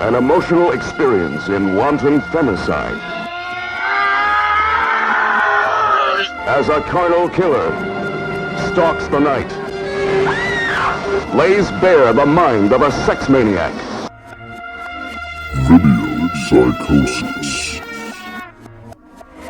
An emotional experience in wanton femicide. As a carnal killer stalks the night, lays bare the mind of a sex maniac. Video Psychosis.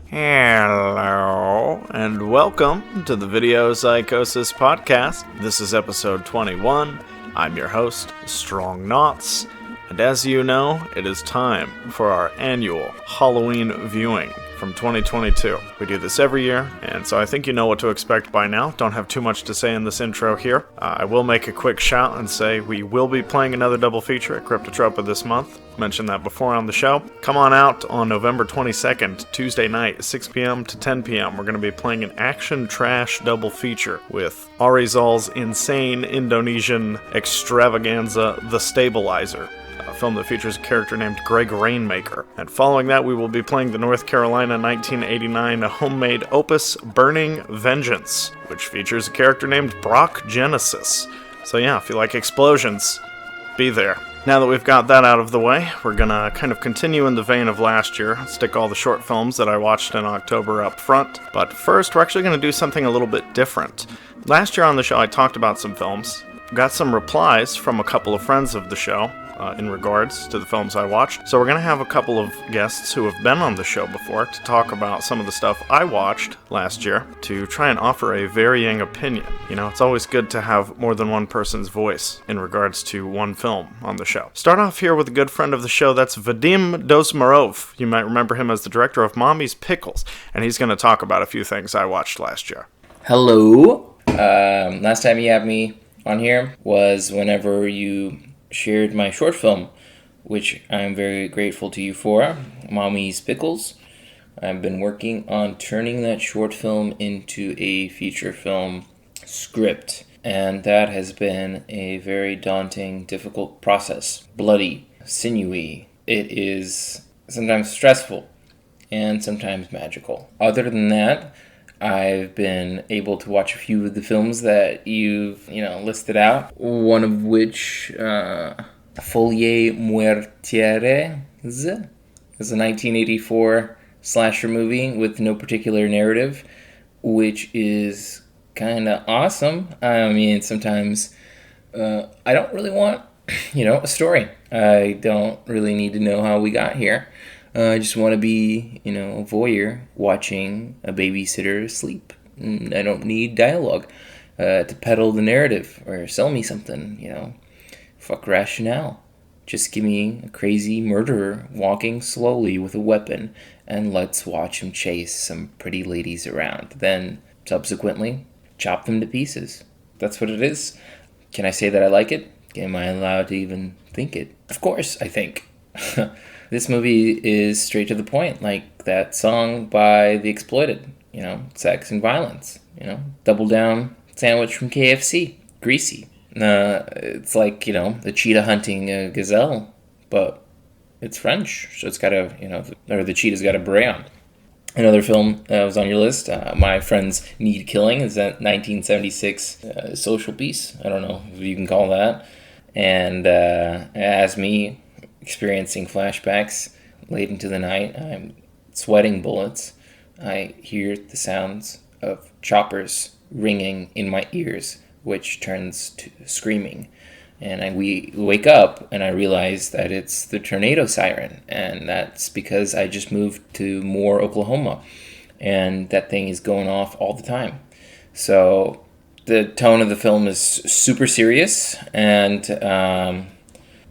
Hello, and welcome to the Video Psychosis podcast. This is episode 21. I'm your host, Strong Knotz, and as you know, it is time for our annual Halloween viewing from 2022. We do this every year, and so I think you know what to expect by now. Don't have too much to say in this intro here. I will make a quick shout and say we will be playing another double feature at Cryptotropa this month. Mentioned that before on the show. Come on out on November 22nd, Tuesday night, 6 p.m. to 10 p.m. We're going to be playing an action trash double feature with Aroused's insane Indonesian extravaganza, The Stabilizer, a film that features a character named Greg Rainmaker. And following that, we will be playing the North Carolina 1989 homemade opus Burning Vengeance, which features a character named Brock Genesis. So yeah, if you like explosions, be there. Now that we've got that out of the way, we're gonna kind of continue in the vein of last year, stick all the short films that I watched in October up front, but first we're actually gonna do something a little bit different. Last year on the show I talked about some films, got some replies from a couple of friends of the show in regards to the films I watched, so we're gonna have a couple of guests who have been on the show before to talk about some of the stuff I watched last year to try and offer a varying opinion. You know, it's always good to have more than one person's voice in regards to one film on the show. Start off here with a good friend of the show, that's VADIM DOZMOROV. You might remember him as the director of Mommy's Pickles, and he's gonna talk about a few things I watched last year. Hello. Last time you had me on here was whenever you shared my short film, which I'm very grateful to you for, Mommy's Pickles. I've been working on turning that short film into a feature film script, and that has been a very daunting, difficult process. Bloody, sinewy. It is sometimes stressful and sometimes magical. Other than that, I've been able to watch a few of the films that you've, listed out. One of which, Folie Muertieres, is a 1984 slasher movie with no particular narrative, which is kind of awesome. I mean, sometimes I don't really want, a story. I don't really need to know how we got here. I just want to be, a voyeur watching a babysitter sleep. I don't need dialogue to peddle the narrative or sell me something, Fuck rationale. Just give me a crazy murderer walking slowly with a weapon, and let's watch him chase some pretty ladies around. Then, subsequently, chop them to pieces. That's what it is. Can I say that I like it? Am I allowed to even think it? Of course, I think. This movie is straight to the point, like that song by The Exploited, sex and violence, double down sandwich from KFC, greasy. It's like, the cheetah hunting a gazelle, but it's French, so it's got or the cheetah's got a beret on. Another film that was on your list, My Friends Need Killing, is that 1976 social piece, I don't know if you can call that, and as me, experiencing flashbacks late into the night. I'm sweating bullets. I hear the sounds of choppers ringing in my ears, which turns to screaming. And we wake up and I realize that it's the tornado siren. And that's because I just moved to Moore, Oklahoma. And that thing is going off all the time. So the tone of the film is super serious, and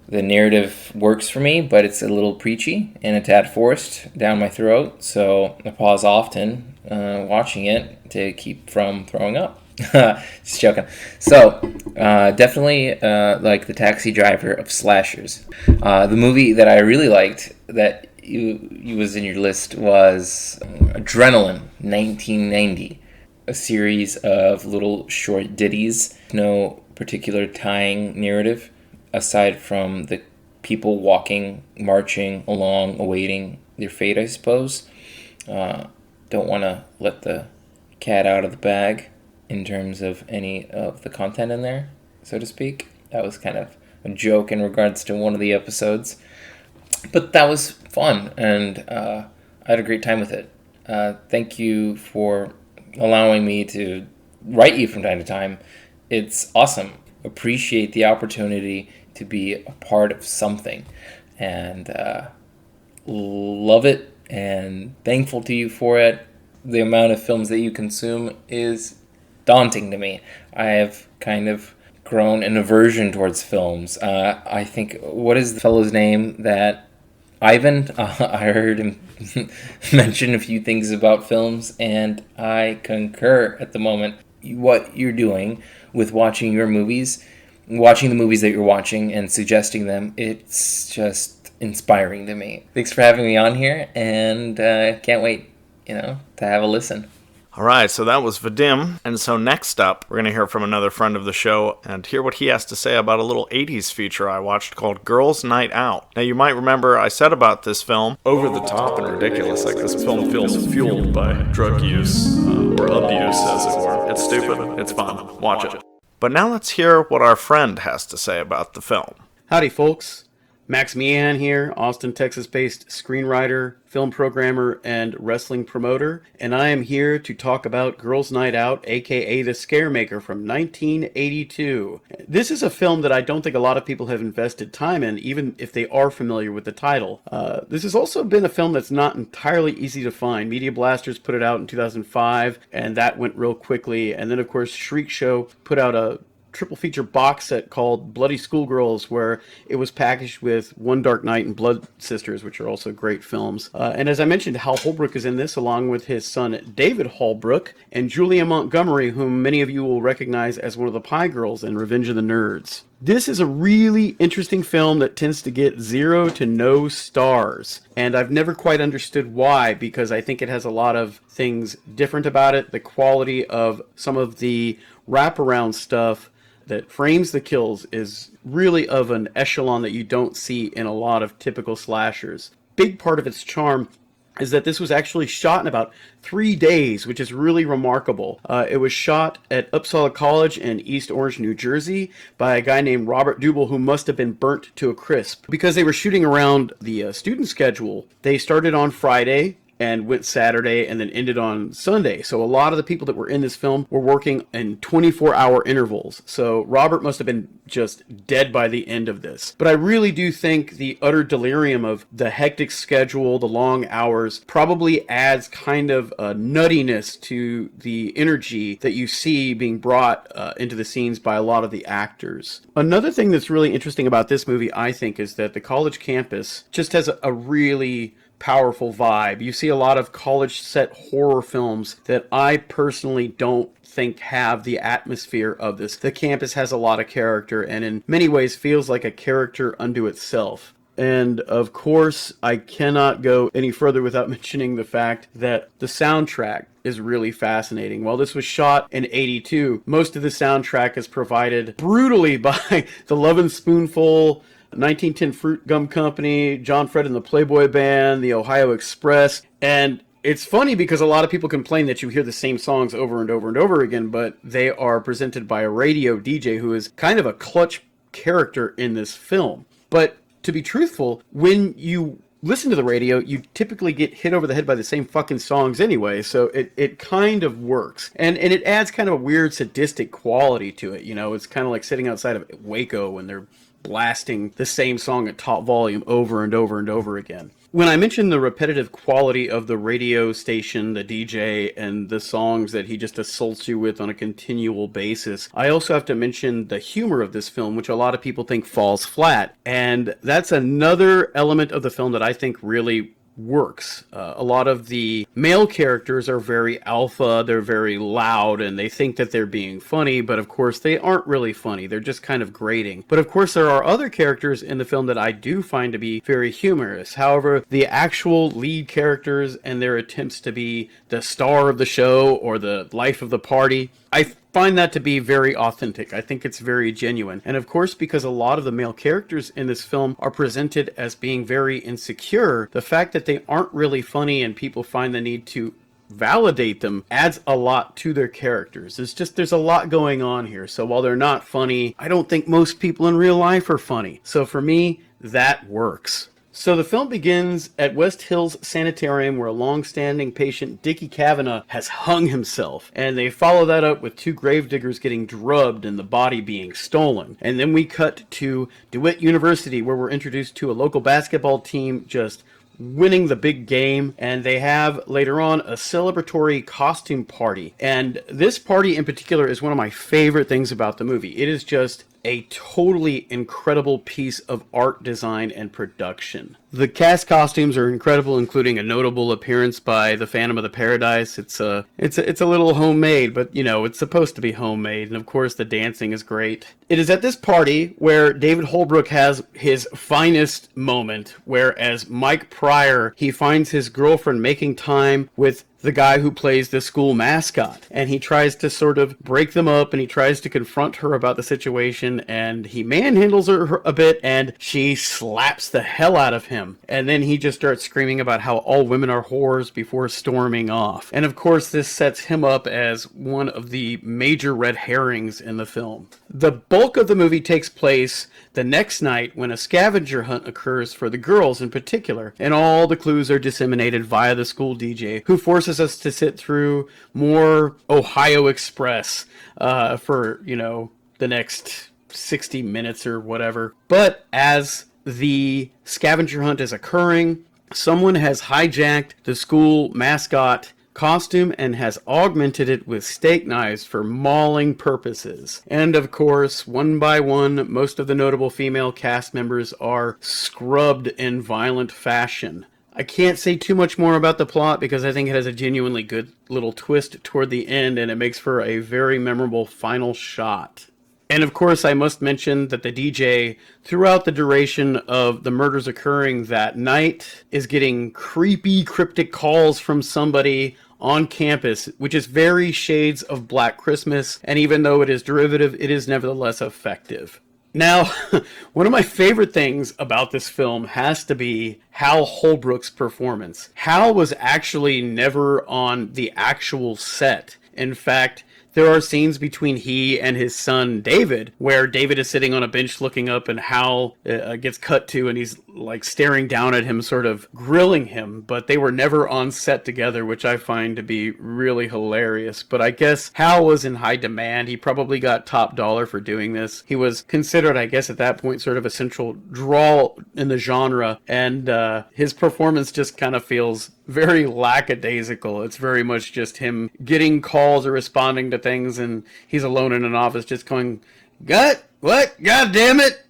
the narrative works for me, but it's a little preachy and a tad forced down my throat, so I pause often watching it to keep from throwing up. Just joking. So, definitely like the Taxi Driver of slashers. The movie that I really liked that you was in your list was Adrenaline, 1990. A series of little short ditties, no particular tying narrative, aside from the people walking, marching along, awaiting their fate, I suppose. Don't want to let the cat out of the bag in terms of any of the content in there, so to speak. That was kind of a joke in regards to one of the episodes. But that was fun, and I had a great time with it. Thank you for allowing me to write you from time to time. It's awesome. Appreciate the opportunity to be a part of something, and love it, and thankful to you for it. The amount of films that you consume is daunting to me. I have kind of grown an aversion towards films. I think, what is the fellow's name that Ivan? I heard him mention a few things about films, and I concur at the moment. What you're doing with watching your movies, watching the movies that you're watching and suggesting them, it's just inspiring to me. Thanks for having me on here, and can't wait, to have a listen. All right, so that was VADIM, and so next up, we're going to hear from another friend of the show and hear what he has to say about a little 80s feature I watched called Girls' Night Out. Now, you might remember I said about this film, over the top and ridiculous, like this film feels fueled by drug use, or abuse, as it were. It's stupid, it's fun, watch it. But now let's hear what our friend has to say about the film. Howdy, folks. Max MEEHAN here, Austin, Texas-based screenwriter, film programmer, and wrestling promoter, and I am here to talk about Girls' Night Out, aka The Scaremaker from 1982. This is a film that I don't think a lot of people have invested time in, even if they are familiar with the title. This has also been a film that's not entirely easy to find. Media Blasters put it out in 2005, and that went real quickly, and then of course Shriek Show put out a triple feature box set called Bloody Schoolgirls, where it was packaged with One Dark Night and Blood Sisters, which are also great films. And as I mentioned, Hal Holbrook is in this, along with his son David Holbrook and Julia Montgomery, whom many of you will recognize as one of the Pie Girls in Revenge of the Nerds. This is a really interesting film that tends to get 0 to no stars, and I've never quite understood why, because I think it has a lot of things different about it. The quality of some of the wraparound stuff that frames the kills is really of an echelon that you don't see in a lot of typical slashers. Big part of its charm is that this was actually shot in about 3 days, which is really remarkable. It was shot at Uppsala College in East Orange, New Jersey, by a guy named Robert Dubel, who must have been burnt to a crisp. Because they were shooting around the student schedule, they started on Friday and went Saturday and then ended on Sunday. So a lot of the people that were in this film were working in 24-hour intervals. So Robert must have been just dead by the end of this. But I really do think the utter delirium of the hectic schedule, the long hours, probably adds kind of a nuttiness to the energy that you see being brought into the scenes by a lot of the actors. Another thing that's really interesting about this movie, I think, is that the college campus just has a really powerful vibe. You see a lot of college set horror films that I personally don't think have the atmosphere of this. The campus has a lot of character and in many ways feels like a character unto itself. And of course, I cannot go any further without mentioning the fact that the soundtrack is really fascinating. While this was shot in 82, most of the soundtrack is provided brutally by the Lovin' Spoonful, 1910 Fruit Gum Company, John Fred and the Playboy Band, the Ohio Express, and it's funny because a lot of people complain that you hear the same songs over and over and over again, but they are presented by a radio DJ who is kind of a clutch character in this film. But to be truthful, when you listen to the radio, you typically get hit over the head by the same fucking songs anyway, so it kind of works. And it adds kind of a weird sadistic quality to it, It's kind of like sitting outside of Waco when they're blasting the same song at top volume over and over and over again. When I mentioned the repetitive quality of the radio station, the DJ, and the songs that he just assaults you with on a continual basis, I also have to mention the humor of this film, which a lot of people think falls flat. And that's another element of the film that I think really works. A lot of the male characters are very alpha, they're very loud, and they think that they're being funny, but of course they aren't really funny, they're just kind of grating. But of course there are other characters in the film that I do find to be very humorous. However, the actual lead characters and their attempts to be the star of the show or the life of the party, I find that to be very authentic. I think it's very genuine. And of course, because a lot of the male characters in this film are presented as being very insecure, the fact that they aren't really funny and people find the need to validate them adds a lot to their characters. There's a lot going on here. So while they're not funny, I don't think most people in real life are funny. So for me, that works. So the film begins at West Hills Sanitarium, where a long-standing patient, Dickie Kavanagh, has hung himself. And they follow that up with two gravediggers getting drubbed and the body being stolen. And then we cut to DeWitt University, where we're introduced to a local basketball team just winning the big game, and they have later on a celebratory costume party. And this party in particular is one of my favorite things about the movie. It is just a totally incredible piece of art design and production. The cast costumes are incredible, including a notable appearance by the Phantom of the Paradise. It's a little homemade, but it's supposed to be homemade, and of course the dancing is great. It is at this party where David Holbrook has his finest moment, where as Mike Pryor, he finds his girlfriend making time with the guy who plays the school mascot, and he tries to sort of break them up, and he tries to confront her about the situation, and he manhandles her a bit, and she slaps the hell out of him, and then he just starts screaming about how all women are whores before storming off. And of course this sets him up as one of the major red herrings in the film. The bulk of the movie takes place the next night when a scavenger hunt occurs for the girls in particular, and all the clues are disseminated via the school DJ, who forces us to sit through more Ohio Express for, the next 60 minutes or whatever. But as the scavenger hunt is occurring, someone has hijacked the school mascot costume and has augmented it with steak knives for mauling purposes. And of course, one by one, most of the notable female cast members are scrubbed in violent fashion. I can't say too much more about the plot because I think it has a genuinely good little twist toward the end, and it makes for a very memorable final shot. And of course, I must mention that the DJ, throughout the duration of the murders occurring that night, is getting creepy, cryptic calls from somebody on campus, which is very shades of Black Christmas, and even though it is derivative, it is nevertheless effective. Now, one of my favorite things about this film has to be Hal Holbrook's performance. Hal was actually never on the actual set. In fact, there are scenes between he and his son David, where David is sitting on a bench looking up and Hal gets cut to and he's like staring down at him, sort of grilling him, but they were never on set together, which I find to be really hilarious. But I guess Hal was in high demand. He probably got top dollar for doing this. He was considered, I guess at that point, sort of a central draw in the genre, and his performance just kind of feels very lackadaisical. It's very much just him getting calls or responding to things, and he's alone in an office just going, what? God damn it!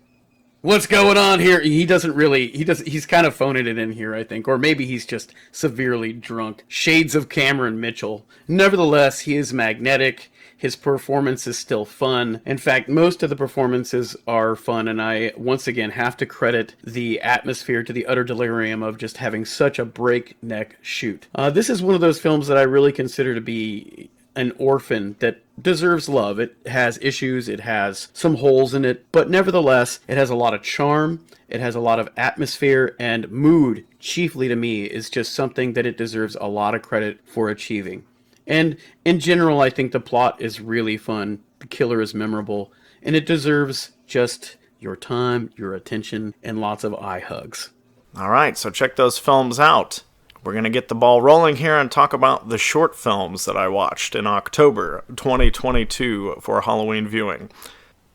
What's going on here? He's kind of phoning it in here, I think. Or maybe he's just severely drunk. Shades of Cameron Mitchell. Nevertheless, he is magnetic. His performance is still fun. In fact, most of the performances are fun, and I, once again, have to credit the atmosphere to the utter delirium of just having such a breakneck shoot. This is one of those films that I really consider to be an orphan that deserves love. It has issues, it has some holes in it, but nevertheless, it has a lot of charm, it has a lot of atmosphere, and mood, chiefly to me, is just something that it deserves a lot of credit for achieving. And in general, I think the plot is really fun, the killer is memorable, and it deserves just your time, your attention, and lots of eye hugs. Alright, so check those films out. We're going to get the ball rolling here and talk about the short films that I watched in October 2022 for Halloween viewing.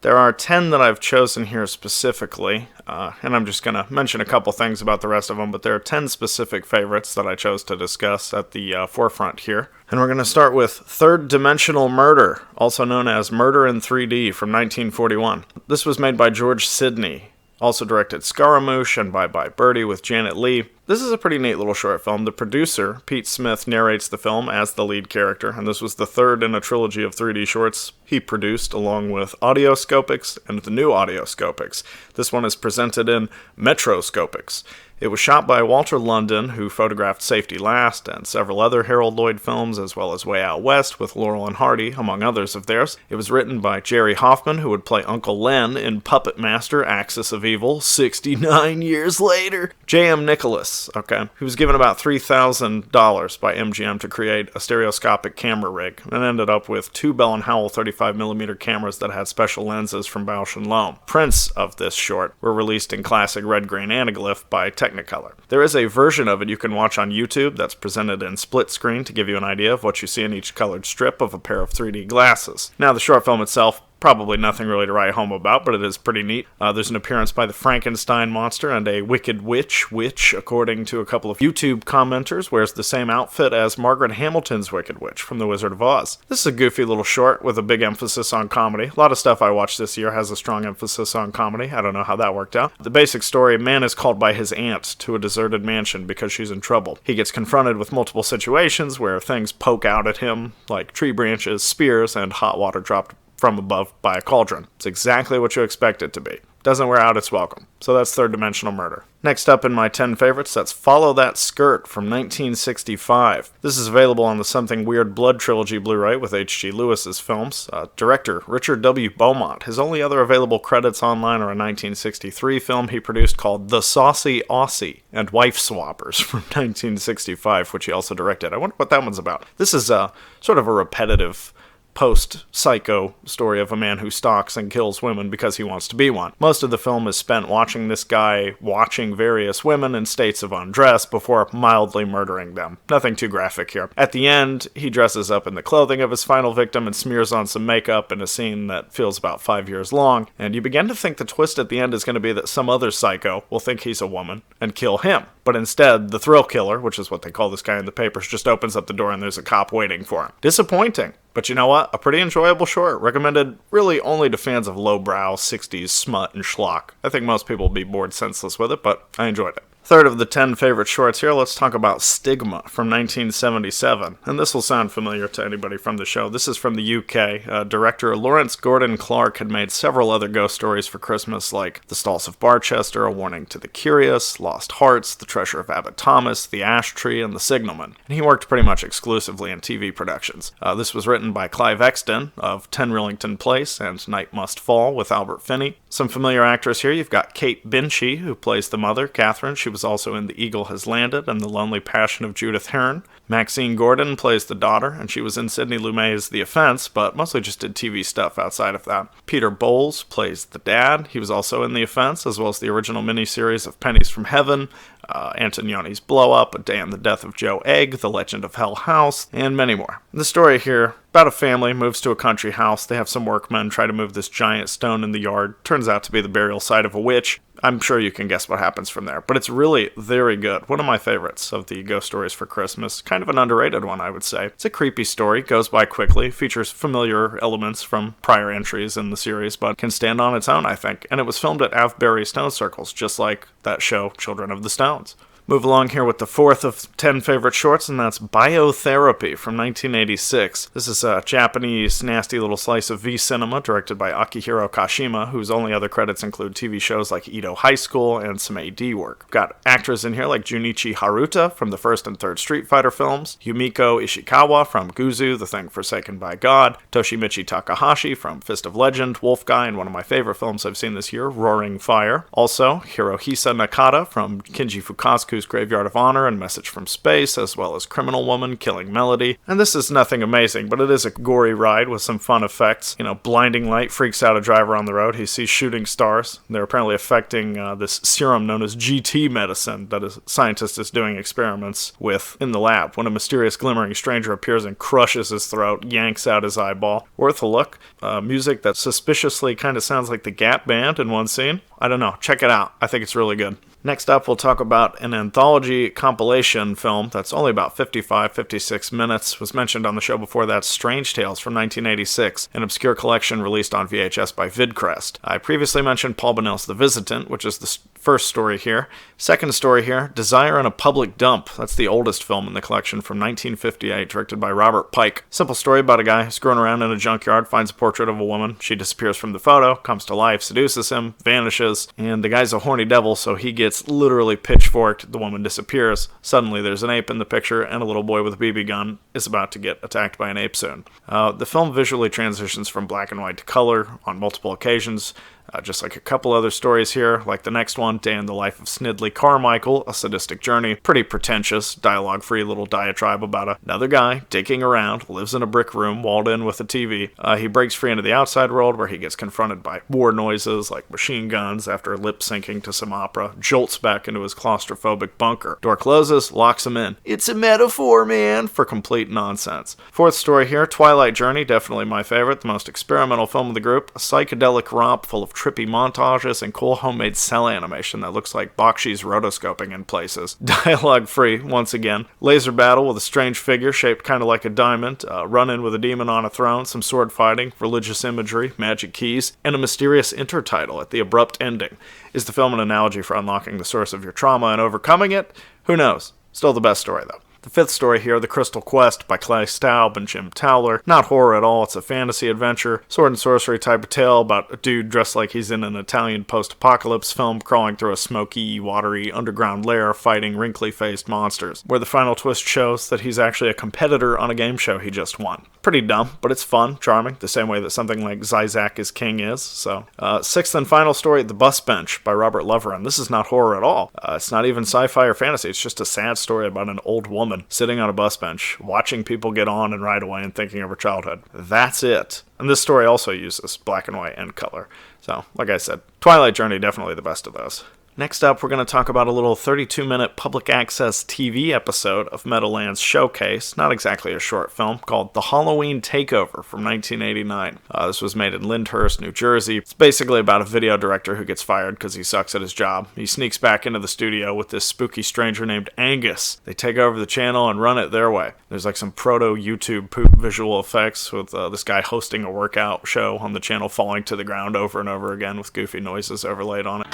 There are 10 that I've chosen here specifically, and I'm just going to mention a couple things about the rest of them, but there are 10 specific favorites that I chose to discuss at the forefront here. And we're going to start with Third Dimensional Murder, also known as Murder in 3D from 1941. This was made by George Sidney. Also directed Scaramouche and Bye Bye Birdie with Janet Leigh. This is a pretty neat little short film. The producer, Pete Smith, narrates the film as the lead character, and this was the third in a trilogy of 3D shorts he produced, along with Audioscopics and the new Audioscopics. This one is presented in Metroscopics. It was shot by Walter London, who photographed Safety Last and several other Harold Lloyd films, as well as Way Out West with Laurel and Hardy, among others of theirs. It was written by Jerry Hoffman, who would play Uncle Len in Puppet Master: Axis of Evil 69 years later. J.M. Nicholas this, okay? He was given about $3,000 by MGM to create a stereoscopic camera rig, and ended up with two Bell & Howell 35mm cameras that had special lenses from Bausch & Lomb. Prints of this short were released in classic red-green anaglyph by Technicolor. There is a version of it you can watch on YouTube that's presented in split screen to give you an idea of what you see in each colored strip of a pair of 3D glasses. Now, the short film itself, probably nothing really to write home about, but it is pretty neat. There's an appearance by the Frankenstein monster and a wicked witch, which, according to a couple of YouTube commenters, wears the same outfit as Margaret Hamilton's Wicked Witch from The Wizard of Oz. This is a goofy little short with a big emphasis on comedy. A lot of stuff I watched this year has a strong emphasis on comedy. I don't know how that worked out. The basic story, a man is called by his aunt to a deserted mansion because she's in trouble. He gets confronted with multiple situations where things poke out at him, like tree branches, spears, and hot water dropped from above by a cauldron. It's exactly what you expect it to be. Doesn't wear out its welcome. So that's Third Dimensional Murder. Next up in my 10 favorites, that's Follow That Skirt from 1965. This is available on the Something Weird Blood trilogy Blu-ray with H.G. Lewis's films. Director Richard W. Beaumont. His only other available credits online are a 1963 film he produced called The Saucy Aussie and Wife Swappers from 1965, which he also directed. I wonder what that one's about. This is sort of a repetitive post-psycho story of a man who stalks and kills women because he wants to be one. Most of the film is spent watching this guy watching various women in states of undress before mildly murdering them. Nothing too graphic here. At the end, he dresses up in the clothing of his final victim and smears on some makeup in a scene that feels about 5 years long, and you begin to think the twist at the end is going to be that some other psycho will think he's a woman and kill him. But instead, the thrill killer, which is what they call this guy in the papers, just opens up the door and there's a cop waiting for him. Disappointing. But you know what? A pretty enjoyable short. Recommended really only to fans of lowbrow 60s smut and schlock. I think most people will be bored senseless with it, but I enjoyed it. Third of the 10 favorite shorts here, let's talk about Stigma from 1977. And this will sound familiar to anybody from the show. This is from the UK. Director Lawrence Gordon Clark had made several other ghost stories for Christmas, like The Stalls of Barchester, A Warning to the Curious, Lost Hearts, The Treasure of Abbot Thomas, The Ash Tree, and The Signalman. And he worked pretty much exclusively in TV productions. This was written by Clive Exton of 10 Rillington Place and Night Must Fall with Albert Finney. Some familiar actors here. You've got Kate Binchy, who plays the mother, Catherine. She was also in The Eagle Has Landed and The Lonely Passion of Judith Hearn. Maxine Gordon plays the daughter, and she was in Sidney Lumet's The Offense, but mostly just did TV stuff outside of that. Peter Bowles plays the dad. He was also in The Offense, as well as the original miniseries of Pennies from Heaven, Antonioni's Blow Up, A Day in the Death of Joe Egg, The Legend of Hell House, and many more. The story here, about a family moves to a country house. They have some workmen try to move this giant stone in the yard. Turns out to be the burial site of a witch. I'm sure you can guess what happens from there, but it's really very good. One of my favorites of the ghost stories for Christmas. Kind of an underrated one, I would say. It's a creepy story, goes by quickly, features familiar elements from prior entries in the series, but can stand on its own, I think. And it was filmed at Avebury Stone Circles, just like that show, Children of the Stones. Move along here with the fourth of 10 favorite shorts, and that's Biotherapy from 1986. This is a Japanese nasty little slice of V-cinema directed by Akihiro Kashima, whose only other credits include TV shows like Edo High School and some AD work. Got actors in here like Junichi Haruta from the first and third Street Fighter films, Yumiko Ishikawa from Guzu, The Thing Forsaken by God, Toshimichi Takahashi from Fist of Legend, Wolf Guy, and one of my favorite films I've seen this year, Roaring Fire. Also, Hirohisa Nakata from Kinji Fukasaku's Graveyard of Honor and Message from Space, as well as Criminal Woman, Killing Melody. And this is nothing amazing, but it is a gory ride with some fun effects. Blinding light freaks out a driver on the road. He sees shooting stars. They're apparently affecting this serum known as GT medicine that a scientist is doing experiments with in the lab, when a mysterious glimmering stranger appears and crushes his throat, yanks out his eyeball. Worth a look. Music that suspiciously kind of sounds like the Gap Band in one scene. I don't know. Check it out. I think it's really good. Next up, we'll talk about an anthology compilation film that's only about 56 minutes. Was mentioned on the show before that, Strange Tales from 1986, an obscure collection released on VHS by Vidcrest. I previously mentioned Paul Bonnell's The Visitant, which is the first story here. Second story here, Desire in a Public Dump. That's the oldest film in the collection from 1958, directed by Robert Pike. Simple story about a guy screwing around in a junkyard, finds a portrait of a woman. She disappears from the photo, comes to life, seduces him, vanishes, and the guy's a horny devil, so he gets literally pitchforked. The woman disappears. Suddenly there's an ape in the picture, and a little boy with a BB gun is about to get attacked by an ape soon. The film visually transitions from black and white to color on multiple occasions. Just like a couple other stories here, like the next one, Day in the Life of Snidley Carmichael, A Sadistic Journey. Pretty pretentious, dialogue-free little diatribe about another guy digging around, lives in a brick room walled in with a TV. He breaks free into the outside world where he gets confronted by war noises like machine guns after lip-syncing to some opera, jolts back into his claustrophobic bunker. Door closes, locks him in. It's a metaphor, man, for complete nonsense. Fourth story here, Twilight Journey, definitely my favorite, the most experimental film of the group, a psychedelic romp full of trippy montages and cool homemade cell animation that looks like Bakshi's rotoscoping in places. Dialogue-free, once again. Laser battle with a strange figure shaped kind of like a diamond, run-in with a demon on a throne, some sword fighting, religious imagery, magic keys, and a mysterious intertitle at the abrupt ending. Is the film an analogy for unlocking the source of your trauma and overcoming it? Who knows? Still the best story, though. The fifth story here, The Crystal Quest by Clay Staub and Jim Towler. Not horror at all, it's a fantasy adventure, sword and sorcery type of tale about a dude dressed like he's in an Italian post-apocalypse film crawling through a smoky, watery underground lair fighting wrinkly-faced monsters, where the final twist shows that he's actually a competitor on a game show he just won. Pretty dumb, but it's fun, charming, the same way that something like Zizak is King is. So, sixth and final story, The Bus Bench by Robert Loverin. This is not horror at all. It's not even sci-fi or fantasy, it's just a sad story about an old woman sitting on a bus bench, watching people get on and ride away and thinking of her childhood. That's it. And this story also uses black and white and color. So, like I said, Twilight Journey, definitely the best of those. Next up, we're going to talk about a little 32-minute public access TV episode of Meadowlands Showcase, not exactly a short film, called The Halloween Takeover from 1989. This was made in Lyndhurst, New Jersey. It's basically about a video director who gets fired because he sucks at his job. He sneaks back into the studio with this spooky stranger named Angus. They take over the channel and run it their way. There's like some proto-YouTube poop visual effects with this guy hosting a workout show on the channel falling to the ground over and over again with goofy noises overlaid on it.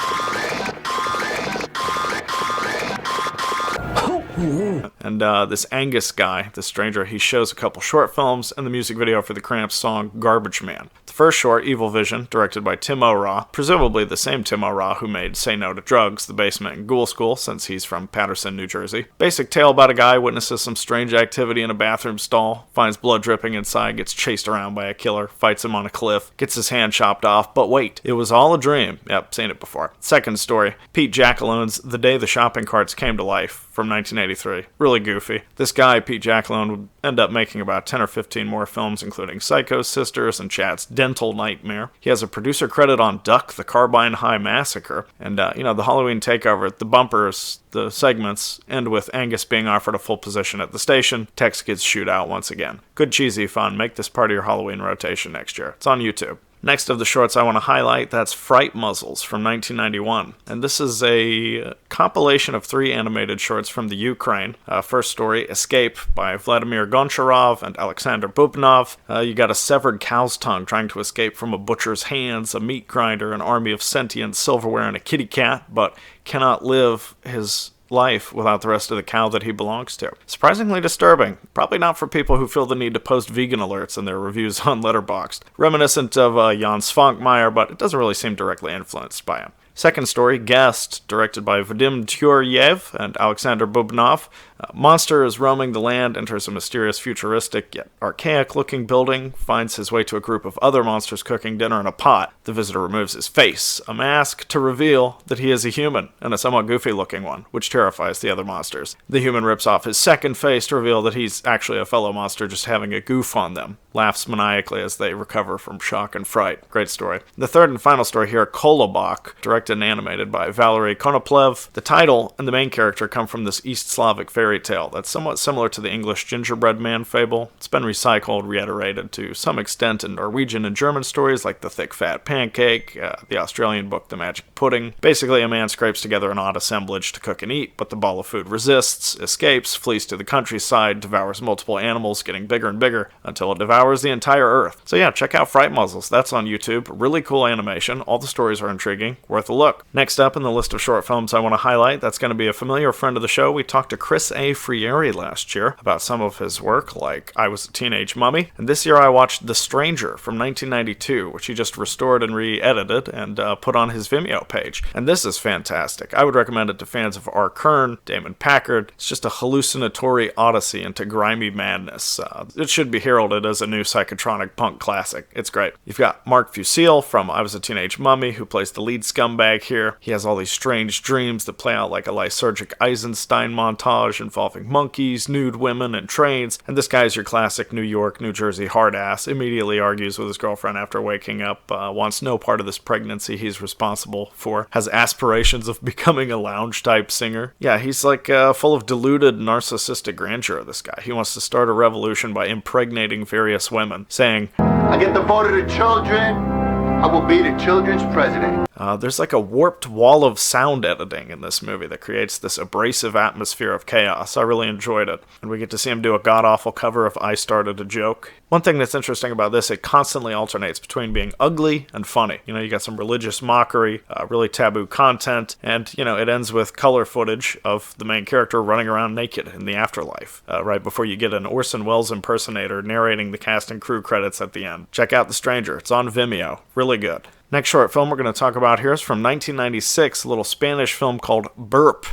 And this Angus guy, this stranger, he shows a couple short films and the music video for the Cramps song Garbage Man. The first short, Evil Vision, directed by Tim O'Ra, presumably the same Tim O'Ra who made Say No to Drugs, The Basement, and Ghoul School, since he's from Paterson, New Jersey. Basic tale about a guy witnesses some strange activity in a bathroom stall, finds blood dripping inside, gets chased around by a killer, fights him on a cliff, gets his hand chopped off, but wait, it was all a dream. Yep, seen it before. Second story, Pete Jackalon's The Day the Shopping Carts Came to Life, from 1983. Really goofy. This guy, Pete Jackalone, would end up making about 10 or 15 more films, including Psycho Sisters and Chad's Dental Nightmare. He has a producer credit on Duck, the Carbine High Massacre. And, the Halloween Takeover, the bumpers, the segments, end with Angus being offered a full position at the station. Tex gets shoot out once again. Good cheesy fun. Make this part of your Halloween rotation next year. It's on YouTube. Next of the shorts I want to highlight, that's Fright-Muzzles from 1991. And this is a compilation of 3 animated shorts from the Ukraine. First story, Escape by Vladimir Goncharov and Alexander Bubnov. You got a severed cow's tongue trying to escape from a butcher's hands, a meat grinder, an army of sentient silverware, and a kitty cat, but cannot live his life without the rest of the cow that he belongs to. Surprisingly disturbing. Probably not for people who feel the need to post vegan alerts in their reviews on Letterboxd. Reminiscent of Jan Svankmajer, but it doesn't really seem directly influenced by him. Second story, Guest, directed by Vadim Turyev and Alexander Bubnov. Monster is roaming the land, enters a mysterious, futuristic, yet archaic-looking building, finds his way to a group of other monsters cooking dinner in a pot. The visitor removes his face, a mask, to reveal that he is a human, and a somewhat goofy-looking one, which terrifies the other monsters. The human rips off his second face to reveal that he's actually a fellow monster just having a goof on them. Laughs maniacally as they recover from shock and fright. Great story. The third and final story here, Kolobok, directed and animated by Valery Konoplev. The title and the main character come from this East Slavic fairy tale that's somewhat similar to the English gingerbread man fable. It's been recycled, reiterated to some extent in Norwegian and German stories like The Thick Fat Pancake, the Australian book The Magic Pudding. Basically, a man scrapes together an odd assemblage to cook and eat, but the ball of food resists, escapes, flees to the countryside, devours multiple animals, getting bigger and bigger, until it devours the entire earth. So yeah, check out Fright-Muzzles. That's on YouTube. Really cool animation. All the stories are intriguing. Worth a look. Next up in the list of short films I want to highlight, that's going to be a familiar friend of the show. We talked to Chris A. Frieri last year about some of his work, like I Was a Teenage Mummy, and this year I watched The Stranger from 1992, which he just restored and re-edited and put on his Vimeo page. And this is fantastic. I would recommend it to fans of R. Kern, Damon Packard. It's just a hallucinatory odyssey into grimy madness. It should be heralded as a new psychotronic punk classic. It's great. You've got Mark Fusil from I Was a Teenage Mummy, who plays the lead scumbag here. He has all these strange dreams that play out like a lysergic Eisenstein montage involving monkeys, nude women, and trains. And this guy's your classic New York, New Jersey hard ass. Immediately argues with his girlfriend after waking up, wants no part of this pregnancy he's responsible for, has aspirations of becoming a lounge-type singer. Yeah, he's like full of deluded narcissistic grandeur, this guy. He wants to start a revolution by impregnating various women, saying, I get the vote of the children, I will be the children's president. There's like a warped wall of sound editing in this movie that creates this abrasive atmosphere of chaos. I really enjoyed it. And we get to see him do a god-awful cover of I Started a Joke. One thing that's interesting about this, it constantly alternates between being ugly and funny. You know, you got some religious mockery, really taboo content, and, you know, it ends with color footage of the main character running around naked in the afterlife, right before you get an Orson Welles impersonator narrating the cast and crew credits at the end. Check out The Stranger. It's on Vimeo. Really good. Next short film we're going to talk about here is from 1996, a little Spanish film called Burrp.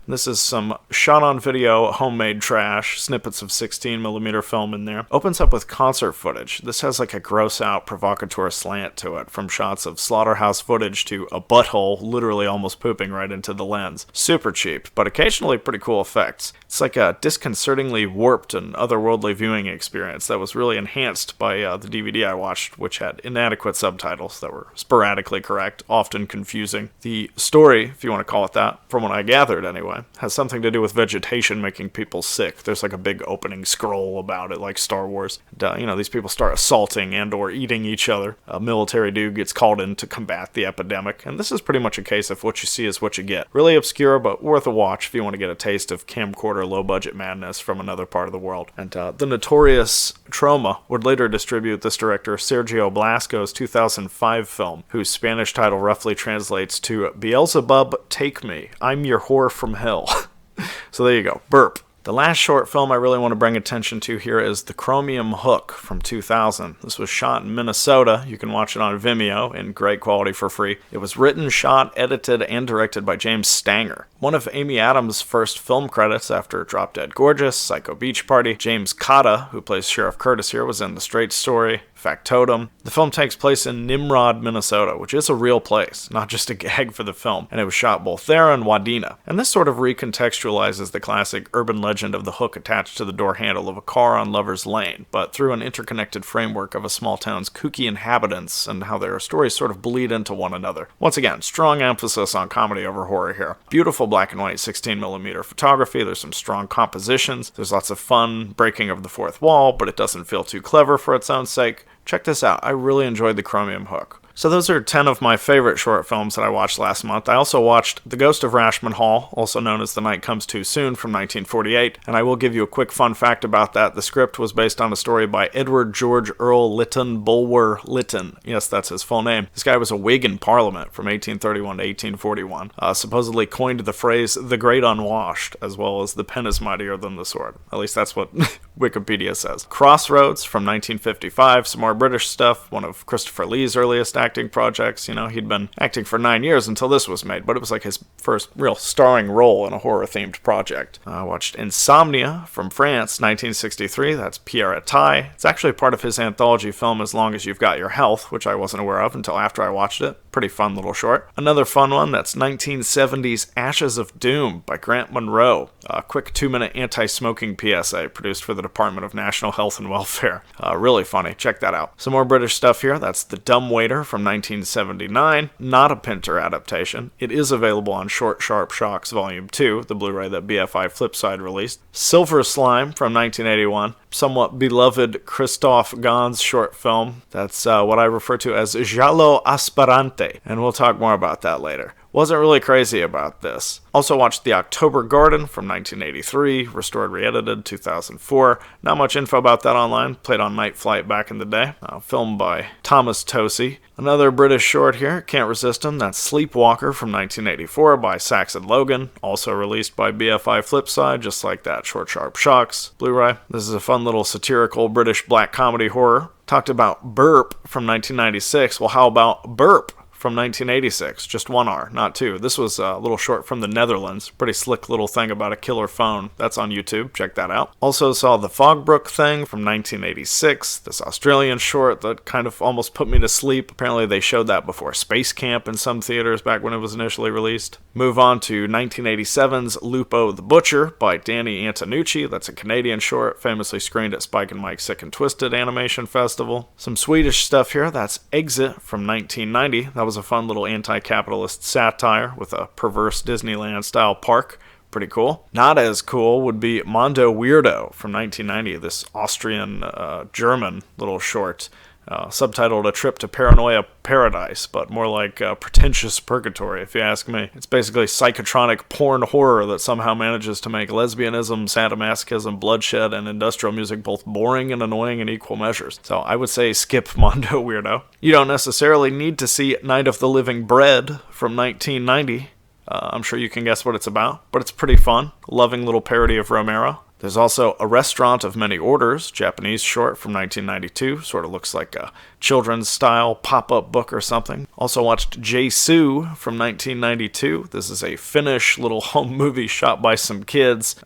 This is some shot-on-video, homemade trash, snippets of 16mm film in there. Opens up with concert footage. This has like a gross-out, provocateur slant to it, from shots of slaughterhouse footage to a butthole literally almost pooping right into the lens. Super cheap, but occasionally pretty cool effects. It's like a disconcertingly warped and otherworldly viewing experience that was really enhanced by the DVD I watched, which had inadequate subtitles that were sporadically correct, often confusing. The story, if you want to call it that, from what I gathered anyway, has something to do with vegetation making people sick. There's like a big opening scroll about it, like Star Wars. And, you know, these people start assaulting and or eating each other. A military dude gets called in to combat the epidemic, and this is pretty much a case of what you see is what you get. Really obscure, but worth a watch if you want to get a taste of camcorder low-budget madness from another part of the world. And the notorious Troma would later distribute this director Sergio Blasco's 2005 film, whose Spanish title roughly translates to Beelzebub, Take Me, I'm Your Whore from Hell. So there you go, Burrp. The last short film I really want to bring attention to here is The Chromium Hook from 2000. This was shot in Minnesota. You can watch it on Vimeo in great quality for free. It was written, shot, edited, and directed by James Stanger. One of Amy Adams' first film credits after Drop Dead Gorgeous, Psycho Beach Party. James Cotta, who plays Sheriff Curtis here, was in The Straight Story, Factotum. The film takes place in Nimrod, Minnesota, which is a real place, not just a gag for the film, and it was shot both there and Wadena. And this sort of recontextualizes the classic urban legend of the hook attached to the door handle of a car on Lover's Lane, but through an interconnected framework of a small town's kooky inhabitants and how their stories sort of bleed into one another. Once again, strong emphasis on comedy over horror here. Beautiful black and white 16mm photography, there's some strong compositions, there's lots of fun breaking of the fourth wall, but it doesn't feel too clever for its own sake. Check this out, I really enjoyed The Chromium Hook. So those are 10 of my favorite short films that I watched last month. I also watched The Ghost of Rashman Hall, also known as The Night Comes Too Soon from 1948, and I will give you a quick fun fact about that. The script was based on a story by Edward George Earl Lytton Bulwer Lytton. Yes, that's his full name. This guy was a Whig in Parliament from 1831 to 1841. Supposedly coined the phrase the Great Unwashed, as well as the pen is mightier than the sword. At least that's what Wikipedia says. Crossroads from 1955, some more British stuff, one of Christopher Lee's earliest acting projects. You know, he'd been acting for 9 years until this was made, but it was like his first real starring role in a horror-themed project. I watched Insomnia from France, 1963. That's Pierre Attay. It's actually part of his anthology film As Long As You've Got Your Health, which I wasn't aware of until after I watched it. Pretty fun little short. Another fun one, that's 1970's Ashes of Doom by Grant Monroe. A quick 2-minute anti-smoking PSA produced for the Department of National Health and Welfare. Really funny. Check that out. Some more British stuff here. That's The Dumbwaiter from 1979. Not a Pinter adaptation. It is available on Short Sharp Shocks Volume 2, the Blu-ray that BFI Flipside released. Silver Slime from 1981. Somewhat beloved Christophe Gans short film. That's what I refer to as Giallo Aspirante, and we'll talk more about that later. Wasn't really crazy about this. Also watched The October Garden from 1983, restored re-edited 2004. Not much info about that online. Played on Night Flight back in the day. Filmed by Thomas Tosi. Another British short here, Can't Resist Him. That's Sleepwalker from 1984 by Saxon Logan. Also released by BFI Flipside, just like that Short Sharp Shocks Blu-ray. This is a fun little satirical British black comedy horror. Talked about Burrp from 1996. Well, how about Burrp from 1986? Just one R, not two. This was a little short from the Netherlands. Pretty slick little thing about a killer phone. That's on YouTube. Check that out. Also saw the Fogbrook Thing from 1986. This Australian short that kind of almost put me to sleep. Apparently they showed that before Space Camp in some theaters back when it was initially released. Move on to 1987's Lupo the Butcher by Danny Antonucci. That's a Canadian short, famously screened at Spike and Mike's Sick and Twisted Animation Festival. Some Swedish stuff here. That's Exit from 1990. That was a fun little anti-capitalist satire with a perverse Disneyland-style park. Pretty cool. Not as cool would be Mondo Weirdo from 1990, this Austrian-German little short. Subtitled A Trip to Paranoia Paradise, but more like Pretentious Purgatory, if you ask me. It's basically psychotronic porn horror that somehow manages to make lesbianism, sadomasochism, bloodshed, and industrial music both boring and annoying in equal measures. So I would say skip Mondo Weirdo. You don't necessarily need to see Night of the Living Bread from 1990. I'm sure you can guess what it's about, but it's pretty fun. Loving little parody of Romero. There's also A Restaurant of Many Orders, Japanese short from 1992. Sort of looks like a children's style pop-up book or something. Also watched Jesu from 1992. This is a Finnish little home movie shot by some kids.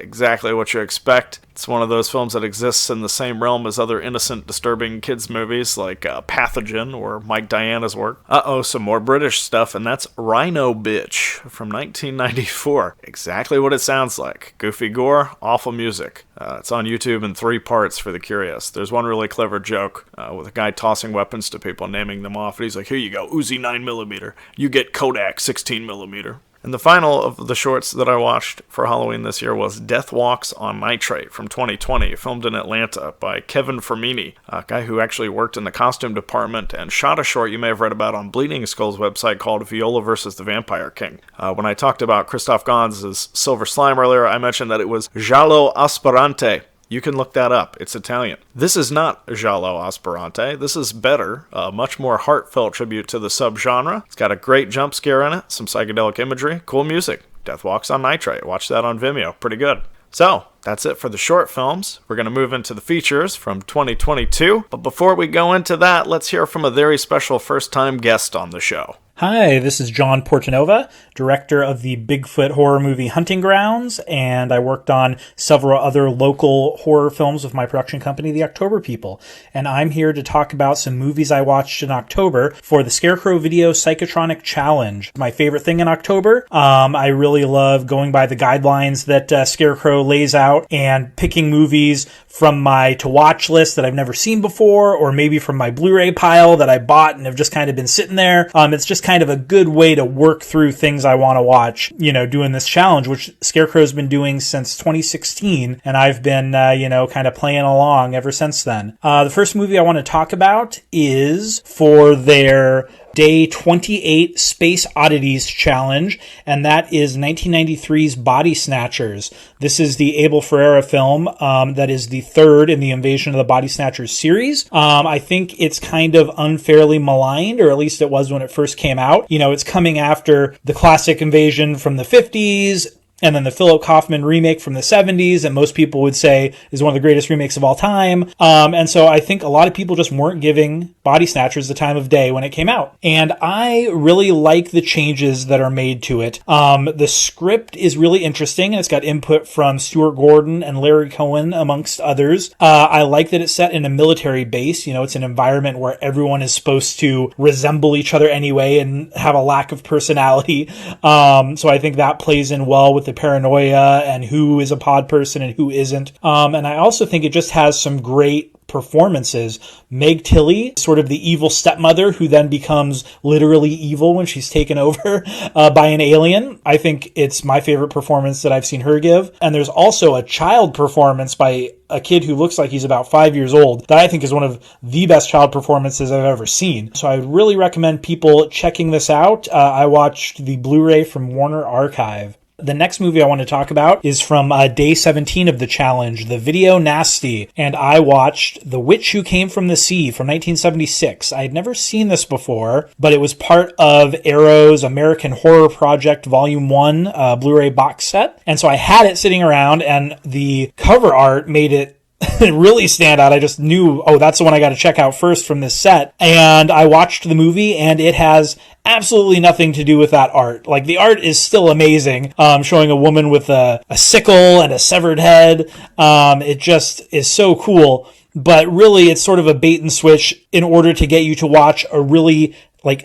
Exactly what you expect. It's one of those films that exists in the same realm as other innocent, disturbing kids' movies like Pathogen or Mike Diana's work. Some more British stuff, and that's Rhino Bitch from 1994. Exactly what it sounds like. Goofy gore, awful music. It's on YouTube in 3 parts for the curious. There's one really clever joke with a guy tossing weapons to people, naming them off, and he's like, here you go, Uzi 9mm. You get Kodak 16mm. And the final of the shorts that I watched for Halloween this year was Death Walks on Nitrate from 2020, filmed in Atlanta by Kevin Fermini, a guy who actually worked in the costume department and shot a short you may have read about on Bleeding Skull's website called Viola vs. the Vampire King. When I talked about Christoph Gans's Silver Slime earlier, I mentioned that it was Giallo Aspirante. You can look that up. It's Italian. This is not Giallo Aspirante. This is better. A much more heartfelt tribute to the subgenre. It's got a great jump scare in it, some psychedelic imagery, cool music. Death Walks on Nitrate. Watch that on Vimeo. Pretty good. So, that's it for the short films. We're going to move into the features from 2022. But before we go into that, let's hear from a very special first-time guest on the show. Hi, this is John PORTANOVA, director of the Bigfoot horror movie Hunting Grounds, and I worked on several other local horror films with my production company, The October People. And I'm here to talk about some movies I watched in October for the Scarecrow Video Psychotronic Challenge. My favorite thing in October, I really love going by the guidelines that Scarecrow lays out and picking movies from my to-watch list that I've never seen before, or maybe from my Blu-ray pile that I bought and have just kind of been sitting there. It's just kind of a good way to work through things I want to watch, doing this challenge, which Scarecrow's been doing since 2016, and I've been, kind of playing along ever since then. The first movie I want to talk about is for their Day 28 Space Oddities Challenge, and that is 1993's Body Snatchers. This is the Abel Ferreira film that is the third in the Invasion of the Body Snatchers series. I think it's kind of unfairly maligned, or at least it was when it first came out. It's coming after the classic Invasion from the 50s, and then the Philip Kaufman remake from the 70s that most people would say is one of the greatest remakes of all time. And so I think a lot of people just weren't giving Body Snatchers the time of day when it came out. And I really like the changes that are made to it. The script is really interesting, and it's got input from Stuart Gordon and Larry Cohen, amongst others. I like that it's set in a military base. It's an environment where everyone is supposed to resemble each other anyway and have a lack of personality. So I think that plays in well with the paranoia and who is a pod person and who isn't. And I also think it just has some great performances. Meg Tilly, sort of the evil stepmother who then becomes literally evil when she's taken over by an alien. I think it's my favorite performance that I've seen her give. And there's also a child performance by a kid who looks like he's about 5 years old that I think is one of the best child performances I've ever seen. So I would really recommend people checking this out. I watched the Blu-ray from Warner Archive. The next movie I want to talk about is from day 17 of the challenge, The Video Nasty, and I watched The Witch Who Came from the Sea from 1976. I had never seen this before, but it was part of Arrow's American Horror Project Volume 1 Blu-ray box set, and so I had it sitting around, and the cover art made it really stand out. I just knew, oh, that's the one I got to check out first from this set. And I watched the movie, and it has absolutely nothing to do with that art. Like, the art is still amazing, showing a woman with a sickle and a severed head. It just is so cool. But really, it's sort of a bait and switch in order to get you to watch a really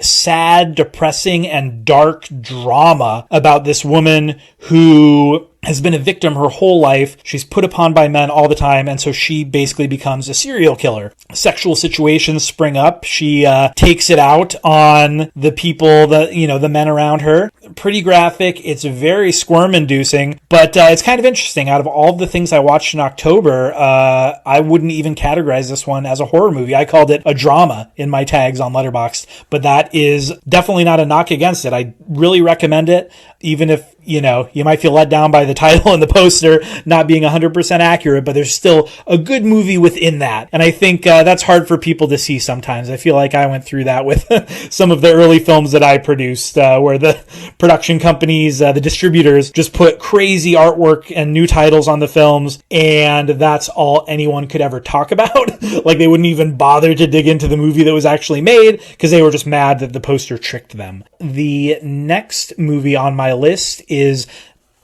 sad, depressing, and dark drama about this woman who has been a victim her whole life. She's put upon by men all the time, and so she basically becomes a serial killer. Sexual situations spring up. She takes it out on the people, the men around her. Pretty graphic. It's very squirm-inducing, but it's kind of interesting. Out of all the things I watched in October, I wouldn't even categorize this one as a horror movie. I called it a drama in my tags on Letterboxd, but that is definitely not a knock against it. I really recommend it, even if you might feel let down by the title and the poster not being 100% accurate, but there's still a good movie within that. And I think that's hard for people to see sometimes. I feel like I went through that with some of the early films that I produced, where the production companies, the distributors, just put crazy artwork and new titles on the films, and that's all anyone could ever talk about. Like, they wouldn't even bother to dig into the movie that was actually made because they were just mad that the poster tricked them. The next movie on my list is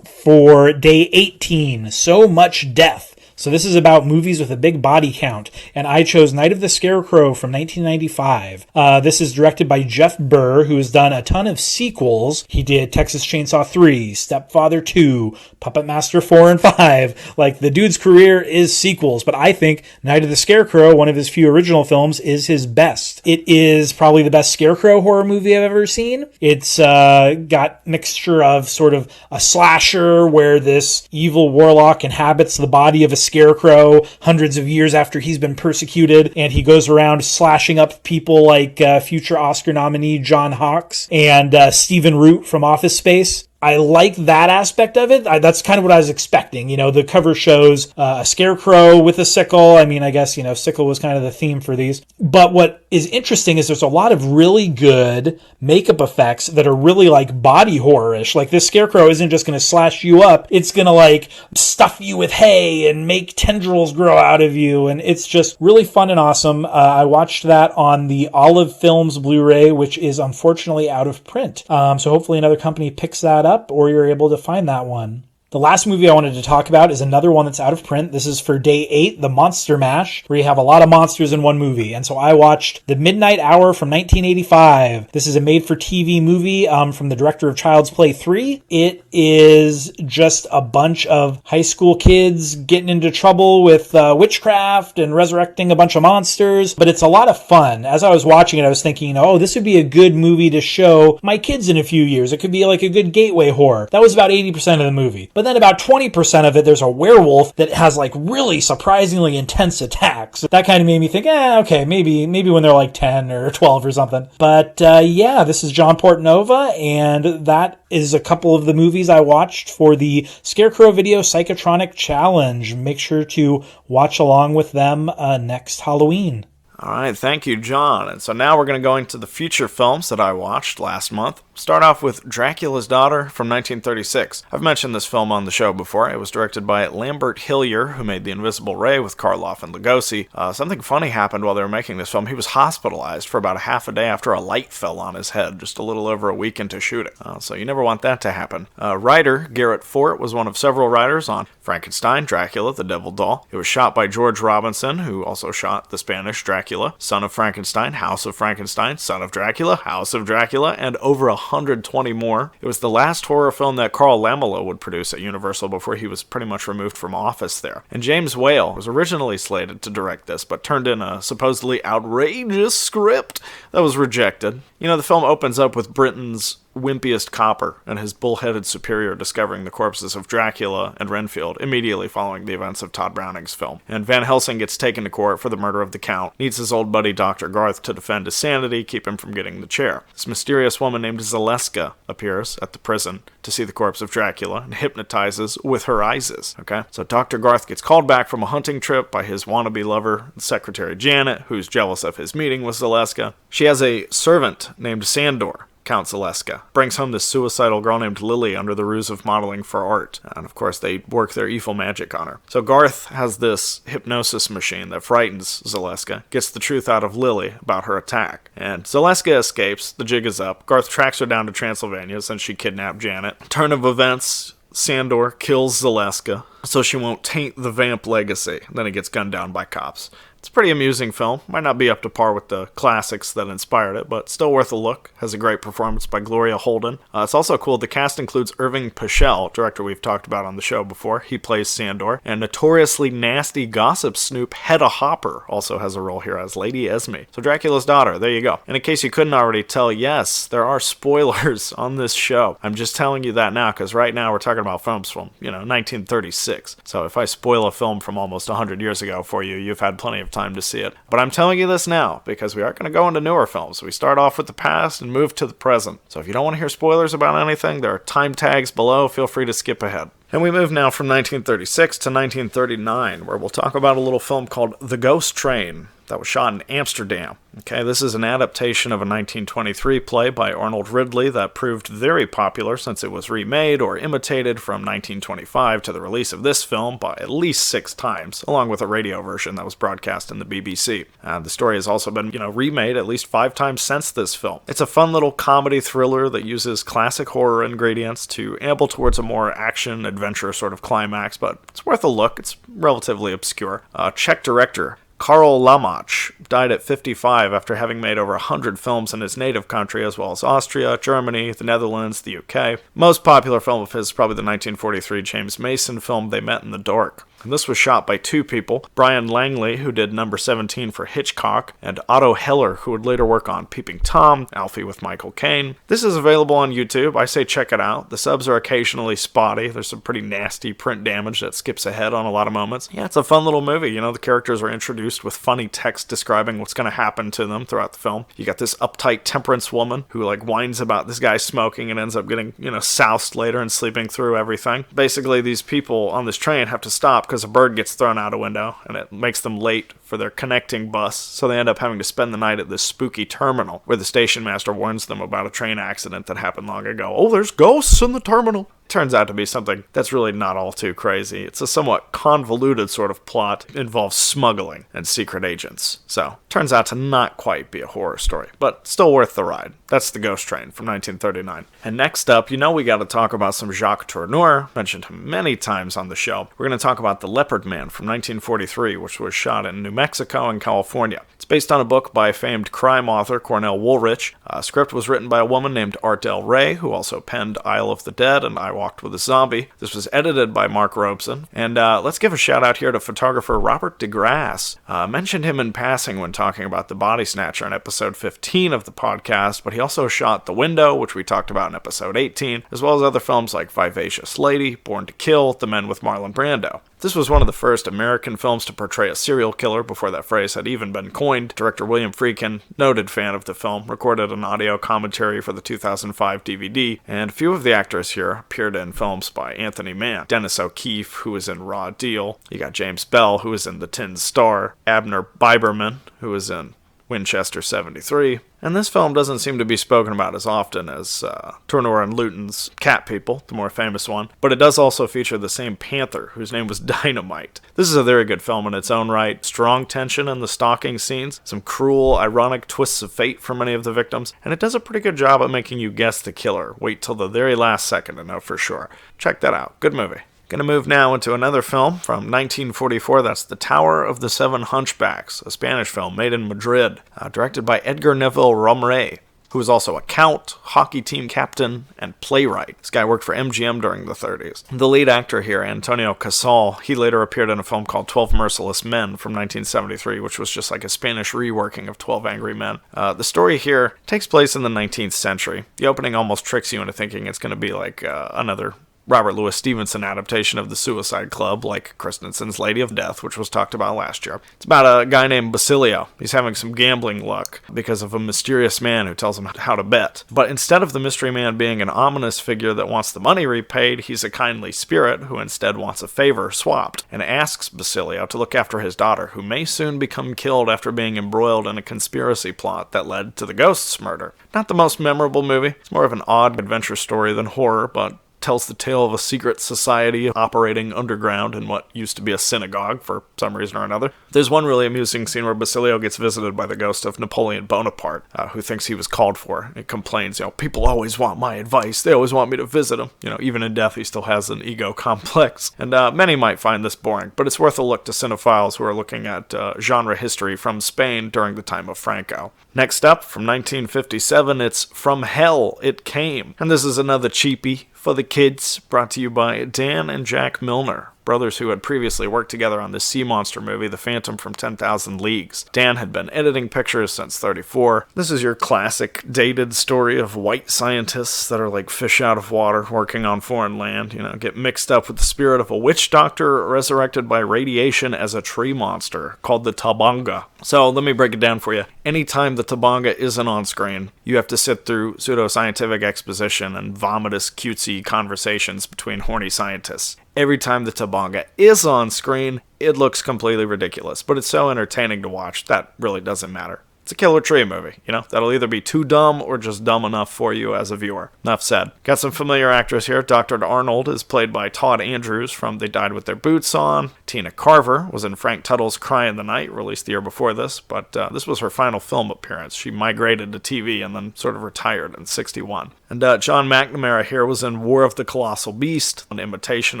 for day 18, So Much Death. So this is about movies with a big body count, and I chose Night of the Scarecrow from 1995. This is directed by Jeff Burr, who has done a ton of sequels. He did Texas Chainsaw 3, Stepfather 2, Puppet Master 4 and 5. Like, the dude's career is sequels, but I think Night of the Scarecrow, one of his few original films, is his best. It is probably the best Scarecrow horror movie I've ever seen. It's got mixture of sort of a slasher where this evil warlock inhabits the body of a scarecrow hundreds of years after he's been persecuted, and he goes around slashing up people like future Oscar nominee John Hawkes and Stephen Root from Office Space. I like that aspect of it. That's kind of what I was expecting. The cover shows a scarecrow with a sickle. I mean, I guess, sickle was kind of the theme for these. But what is interesting is there's a lot of really good makeup effects that are really like body horror-ish. Like, this scarecrow isn't just going to slash you up. It's going to stuff you with hay and make tendrils grow out of you. And it's just really fun and awesome. I watched that on the Olive Films Blu-ray, which is unfortunately out of print. So hopefully another company picks that up, or you're able to find that one. The last movie I wanted to talk about is another one that's out of print. This is for day 8, The Monster Mash, where you have a lot of monsters in one movie. And so I watched The Midnight Hour from 1985. This is a made-for-TV movie from the director of Child's Play 3. It is just a bunch of high school kids getting into trouble with witchcraft and resurrecting a bunch of monsters, but it's a lot of fun. As I was watching it, I was thinking, this would be a good movie to show my kids in a few years. It could be like a good gateway horror. That was about 80% of the movie. But then about 20% of it, there's a werewolf that has really surprisingly intense attacks. That kind of made me think, okay, maybe when they're 10 or 12 or something. But this is John Portanova, and that is a couple of the movies I watched for the Scarecrow Video Psychotronic Challenge. Make sure to watch along with them next Halloween. All right, thank you, John. And so now we're going to go into the feature films that I watched last month. Start off with Dracula's Daughter from 1936. I've mentioned this film on the show before. It was directed by Lambert Hillier, who made The Invisible Ray with Karloff and Lugosi. Something funny happened while they were making this film. He was hospitalized for about a half a day after a light fell on his head, just a little over a week into shooting. So you never want that to happen. Writer Garrett Fort was one of several writers on Frankenstein, Dracula, The Devil Doll. It was shot by George Robinson, who also shot the Spanish Dracula, Son of Frankenstein, House of Frankenstein, Son of Dracula, House of Dracula, and over 120 more. It was the last horror film that Carl Laemmle would produce at Universal before he was pretty much removed from office there. And James Whale was originally slated to direct this, but turned in a supposedly outrageous script that was rejected. You know, the film opens up with Britain's wimpiest copper and his bull-headed superior discovering the corpses of Dracula and Renfield immediately following the events of Todd Browning's film. And Van Helsing gets taken to court for the murder of the Count, needs his old buddy Dr. Garth to defend his sanity, keep him from getting the chair. This mysterious woman named Zaleska appears at the prison to see the corpse of Dracula and hypnotizes with her eyes. Okay? So Dr. Garth gets called back from a hunting trip by his wannabe lover, Secretary Janet, who's jealous of his meeting with Zaleska. She has a servant named Sandor, Count Zaleska, brings home this suicidal girl named Lily under the ruse of modeling for art. And of course, they work their evil magic on her. So Garth has this hypnosis machine that frightens Zaleska, gets the truth out of Lily about her attack. And Zaleska escapes, the jig is up. Garth tracks her down to Transylvania since she kidnapped Janet. Turn of events, Sandor kills Zaleska so she won't taint the vamp legacy. Then he gets gunned down by cops. It's a pretty amusing film. Might not be up to par with the classics that inspired it, but still worth a look. Has a great performance by Gloria Holden. It's also cool. The cast includes Irving Pichel, director we've talked about on the show before. He plays Sandor. And notoriously nasty gossip snoop Hedda Hopper also has a role here as Lady Esme. So Dracula's daughter, there you go. And in case you couldn't already tell, yes, there are spoilers on this show. I'm just telling you that now, because right now we're talking about films from, 1936. So if I spoil a film from almost 100 years ago for you, you've had plenty of time to see it. But I'm telling you this now because we are going to go into newer films. We start off with the past and move to the present. So if you don't want to hear spoilers about anything, there are time tags below. Feel free to skip ahead. And we move now from 1936 to 1939, where we'll talk about a little film called The Ghost Train that was shot in Amsterdam. Okay, this is an adaptation of a 1923 play by Arnold Ridley that proved very popular since it was remade or imitated from 1925 to the release of this film by at least 6 times, along with a radio version that was broadcast in the BBC. The story has also been, remade at least 5 times since this film. It's a fun little comedy thriller that uses classic horror ingredients to amble towards a more action-adventure sort of climax, but it's worth a look. It's relatively obscure. Czech director Karel Lamach died at 55 after having made over 100 films in his native country, as well as Austria, Germany, the Netherlands, the UK. Most popular film of his is probably the 1943 James Mason film They Met in the Dark. And this was shot by 2 people, Brian Langley, who did number 17 for Hitchcock, and Otto Heller, who would later work on Peeping Tom, Alfie with Michael Caine. This is available on YouTube. I say check it out. The subs are occasionally spotty. There's some pretty nasty print damage that skips ahead on a lot of moments. Yeah, it's a fun little movie. The characters are introduced with funny text describing what's going to happen to them throughout the film. You got this uptight temperance woman who whines about this guy smoking and ends up getting, soused later and sleeping through everything. Basically, these people on this train have to stop because a bird gets thrown out a window and it makes them late for their connecting bus, so they end up having to spend the night at this spooky terminal where the station master warns them about a train accident that happened long ago. Oh, there's ghosts in the terminal. Turns out to be something that's really not all too crazy. It's a somewhat convoluted sort of plot. It involves smuggling and secret agents. So, turns out to not quite be a horror story, but still worth the ride. That's The Ghost Train from 1939. And next up, we got to talk about some Jacques Tourneur. Mentioned him many times on the show. We're going to talk about The Leopard Man from 1943, which was shot in New Mexico and California. It's based on a book by famed crime author Cornell Woolrich. A script was written by a woman named Ardell Ray, who also penned Isle of the Dead and I Walked with a Zombie. This was edited by Mark Robeson. And let's give a shout out here to photographer Robert DeGrasse. Mentioned him in passing when talking about The Body Snatcher in episode 15 of the podcast, but he also shot The Window, which we talked about in episode 18, as well as other films like Vivacious Lady, Born to Kill, The Men with Marlon Brando. This was one of the first American films to portray a serial killer before that phrase had even been coined. Director William Friedkin, noted fan of the film, recorded an audio commentary for the 2005 DVD, and a few of the actors here appeared in films by Anthony Mann. Dennis O'Keefe, who was in Raw Deal. You got James Bell, who was in The Tin Star. Abner Biberman, who was in Winchester 73. And this film doesn't seem to be spoken about as often as Tourneur and Luton's Cat People, the more famous one, but it does also feature the same panther, whose name was Dynamite. This is a very good film in its own right. Strong tension in the stalking scenes, some cruel, ironic twists of fate for many of the victims, and it does a pretty good job at making you guess the killer. Wait till the very last second to know for sure. Check that out. Good movie. Going to move now into another film from 1944. That's The Tower of the Seven Hunchbacks, a Spanish film made in Madrid, directed by Edgar Neville Romrey. who was also a count, hockey team captain, and playwright. This guy worked for MGM during the 30s. The lead actor here, Antonio Casal, he later appeared in a film called 12 Merciless Men from 1973, which was just like a Spanish reworking of 12 Angry Men. The story here takes place in the 19th century. The opening almost tricks you into thinking it's going to be like another Robert Louis Stevenson adaptation of The Suicide Club, like Christensen's Lady of Death, which was talked about last year. It's about a guy named Basilio. He's having some gambling luck because of a mysterious man who tells him how to bet. But instead of the mystery man being an ominous figure that wants the money repaid, he's a kindly spirit who instead wants a favor swapped, and asks Basilio to look after his daughter, who may soon become killed after being embroiled in a conspiracy plot that led to the ghost's murder. Not the most memorable movie. It's more of an odd adventure story than horror, but tells the tale of a secret society operating underground in what used to be a synagogue for some reason or another. There's one really amusing scene where Basilio gets visited by the ghost of Napoleon Bonaparte, who thinks he was called for. It complains, people always want my advice. They always want me to visit them. Even in death, he still has an ego complex. And many might find this boring, but it's worth a look to cinephiles who are looking at genre history from Spain during the time of Franco. Next up, from 1957, it's From Hell It Came. And this is another cheapie for the kids, brought to you by Dan and Jack Milner, brothers who had previously worked together on the sea monster movie, The Phantom from 10,000 Leagues. Dan had been editing pictures since 34. This is your classic dated story of white scientists that are like fish out of water working on foreign land, get mixed up with the spirit of a witch doctor resurrected by radiation as a tree monster called the Tabanga. So let me break it down for you. Anytime the Tabanga isn't on screen, you have to sit through pseudoscientific exposition and vomitous cutesy conversations between horny scientists. Every time the Tabanga is on screen, it looks completely ridiculous, but it's so entertaining to watch that really doesn't matter. It's a killer tree movie, that'll either be too dumb or just dumb enough for you as a viewer. Enough said. Got some familiar actors here. Dr. Arnold is played by Todd Andrews from They Died with Their Boots On. Tina Carver was in Frank Tuttle's Cry in the Night, released the year before this, but this was her final film appearance. She migrated to TV and then sort of retired in 61. And John McNamara here was in War of the Colossal Beast, An Imitation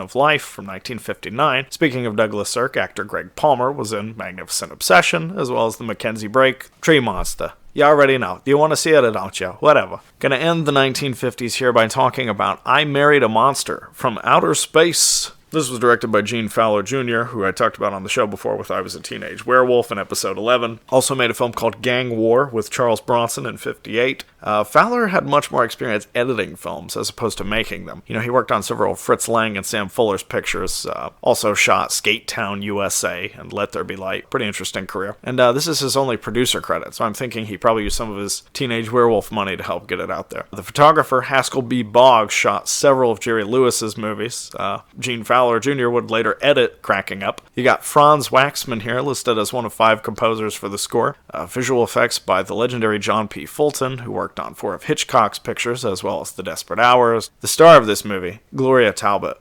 of Life from 1959. Speaking of Douglas Sirk, actor Greg Palmer was in Magnificent Obsession, as well as The Mackenzie Break, Tree Monster. You already know. Do you want to see it or don't you? Whatever. Gonna end the 1950s here by talking about I Married a Monster from Outer Space. This was directed by Gene Fowler Jr., who I talked about on the show before with I Was a Teenage Werewolf in episode 11. Also made a film called Gang War with Charles Bronson in 58. Fowler had much more experience editing films as opposed to making them. He worked on several Fritz Lang and Sam Fuller's pictures. Also shot Skate Town, USA and Let There Be Light. Pretty interesting career. And this is his only producer credit, so I'm thinking he probably used some of his Teenage Werewolf money to help get it out there. The photographer Haskell B. Boggs shot several of Jerry Lewis's movies. Gene Fowler Jr. would later edit Cracking Up. You got Franz Waxman here, listed as one of 5 composers for the score. Visual effects by the legendary John P. Fulton, who worked on 4 of Hitchcock's pictures, as well as The Desperate Hours. The star of this movie, Gloria Talbot.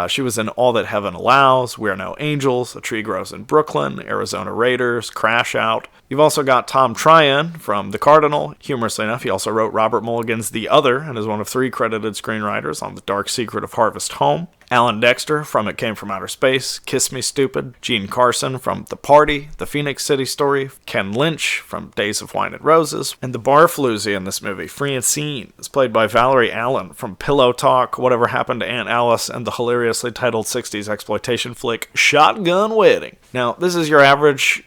She was in All That Heaven Allows, We're No Angels, A Tree Grows in Brooklyn, Arizona Raiders, Crash Out. You've also got Tom Tryon from The Cardinal. Humorously enough, he also wrote Robert Mulligan's The Other and is one of 3 credited screenwriters on The Dark Secret of Harvest Home. Alan Dexter from It Came From Outer Space, Kiss Me Stupid. Gene Carson from The Party, The Phoenix City Story. Ken Lynch from Days of Wine and Roses. And the barfloozy in this movie, Francine, is played by Valerie Allen from Pillow Talk, Whatever Happened to Aunt Alice, and the hilariously titled 60s exploitation flick Shotgun Wedding. Now, this is your average,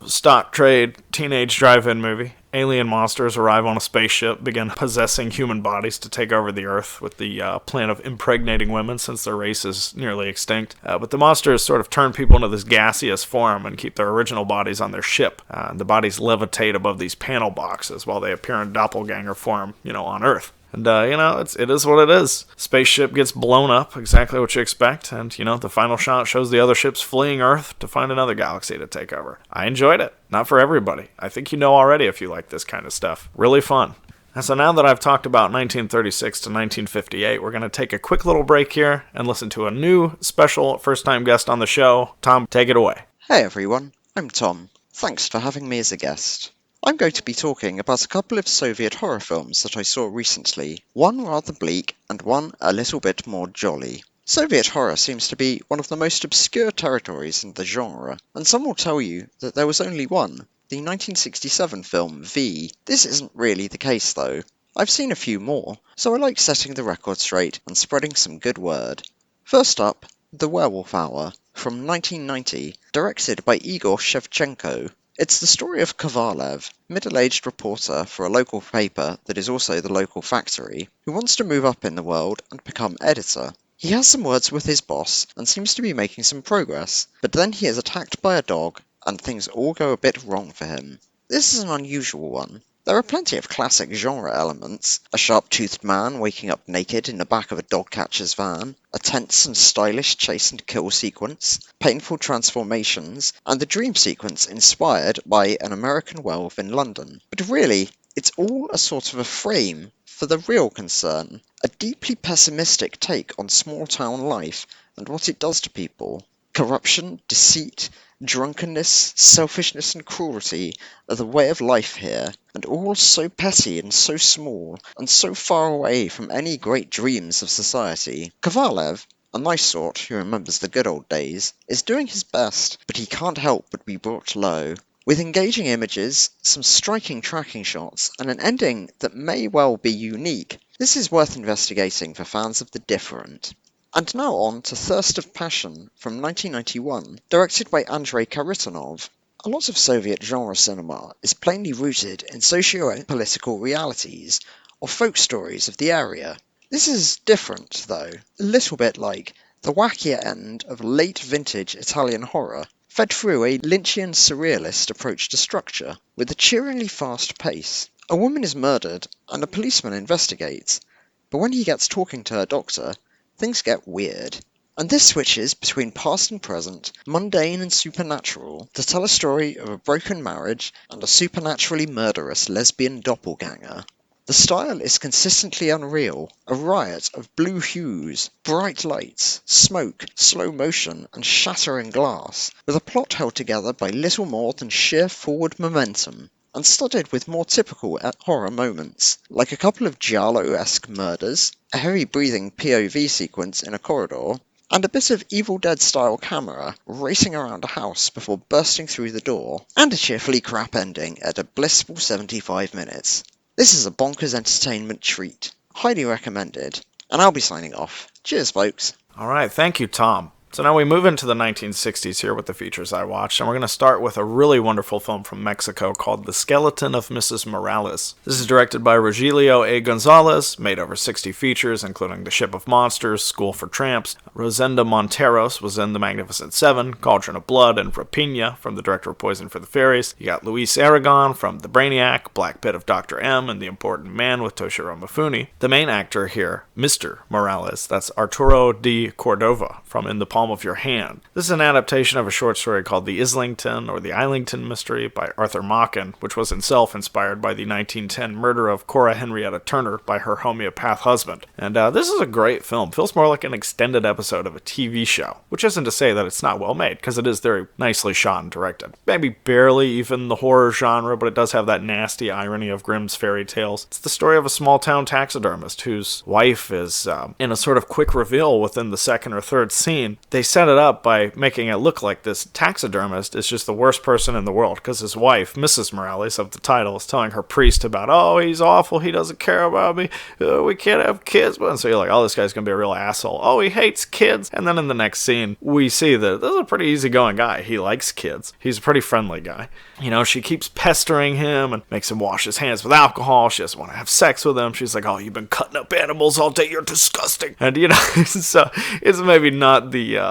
stock trade teenage drive-in movie. Alien monsters arrive on a spaceship, begin possessing human bodies to take over the Earth with the plan of impregnating women since their race is nearly extinct. But the monsters sort of turn people into this gaseous form and keep their original bodies on their ship. The bodies levitate above these panel boxes while they appear in doppelganger form, on Earth. And, it is what it is. Spaceship gets blown up, exactly what you expect, and, the final shot shows the other ships fleeing Earth to find another galaxy to take over. I enjoyed it. Not for everybody. I think you know already if you like this kind of stuff. Really fun. And so now that I've talked about 1936 to 1958, we're going to take a quick little break here and listen to a new special first-time guest on the show. Tom, take it away. Hey everyone, I'm Tom. Thanks for having me as a guest. I'm going to be talking about a couple of Soviet horror films that I saw recently, one rather bleak and one a little bit more jolly. Soviet horror seems to be one of the most obscure territories in the genre, and some will tell you that there was only one, the 1967 film V. This isn't really the case though. I've seen a few more, so I like setting the record straight and spreading some good word. First up, The Werewolf Hour, from 1990, directed by Igor Shevchenko. It's the story of Kovalev, middle-aged reporter for a local paper that is also the local factory, who wants to move up in the world and become editor. He has some words with his boss and seems to be making some progress, but then he is attacked by a dog and things all go a bit wrong for him. This is an unusual one. There are plenty of classic genre elements: a sharp-toothed man waking up naked in the back of a dog catcher's van, a tense and stylish chase and kill sequence, painful transformations, and the dream sequence inspired by an American werewolf in London. But really, it's all a sort of a frame for the real concern, a deeply pessimistic take on small-town life and what it does to people. Corruption, deceit, drunkenness, selfishness and cruelty are the way of life here, and all so petty and so small, and so far away from any great dreams of society. Kovalev, a nice sort who remembers the good old days, is doing his best, but he can't help but be brought low. With engaging images, some striking tracking shots, and an ending that may well be unique, this is worth investigating for fans of the different. And now on to Thirst of Passion from 1991, directed by Andrei Kharitonov. A lot of Soviet genre cinema is plainly rooted in socio-political realities, or folk stories of the area. This is different, though, a little bit like the wackier end of late vintage Italian horror, fed through a Lynchian surrealist approach to structure, with a cheeringly fast pace. A woman is murdered, and a policeman investigates, but when he gets talking to her doctor, things get weird. And this switches between past and present, mundane and supernatural, to tell a story of a broken marriage and a supernaturally murderous lesbian doppelganger. The style is consistently unreal, a riot of blue hues, bright lights, smoke, slow motion, and shattering glass, with a plot held together by little more than sheer forward momentum, and studded with more typical horror moments, like a couple of giallo-esque murders, a heavy-breathing POV sequence in a corridor, and a bit of Evil Dead-style camera racing around a house before bursting through the door, and a cheerfully crap ending at a blissful 75 minutes. This is a bonkers entertainment treat. Highly recommended. And I'll be signing off. Cheers, folks. Alright, thank you, Tom. So now we move into the 1960s here with the features I watched, and we're going to start with a really wonderful film from Mexico called The Skeleton of Mrs. Morales. This is directed by Rogelio A. Gonzalez, made over 60 features, including The Ship of Monsters, School for Tramps. Rosenda Monteros was in The Magnificent Seven, Cauldron of Blood, and Rapiña from the director of Poison for the Fairies. You got Luis Aragon from The Brainiac, Black Pit of Dr. M, and The Important Man with Toshiro Mifune. The main actor here, Mr. Morales, that's Arturo de Cordova from In the Palm of Your Hand. This is an adaptation of a short story called The Islington or The Islington Mystery by Arthur Machen, which was himself inspired by the 1910 murder of Cora Henrietta Turner by her homeopath husband. And this is a great film. Feels more like an extended episode of a TV show, which isn't to say that it's not well made, because it is very nicely shot and directed. Maybe barely even the horror genre, but it does have that nasty irony of Grimm's fairy tales. It's the story of a small-town taxidermist whose wife is in a sort of quick reveal within the second or third scene. They set it up by making it look like this taxidermist is just the worst person in the world, because his wife, Mrs. Morales of the title, is telling her priest about, oh, he's awful, he doesn't care about me, we can't have kids. And so you're like, oh, this guy's gonna be a real asshole. Oh, he hates kids. And then in the next scene, we see that this is a pretty easygoing guy. He likes kids. He's a pretty friendly guy. You know, she keeps pestering him and makes him wash his hands with alcohol. She doesn't want to have sex with him. She's like, oh, you've been cutting up animals all day. You're disgusting. And, you know, so it's maybe not the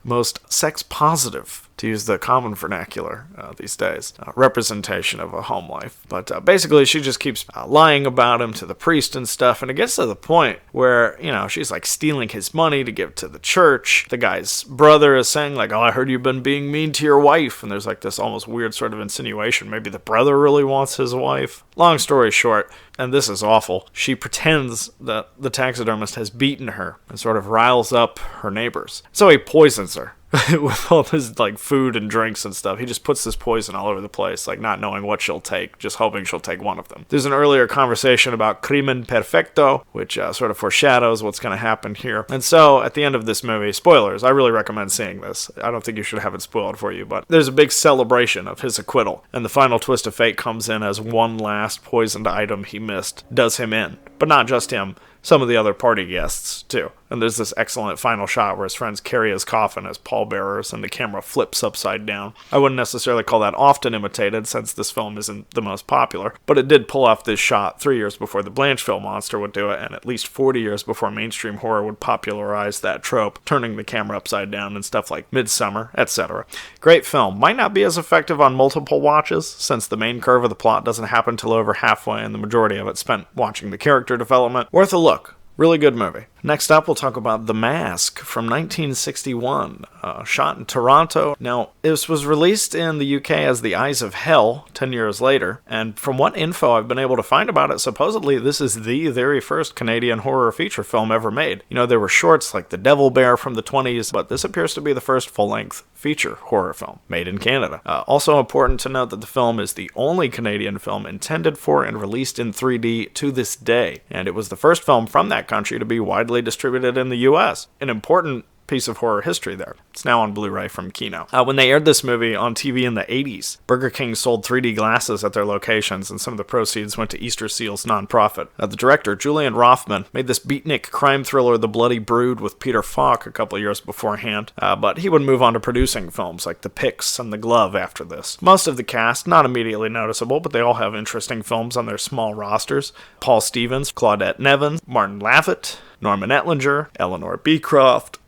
most sex positive, to use the common vernacular these days, representation of a home life. But basically, she just keeps lying about him to the priest and stuff, and it gets to the point where, you know, she's like stealing his money to give to the church. The guy's brother is saying like, oh, I heard you've been being mean to your wife, and there's like this almost weird sort of insinuation. Maybe the brother really wants his wife. Long story short, and this is awful, she pretends that the taxidermist has beaten her and sort of riles up her neighbors. So he poisons her. with all this like food and drinks and stuff. He just puts this poison all over the place, like not knowing what she'll take, just hoping she'll take one of them. There's an earlier conversation about crimen perfecto, which sort of foreshadows what's going to happen here. And so at the end of this movie, spoilers, I really recommend seeing this. I don't think you should have it spoiled for you, but there's a big celebration of his acquittal, and the final twist of fate comes in as one last poisoned item he missed does him in. But not just him, some of the other party guests too. And there's this excellent final shot where his friends carry his coffin as pallbearers and the camera flips upside down. I wouldn't necessarily call that often imitated since this film isn't the most popular, but it did pull off this shot 3 years before the Blancheville monster would do it, and at least 40 years before mainstream horror would popularize that trope, turning the camera upside down and stuff like Midsummer, etc. Great film. Might not be as effective on multiple watches, since the main curve of the plot doesn't happen till over halfway and the majority of it spent watching the character development. Worth a look. Really good movie. Next up, we'll talk about The Mask from 1961, shot in Toronto. Now, this was released in the UK as The Eyes of Hell 10 years later, and from what info I've been able to find about it, supposedly this is the very first Canadian horror feature film ever made. You know, there were shorts like The Devil Bear from the 20s, but this appears to be the first full-length feature horror film made in Canada. Also important to note that the film is the only Canadian film intended for and released in 3D to this day, and it was the first film from that country to be widely distributed in the US. An important piece of horror history there. It's now on Blu-ray from Kino. When they aired this movie on TV in the 80s, Burger King sold 3D glasses at their locations, and some of the proceeds went to Easter Seals nonprofit. The director, Julian Rothman, made this beatnik crime thriller The Bloody Brood with Peter Falk a couple of years beforehand, but he would move on to producing films like The Pix and The Glove after this. Most of the cast, not immediately noticeable, but they all have interesting films on their small rosters. Paul Stevens, Claudette Nevins, Martin Lafitte, Norman Etlinger, Eleanor Beecroft,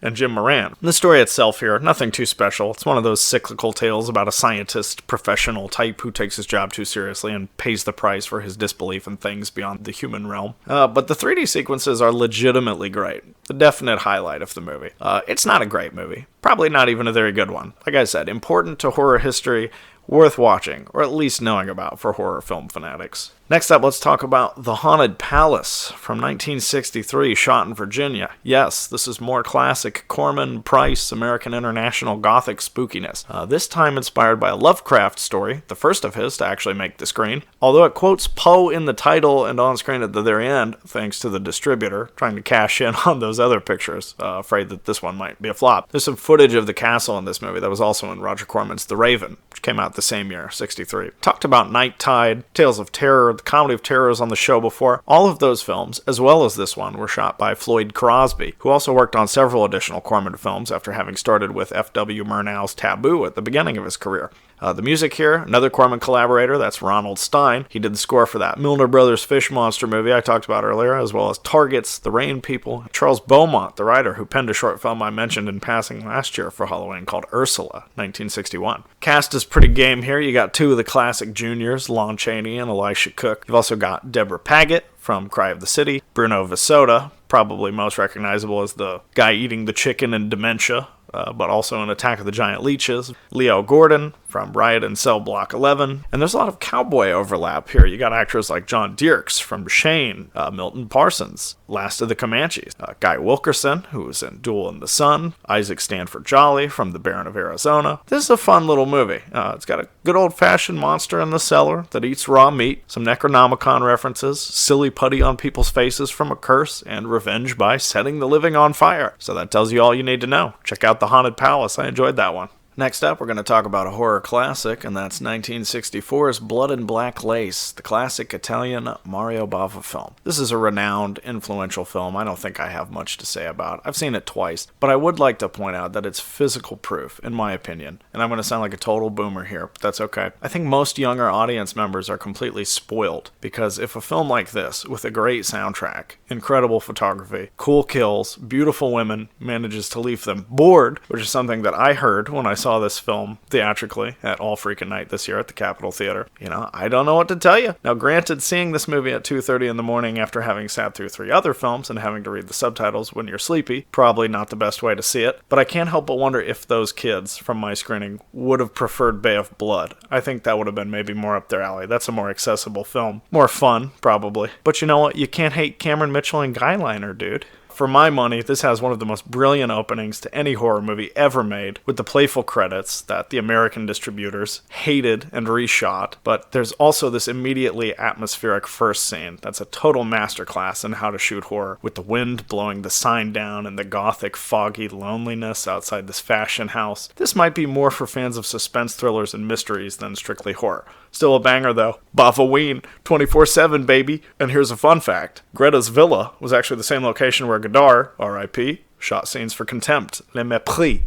and Jim Moran. The story itself here, nothing too special. It's one of those cyclical tales about a scientist, professional type who takes his job too seriously and pays the price for his disbelief in things beyond the human realm. But the 3D sequences are legitimately great. The definite highlight of the movie. It's not a great movie. Probably not even a very good one. Like I said, important to horror history, worth watching, or at least knowing about for horror film fanatics. Next up, let's talk about The Haunted Palace from 1963, shot in Virginia. Yes, this is more classic Corman Price American International Gothic spookiness. This time inspired by a Lovecraft story, the first of his to actually make the screen. Although it quotes Poe in the title and on screen at the very end, thanks to the distributor, trying to cash in on those other pictures, afraid that this one might be a flop. There's some footage of the castle in this movie that was also in Roger Corman's The Raven, which came out the same year, 63. Talked about Night Tide, Tales of Terror, the Comedy of Terrors on the show before. All of those films, as well as this one, were shot by Floyd Crosby, who also worked on several additional Corman films after having started with F.W. Murnau's Taboo at the beginning of his career. The music here, another Corman collaborator, that's Ronald Stein. He did the score for that Milner Brothers Fish Monster movie I talked about earlier, as well as Targets, The Rain People. Charles Beaumont, the writer who penned a short film I mentioned in passing last year for Halloween called Ursula, 1961. Cast is pretty game here. You got two of the classic juniors, Lon Chaney and Elisha Cook. You've also got Deborah Paget from Cry of the City, Bruno Visota, probably most recognizable as the guy eating the chicken in Dementia, but also in Attack of the Giant Leeches, Leo Gordon from Riot in Cell Block 11, and there's a lot of cowboy overlap here. You got actors like John Dierks from Shane, Milton Parsons, Last of the Comanches, Guy Wilkerson, who was in Duel in the Sun, Isaac Stanford Jolly from The Baron of Arizona. This is a fun little movie. It's got a good old-fashioned monster in the cellar that eats raw meat, some Necronomicon references, silly putty on people's faces from a curse, and revenge by setting the living on fire. So that tells you all you need to know. Check out The Haunted Palace. I enjoyed that one. Next up, we're going to talk about a horror classic, and that's 1964's Blood and Black Lace, the classic Italian Mario Bava film. This is a renowned, influential film I don't think I have much to say about. I've seen it twice, but I would like to point out that it's physical proof, in my opinion. And I'm going to sound like a total boomer here, but that's okay. I think most younger audience members are completely spoiled, because if a film like this, with a great soundtrack, incredible photography, cool kills, beautiful women, manages to leave them bored, which is something that I heard when I saw this film theatrically at All Freakin' Night this year at the Capitol Theater. I don't know what to tell you. Now, granted, seeing this movie at 2:30 in the morning after having sat through 3 other films and having to read the subtitles when you're sleepy, probably not the best way to see it, but I can't help but wonder if those kids from my screening would have preferred Bay of Blood. I think that would have been maybe more up their alley. That's a more accessible film. More fun, probably. But you know what? You can't hate Cameron Mitchell and Guy Liner, dude. For my money, this has one of the most brilliant openings to any horror movie ever made, with the playful credits that the American distributors hated and reshot, but there's also this immediately atmospheric first scene that's a total masterclass in how to shoot horror, with the wind blowing the sign down and the gothic, foggy loneliness outside this fashion house. This might be more for fans of suspense thrillers and mysteries than strictly horror. Still a banger though. Bavaween, 24/7 baby. And here's a fun fact. Greta's villa was actually the same location where Godard, R.I.P., shot scenes for Contempt, Le Mépris.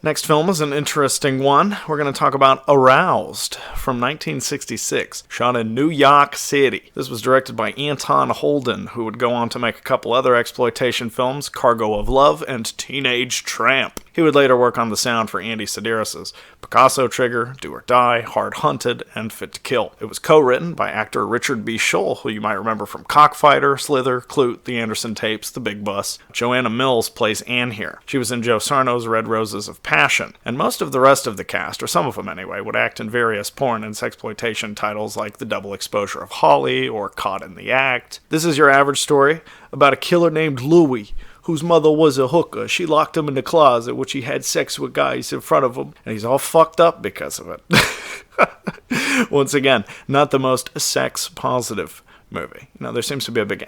Next film is an interesting one. We're going to talk about Aroused from 1966, shot in New York City. This was directed by Anton Holden, who would go on to make a couple other exploitation films, Cargo of Love and Teenage Tramp. He would later work on the sound for Andy Sedaris' Picasso Trigger, Do or Die, Hard Hunted, and Fit to Kill. It was co-written by actor Richard B. Scholl, who you might remember from Cockfighter, Slither, Clute, The Anderson Tapes, The Big Bus. Joanna Mills plays Anne here. She was in Joe Sarno's Red Roses of Passion, and most of the rest of the cast, or some of them anyway, would act in various porn and sexploitation titles like The Double Exposure of Holly or Caught in the Act. This is your average story about a killer named Louis, whose mother was a hooker. She locked him in the closet, which he had sex with guys in front of him, and he's all fucked up because of it. Once again, not the most sex-positive movie. Now, there seems to be a big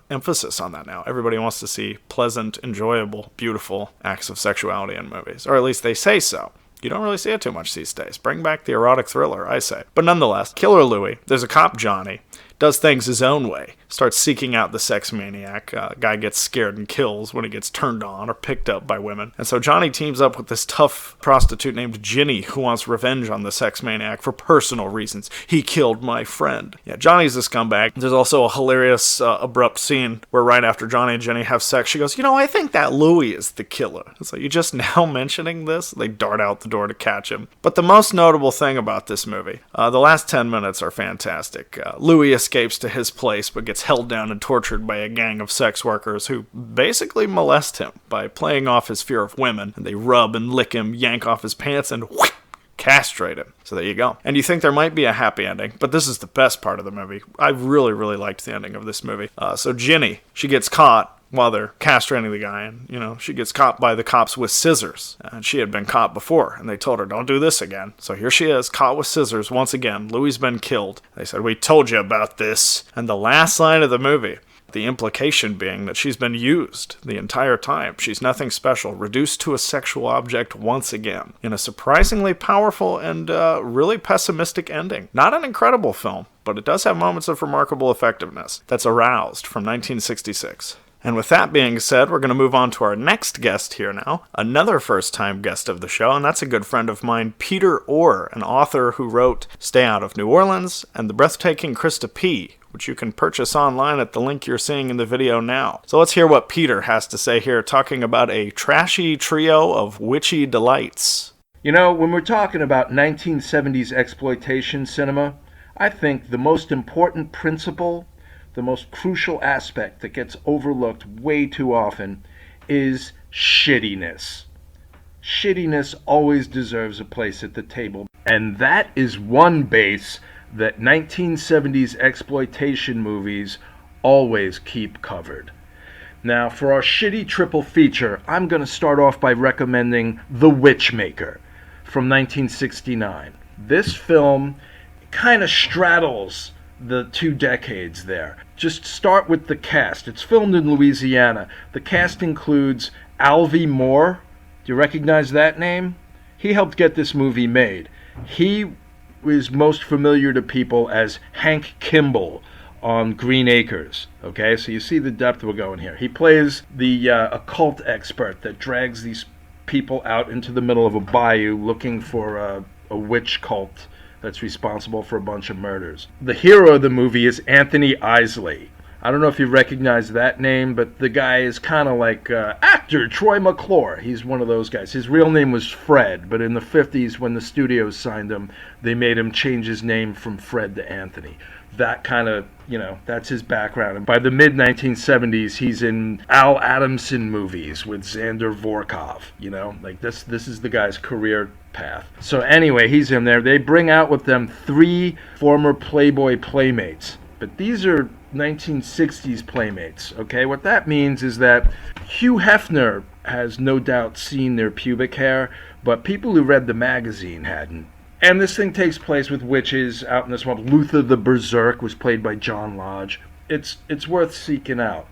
emphasis on that now. Everybody wants to see pleasant, enjoyable, beautiful acts of sexuality in movies, or at least they say so. You don't really see it too much these days. Bring back the erotic thriller, I say. But nonetheless, Killer Louie, there's a cop, Johnny, does things his own way, starts seeking out the sex maniac. Guy gets scared and kills when he gets turned on or picked up by women. And so Johnny teams up with this tough prostitute named Ginny, who wants revenge on the sex maniac for personal reasons. He killed my friend. Yeah, Johnny's a scumbag. There's also a hilarious, abrupt scene where right after Johnny and Ginny have sex, she goes, I think that Louie is the killer. It's like, you just now mentioning this? They dart out the door to catch him. But the most notable thing about this movie, the last 10 minutes are fantastic. Louie escapes to his place but gets held down and tortured by a gang of sex workers who basically molest him by playing off his fear of women, and they rub and lick him, yank off his pants, and castrate him. So there you go. And you think there might be a happy ending, but this is the best part of the movie. I really, really liked the ending of this movie. So Ginny, she gets caught while they're castrating the guy, and, she gets caught by the cops with scissors. And she had been caught before, and they told her, don't do this again. So here she is, caught with scissors once again. Louie's been killed. They said, we told you about this. And the last line of the movie, the implication being that she's been used the entire time. She's nothing special, reduced to a sexual object once again, in a surprisingly powerful and really pessimistic ending. Not an incredible film, but it does have moments of remarkable effectiveness. That's Aroused from 1966. And with that being said, we're going to move on to our next guest here now, another first-time guest of the show, and that's a good friend of mine, Peter Orr, an author who wrote Stay Out of New Orleans and The Breathtaking Krista P., which you can purchase online at the link you're seeing in the video now. So let's hear what Peter has to say here, talking about a trashy trio of witchy delights. When we're talking about 1970s exploitation cinema, I think the most important principle, the most crucial aspect that gets overlooked way too often is shittiness. Shittiness always deserves a place at the table. And that is one base that 1970s exploitation movies always keep covered. Now, for our shitty triple feature, I'm going to start off by recommending The Witchmaker from 1969. This film kind of straddles the 2 decades there. Just start with the cast. It's filmed in Louisiana. The cast includes Alvy Moore. Do you recognize that name? He helped get this movie made. He is most familiar to people as Hank Kimball on Green Acres. Okay, so you see the depth we're going here. He plays the occult expert that drags these people out into the middle of a bayou looking for a witch cult that's responsible for a bunch of murders. The hero of the movie is Anthony Isley. I don't know if you recognize that name, but the guy is kind of like actor Troy McClure. He's one of those guys. His real name was Fred, but in the 50s when the studios signed him, they made him change his name from Fred to Anthony. That kind of, that's his background. And by the mid-1970s, he's in Al Adamson movies with Xander Vorkov, this is the guy's career path. So anyway, he's in there. They bring out with them 3 former Playboy playmates, but these are 1960s playmates, okay? What that means is that Hugh Hefner has no doubt seen their pubic hair, but people who read the magazine hadn't. And this thing takes place with witches out in this swamp. Luther the Berserk was played by John Lodge. It's worth seeking out.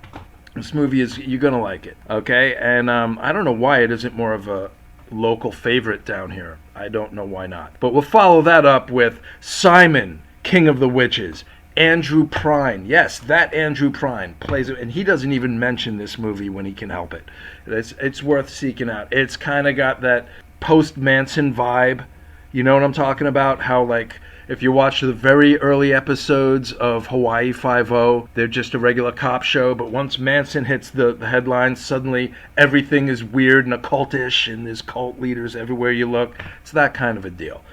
This movie you're gonna like it, okay? And I don't know why it isn't more of a local favorite down here. I don't know why not. But we'll follow that up with Simon, King of the Witches. Andrew Prine, yes, that Andrew Prine plays it, and he doesn't even mention this movie when he can help it. It's worth seeking out. It's kind of got that post-Manson vibe. You know what I'm talking about? How, like, if you watch the very early episodes of Hawaii Five-0, they're just a regular cop show, but once Manson hits the headlines, suddenly everything is weird and occultish, and there's cult leaders everywhere you look. It's that kind of a deal.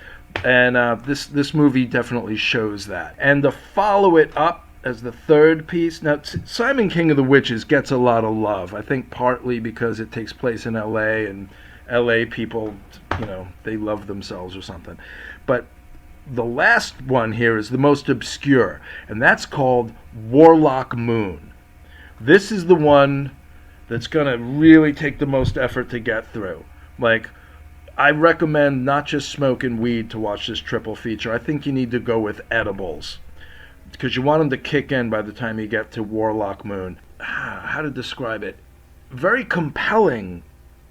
And this movie definitely shows that. And to follow it up as the third piece, now Simon King of the Witches gets a lot of love. I think partly because it takes place in L.A. and L.A. people, you know, they love themselves or something. But the last one here is the most obscure, and that's called Warlock Moon. This is the one that's going to really take the most effort to get through. Like, I recommend not just smoking weed to watch this triple feature. I think you need to go with edibles, because you want them to kick in by the time you get to Warlock Moon. How to describe it? Very compelling,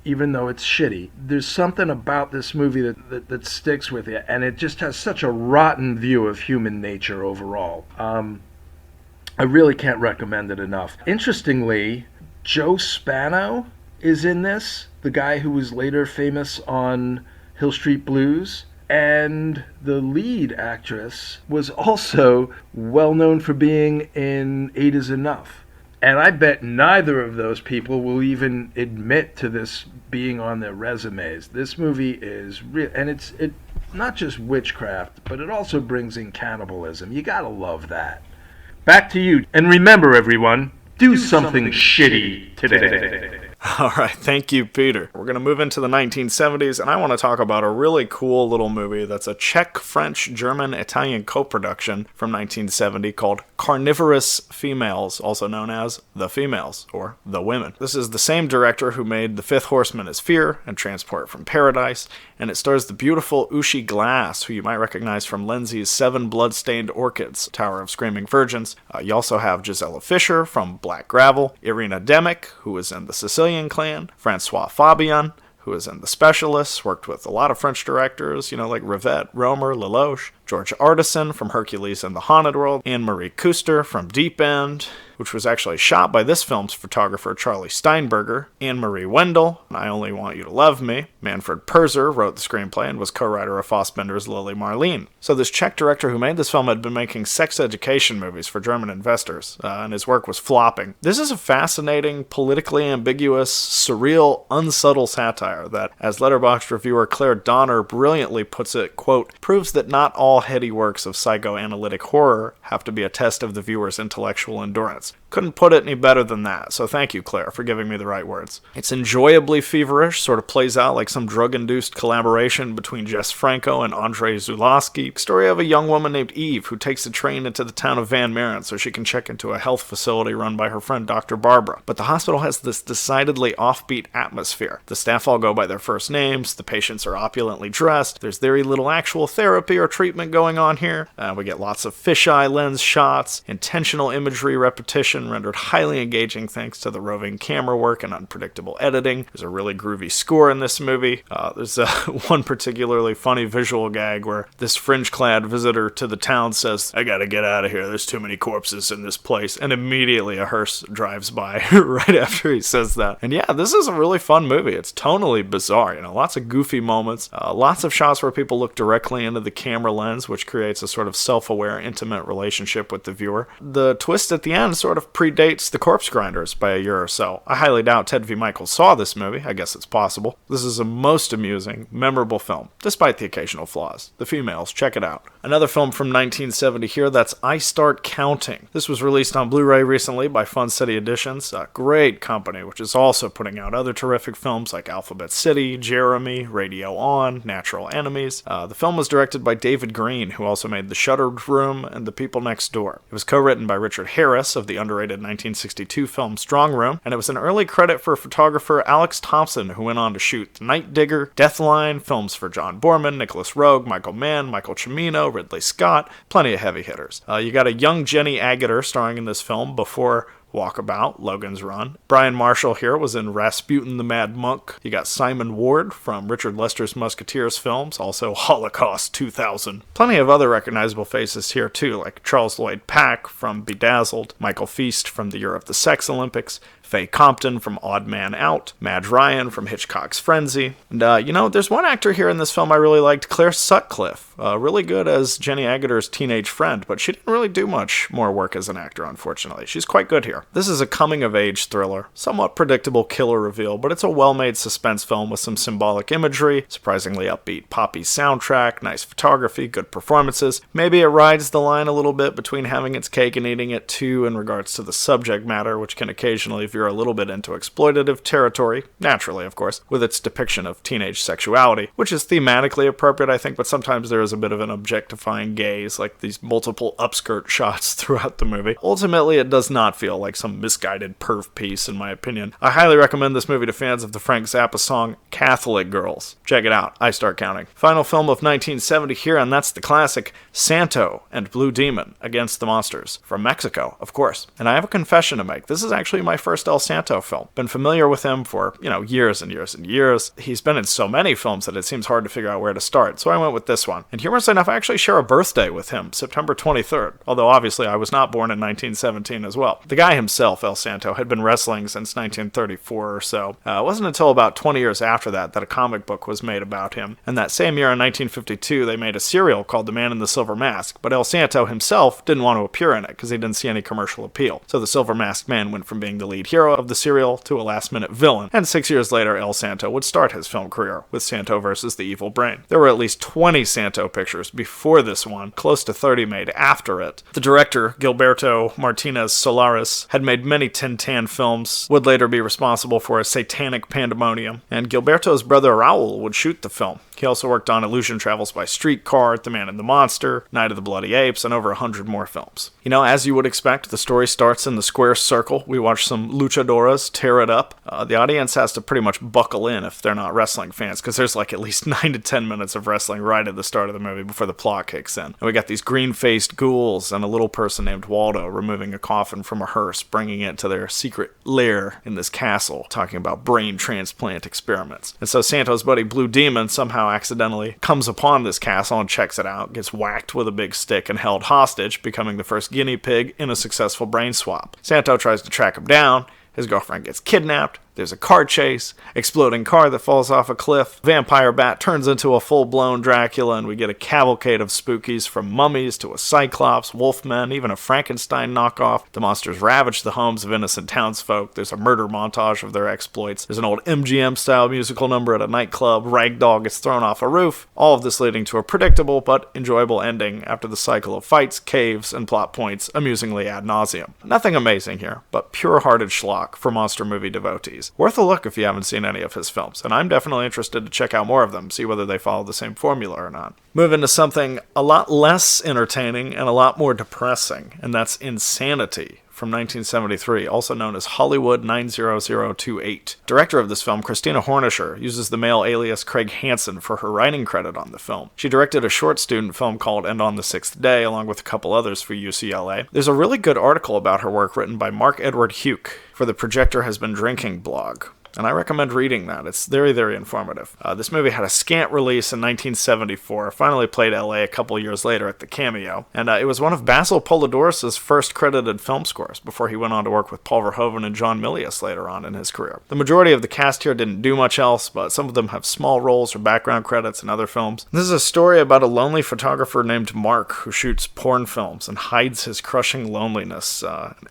even though it's shitty. There's something about this movie that sticks with you, and it just has such a rotten view of human nature overall. I really can't recommend it enough. Interestingly, Joe Spano is in this, the guy who was later famous on Hill Street Blues, and the lead actress was also well known for being in 8 Is Enough. And I bet neither of those people will even admit to this being on their resumes. This movie is real, and it's not just witchcraft, but it also brings in cannibalism. You gotta love that. Back to you, and remember, everyone, do something shitty today. All right, thank you, Peter. We're going to move into the 1970s, and I want to talk about a really cool little movie that's a Czech, French, German, Italian co-production from 1970 called Carnivorous Females, also known as The Females, or The Women. This is the same director who made The Fifth Horseman is Fear and Transport from Paradise, and it stars the beautiful Uschi Glass, who you might recognize from Lindsay's Seven Bloodstained Orchids, Tower of Screaming Virgins. You also have Gisela Fischer from Black Gravel, Irina Demick, who is in The Sicilian Clan, Francois Fabian, who is in The Specialists, worked with a lot of French directors, you know, like Rivette, Romer, Lelouch, George Artisan from Hercules and the Haunted World, Anne-Marie Kuster from Deep End, which was actually shot by this film's photographer Charlie Steinberger, Anne-Marie Wendell, I Only Want You to Love Me. Manfred Perzer wrote the screenplay and was co-writer of Fassbinder's Lily Marlene. So this Czech director who made this film had been making sex education movies for German investors, and his work was flopping. This is a fascinating, politically ambiguous, surreal, unsubtle satire that, as Letterboxd reviewer Claire Donner brilliantly puts it, quote, proves that not all heady works of psychoanalytic horror have to be a test of the viewer's intellectual endurance. Couldn't put it any better than that, so thank you, Claire, for giving me the right words. It's enjoyably feverish, sort of plays out like some drug-induced collaboration between Jess Franco and Andrei Zulawski. Story of a young woman named Eve who takes a train into the town of Van Maren so she can check into a health facility run by her friend Dr. Barbara. But the hospital has this decidedly offbeat atmosphere. The staff all go by their first names, the patients are opulently dressed, there's very little actual therapy or treatment going on here. We get lots of fisheye lens shots, intentional imagery repetition rendered highly engaging thanks to the roving camera work and unpredictable editing. There's a really groovy score in this movie. There's one particularly funny visual gag where this fringe-clad visitor to the town says, I gotta get out of here, there's too many corpses in this place, and immediately a hearse drives by right after he says that. And yeah, this is a really fun movie. It's tonally bizarre, you know, lots of goofy moments, lots of shots where people look directly into the camera lens, which creates a sort of self-aware, intimate relationship with the viewer. The twist at the end sort of predates The Corpse Grinders by a year or so. I highly doubt Ted V. Michaels saw this movie. I guess it's possible. This is a most amusing, memorable film, despite the occasional flaws. The Females, check it out. Another film from 1970 here, that's I Start Counting. This was released on Blu-ray recently by Fun City Editions, a great company which is also putting out other terrific films like Alphabet City, Jeremy, Radio On, Natural Enemies. The film was directed by David Green, who also made The Shuttered Room and The People Next Door. It was co-written by Richard Harris of the Underage copyrighted 1962 film Strong Room, and it was an early credit for photographer Alex Thompson, who went on to shoot The Night Digger, Deathline, films for John Borman, Nicholas Roeg, Michael Mann, Michael Cimino, Ridley Scott, plenty of heavy hitters. You got a young Jenny Agutter starring in this film before Walkabout, Logan's Run. Brian Marshall here was in Rasputin the Mad Monk. You got Simon Ward from Richard Lester's Musketeers films, also Holocaust 2000. Plenty of other recognizable faces here too, like Charles Lloyd Pack from Bedazzled, Michael Feast from the Year of the Sex Olympics, Faye Compton from Odd Man Out, Madge Ryan from Hitchcock's Frenzy. And, there's one actor here in this film I really liked, Claire Sutcliffe. Really good as Jenny Agutters' teenage friend, but she didn't really do much more work as an actor, unfortunately. She's quite good here. This is a coming-of-age thriller, somewhat predictable killer reveal, but it's a well-made suspense film with some symbolic imagery, surprisingly upbeat poppy soundtrack, nice photography, good performances. Maybe it rides the line a little bit between having its cake and eating it too in regards to the subject matter, which can occasionally veer a little bit into exploitative territory, naturally, of course, with its depiction of teenage sexuality, which is thematically appropriate, I think, but sometimes there is a bit of an objectifying gaze, like these multiple upskirt shots throughout the movie. Ultimately, it does not feel like some misguided perv piece, in my opinion. I highly recommend this movie to fans of the Frank Zappa song Catholic Girls. Check it out. I start counting. Final film of 1970 here, and that's the classic Santo and Blue Demon Against the Monsters. From Mexico, of course. And I have a confession to make. This is actually my first El Santo film. Been familiar with him for, years and years and years. He's been in so many films that it seems hard to figure out where to start, so I went with this one. And humorously enough, I actually share a birthday with him, September 23rd, although obviously I was not born in 1917 as well. The guy himself, El Santo, had been wrestling since 1934 or so. It wasn't until about 20 years after that a comic book was made about him, and that same year in 1952 they made a serial called The Man in the Silver Mask, but El Santo himself didn't want to appear in it because he didn't see any commercial appeal. So the Silver Masked Man went from being the lead hero of the serial to a last-minute villain, and 6 years later El Santo would start his film career with Santo vs. the Evil Brain. There were at least 20 Santo pictures before this one, close to 30 made after it. The director, Gilberto Martinez Solares, had made many Tintin films, would later be responsible for a Satanic Pandemonium, and Gilberto's brother Raul would shoot the film. He also worked on Illusion Travels by Streetcar, The Man and the Monster, Night of the Bloody Apes, and over 100 more films. As you would expect, the story starts in the square circle. We watch some luchadoras tear it up. The audience has to pretty much buckle in if they're not wrestling fans, because there's like at least 9 to 10 minutes of wrestling right at the start of the movie before the plot kicks in. And we got these green-faced ghouls and a little person named Waldo removing a coffin from a hearse, bringing it to their secret lair in this castle, talking about brain transplant experiments. And so Santo's buddy Blue Demon somehow accidentally comes upon this castle and checks it out, gets whacked with a big stick and held hostage, becoming the first guinea pig in a successful brain swap. Santo tries to track him down. His girlfriend gets kidnapped. There's a car chase, exploding car that falls off a cliff, vampire bat turns into a full-blown Dracula, and we get a cavalcade of spookies from mummies to a cyclops, wolfmen, even a Frankenstein knockoff. The monsters ravage the homes of innocent townsfolk. There's a murder montage of their exploits. There's an old MGM-style musical number at a nightclub. Ragdoll gets thrown off a roof. All of this leading to a predictable but enjoyable ending after the cycle of fights, caves, and plot points amusingly ad nauseum. Nothing amazing here, but pure-hearted schlock for monster movie devotees. Worth a look if you haven't seen any of his films, and I'm definitely interested to check out more of them, see whether they follow the same formula or not. Move into something a lot less entertaining and a lot more depressing, and that's Insanity from 1973, also known as Hollywood 90028. Director of this film, Christina Hornisher, uses the male alias Craig Hansen for her writing credit on the film. She directed a short student film called And on the Sixth Day, along with a couple others for UCLA. There's a really good article about her work written by Mark Edward Huke for the Projector Has Been Drinking blog, and I recommend reading that. It's very, very informative. This movie had a scant release in 1974, finally played LA a couple years later at the Cameo, and it was one of Basil Polidorus' first credited film scores before he went on to work with Paul Verhoeven and John Milius later on in his career. The majority of the cast here didn't do much else, but some of them have small roles or background credits in other films. This is a story about a lonely photographer named Mark who shoots porn films and hides his crushing loneliness,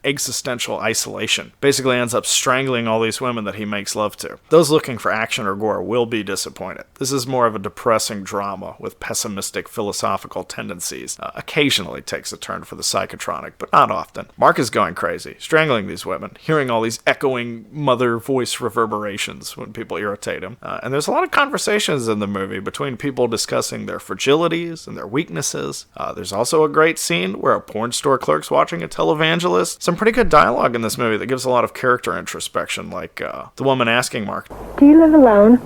existential isolation. Basically ends up strangling all these women that he makes makes love to. Those looking for action or gore will be disappointed. This is more of a depressing drama with pessimistic philosophical tendencies. Occasionally takes a turn for the psychotronic, but not often. Mark is going crazy, strangling these women, hearing all these echoing mother voice reverberations when people irritate him. And there's a lot of conversations in the movie between people discussing their fragilities and their weaknesses. There's also a great scene where a porn store clerk's watching a televangelist. Some pretty good dialogue in this movie that gives a lot of character introspection, like the woman asking Mark, "Do you live alone?"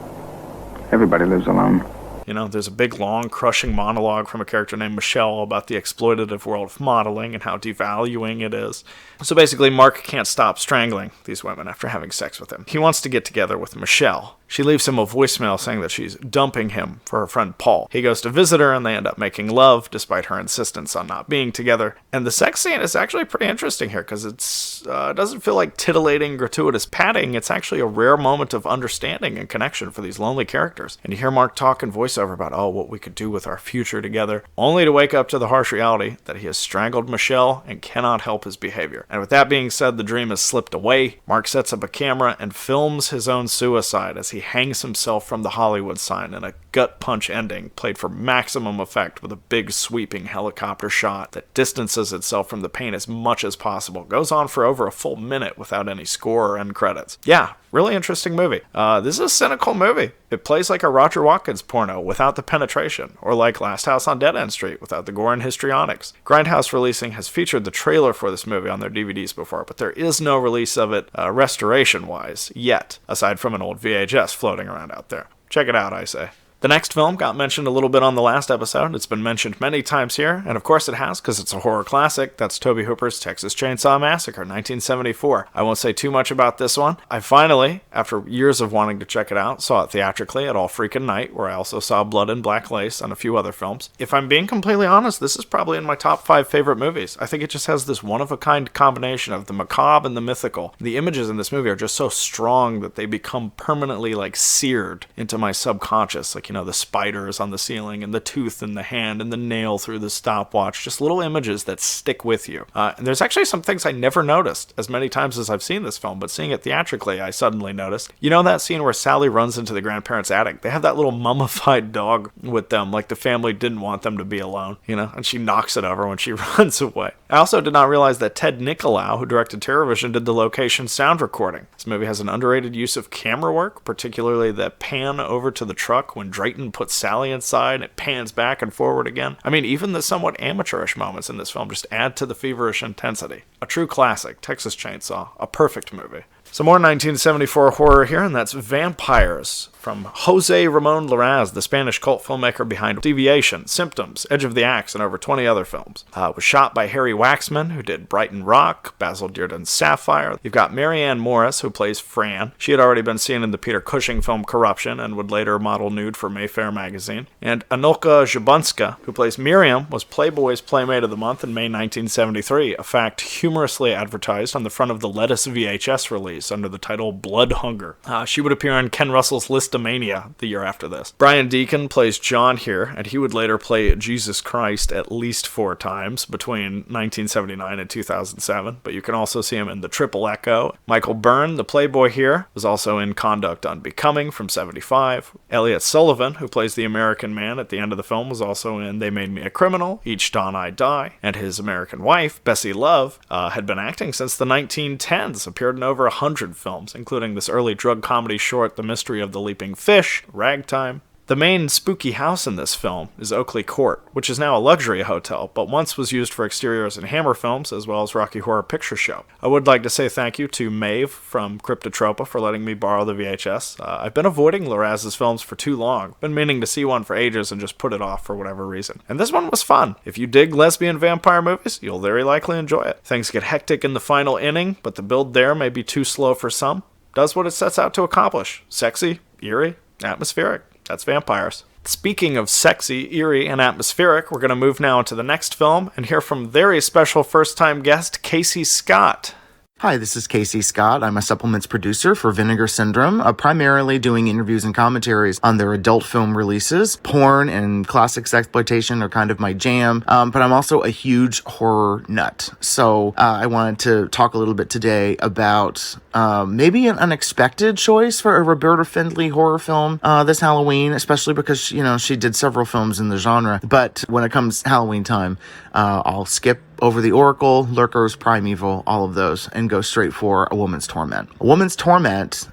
Everybody lives alone. You know, there's a big, long, crushing monologue from a character named Michelle about the exploitative world of modeling and how devaluing it is. So basically, Mark can't stop strangling these women after having sex with him. He wants to get together with Michelle. She leaves him a voicemail saying that she's dumping him for her friend Paul. He goes to visit her and they end up making love despite her insistence on not being together. And the sex scene is actually pretty interesting here because it doesn't feel like titillating, gratuitous padding. It's actually a rare moment of understanding and connection for these lonely characters. And you hear Mark talk in voiceover about, what we could do with our future together, only to wake up to the harsh reality that he has strangled Michelle and cannot help his behavior. And with that being said, the dream has slipped away. Mark sets up a camera and films his own suicide as he hangs himself from the Hollywood sign in a gut punch ending played for maximum effect with a big sweeping helicopter shot that distances itself from the pain as much as possible. Goes on for over a full minute without any score or end credits. Yeah, really interesting movie. This is a cynical movie. It plays like a Roger Watkins porno without the penetration, or like Last House on Dead End Street without the gore and histrionics. Grindhouse Releasing has featured the trailer for this movie on their DVDs before, but there is no release of it restoration-wise yet, aside from an old VHS floating around out there. Check it out, I say. The next film got mentioned a little bit on the last episode. It's been mentioned many times here, and of course it has, because it's a horror classic. That's Tobe Hooper's Texas Chainsaw Massacre, 1974. I won't say too much about this one. I finally, after years of wanting to check it out, saw it theatrically at All Freakin' Night, where I also saw Blood and Black Lace and a few other films. If I'm being completely honest, this is probably in my top 5 favorite movies. I think it just has this one-of-a-kind combination of the macabre and the mythical. The images in this movie are just so strong that they become permanently, seared into my subconscious, the spiders on the ceiling and the tooth in the hand and the nail through the stopwatch, just little images that stick with you. And there's actually some things I never noticed as many times as I've seen this film, but seeing it theatrically, I suddenly noticed. You know that scene where Sally runs into the grandparents' attic? They have that little mummified dog with them, like the family didn't want them to be alone, and she knocks it over when she runs away. I also did not realize that Ted Nicolau, who directed Terrorvision, did the location sound recording. This movie has an underrated use of camera work, particularly the pan over to the truck when Drayton puts Sally inside and it pans back and forward again. I mean, even the somewhat amateurish moments in this film just add to the feverish intensity. A true classic, Texas Chainsaw, a perfect movie. Some more 1974 horror here, and that's Vampires, from Jose Ramon Larraz, the Spanish cult filmmaker behind Deviation, Symptoms, Edge of the Axe, and over 20 other films. It was shot by Harry Waxman, who did Brighton Rock, Basil Dearden's Sapphire. You've got Marianne Morris, who plays Fran. She had already been seen in the Peter Cushing film Corruption, and would later model nude for Mayfair magazine. And Anulka Jabunska, who plays Miriam, was Playboy's Playmate of the Month in May 1973, a fact humorously advertised on the front of the Lettuce VHS release under the title Blood Hunger. She would appear on Ken Russell's Listomania the year after this. Brian Deacon plays John here, and he would later play Jesus Christ at least 4 times between 1979 and 2007, but you can also see him in The Triple Echo. Michael Byrne, the Playboy here, was also in Conduct Unbecoming from 75. Elliot Sullivan, who plays the American man at the end of the film, was also in They Made Me a Criminal, Each Dawn I Die, and his American wife, Bessie Love, had been acting since the 1910s, appeared in over 100 films, including this early drug comedy short, The Mystery of the Leaping Fish, Ragtime. The main spooky house in this film is Oakley Court, which is now a luxury hotel, but once was used for exteriors in Hammer films as well as Rocky Horror Picture Show. I would like to say thank you to Maeve from Cryptotropa for letting me borrow the VHS. I've been avoiding Larraz's films for too long. Been meaning to see one for ages and just put it off for whatever reason. And this one was fun. If you dig lesbian vampire movies, you'll very likely enjoy it. Things get hectic in the final inning, but the build there may be too slow for some. Does what it sets out to accomplish. Sexy, eerie, atmospheric. That's Vampires. Speaking of sexy, eerie, and atmospheric, we're going to move now into the next film and hear from very special first-time guest Casey Scott. Hi, this is Casey Scott. I'm a supplements producer for Vinegar Syndrome, primarily doing interviews and commentaries on their adult film releases. Porn and classic sexploitation are kind of my jam, but I'm also a huge horror nut. So I wanted to talk a little bit today about maybe an unexpected choice for a Roberta Findlay horror film this Halloween, especially because, she did several films in the genre. But when it comes Halloween time, I'll skip over the Oracle, Lurkers, Primeval, all of those, and go straight for A Woman's Torment. A Woman's Torment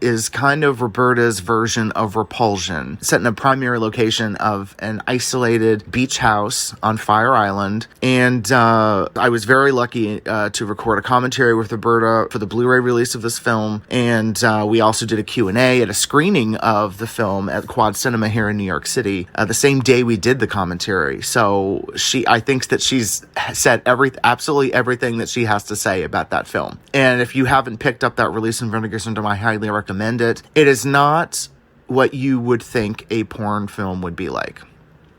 is kind of Roberta's version of Repulsion, set in a primary location of an isolated beach house on Fire Island. And I was very lucky to record a commentary with Roberta for the Blu-ray release of this film. And we also did a Q&A at a screening of the film at Quad Cinema here in New York City the same day we did the commentary. So I think that she's said absolutely everything that she has to say about that film. And if you haven't picked up that release in Vinegar Syndrome, I highly recommend it. It is not what you would think a porn film would be like.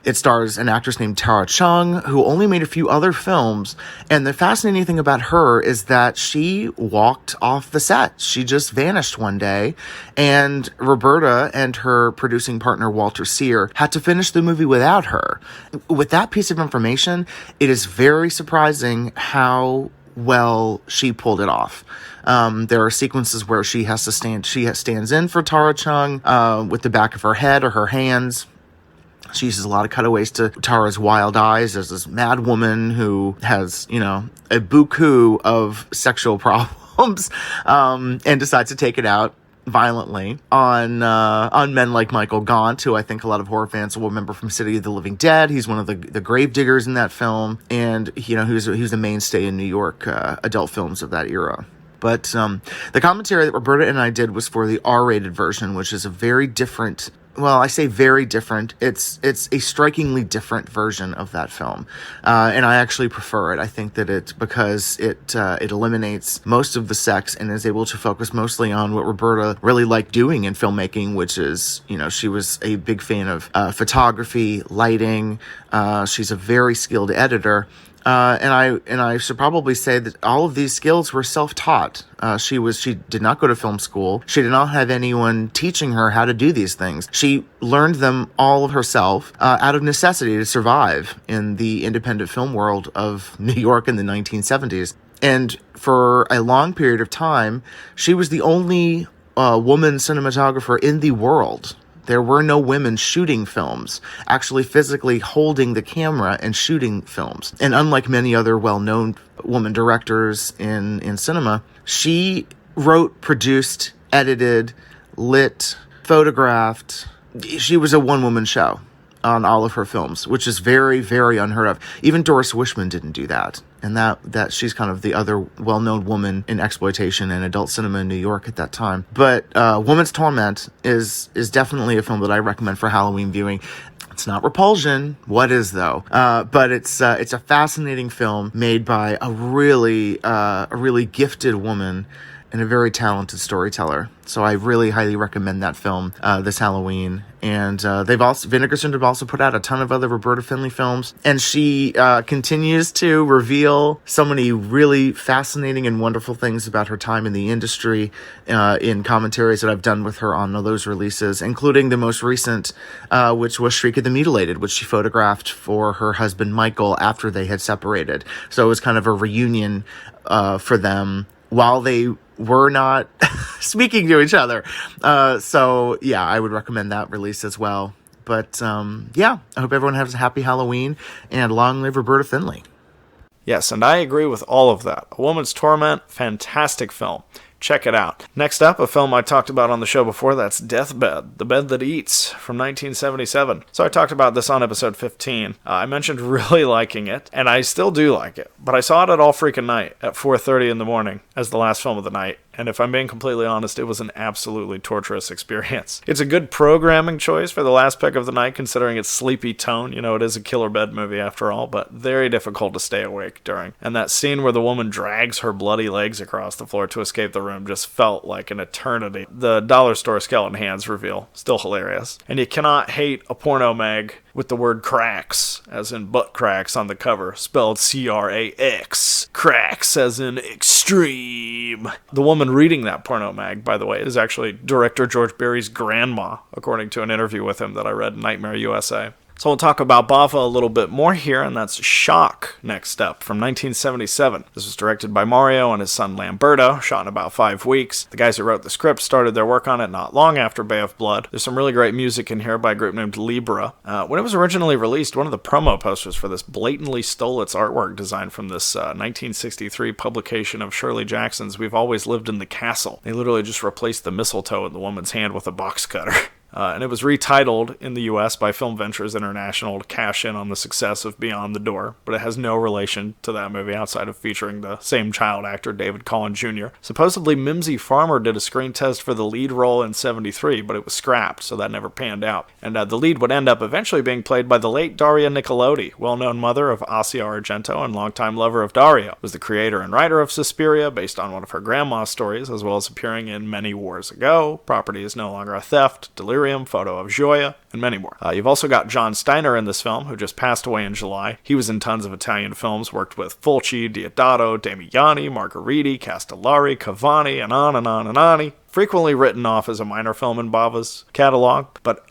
It stars an actress named Tara Chung, who only made a few other films. And the fascinating thing about her is that she walked off the set. She just vanished one day. And Roberta and her producing partner, Walter Sear, had to finish the movie without her. With that piece of information, it is very surprising how well she pulled it off. There are sequences where she stands in for Tara Chung with the back of her head or her hands. She uses a lot of cutaways to Tara's wild eyes as this mad woman who has, a buku of sexual problems, and decides to take it out violently on men like Michael Gaunt, who I think a lot of horror fans will remember from City of the Living Dead. He's one of the grave diggers in that film, and he was a mainstay in New York adult films of that era. But the commentary that Roberta and I did was for the R-rated version, which is a very different. Well, I say very different. It's a strikingly different version of that film, and I actually prefer it. I think that because it eliminates most of the sex and is able to focus mostly on what Roberta really liked doing in filmmaking, which is, she was a big fan of photography, lighting. She's a very skilled editor. And I should probably say that all of these skills were self-taught. She did not go to film school. She did not have anyone teaching her how to do these things. She learned them all herself, out of necessity to survive in the independent film world of New York in the 1970s. And for a long period of time, she was the only woman cinematographer in the world. There were no women shooting films, actually physically holding the camera and shooting films. And unlike many other well-known woman directors in cinema, she wrote, produced, edited, lit, photographed. She was a one-woman show on all of her films, which is very, very unheard of. Even Doris Wishman didn't do that. And that she's kind of the other well-known woman in exploitation and adult cinema in New York at that time. But Woman's Torment is definitely a film that I recommend for Halloween viewing. It's not Repulsion. What is, though? But it's a fascinating film made by a really gifted woman and a very talented storyteller. So I really highly recommend that film this Halloween. And Vinegar Syndrome also put out a ton of other Roberta Findlay films. And she continues to reveal so many really fascinating and wonderful things about her time in the industry in commentaries that I've done with her on those releases, including the most recent, which was Shriek of the Mutilated, which she photographed for her husband Michael after they had separated. So it was kind of a reunion for them while they were not speaking to each other. So yeah, I would recommend that release as well. But I hope everyone has a happy Halloween, and long live Roberta Findlay. Yes, and I agree with all of that. A Woman's Torment, fantastic film. Check it out. Next up, a film I talked about on the show before, that's Deathbed, The Bed That Eats, from 1977. So I talked about this on episode 15. I mentioned really liking it, and I still do like it. But I saw it at All Freaking Night at 4:30 in the morning as the last film of the night. And if I'm being completely honest, it was an absolutely torturous experience. It's a good programming choice for the last pick of the night, considering its sleepy tone. It is a killer bed movie after all, but very difficult to stay awake during. And that scene where the woman drags her bloody legs across the floor to escape the room just felt like an eternity. The dollar store skeleton hands reveal, still hilarious. And you cannot hate a porno mag with the word cracks, as in butt cracks on the cover, spelled C-R-A-X. Cracks, as in extreme. The woman reading that porno mag, by the way, is actually director George Barry's grandma, according to an interview with him that I read in Nightmare USA. So we'll talk about Bava a little bit more here, and that's Shock next up from 1977. This was directed by Mario and his son Lamberto, shot in about 5 weeks. The guys who wrote the script started their work on it not long after Bay of Blood. There's some really great music in here by a group named Libra. When it was originally released, one of the promo posters for this blatantly stole its artwork design from this 1963 publication of Shirley Jackson's We've Always Lived in the Castle. They literally just replaced the mistletoe in the woman's hand with a box cutter. And it was retitled in the US by Film Ventures International to cash in on the success of Beyond the Door, but it has no relation to that movie outside of featuring the same child actor, David Collin Jr. Supposedly, Mimsy Farmer did a screen test for the lead role in 73, but it was scrapped, so that never panned out. And the lead would end up eventually being played by the late Daria Nicolodi, well-known mother of Asia Argento and longtime lover of Dario. Was the creator and writer of Suspiria, based on one of her grandma's stories, as well as appearing in Many Wars Ago, Property is No Longer a Theft, Delirium, Photo of Gioia, and many more. You've also got John Steiner in this film, who just passed away in July. He was in tons of Italian films, worked with Fulci, Diodato, Damiani, Margheriti, Castellari, Cavani, and on and on and on. Frequently written off as a minor film in Bava's catalog, but,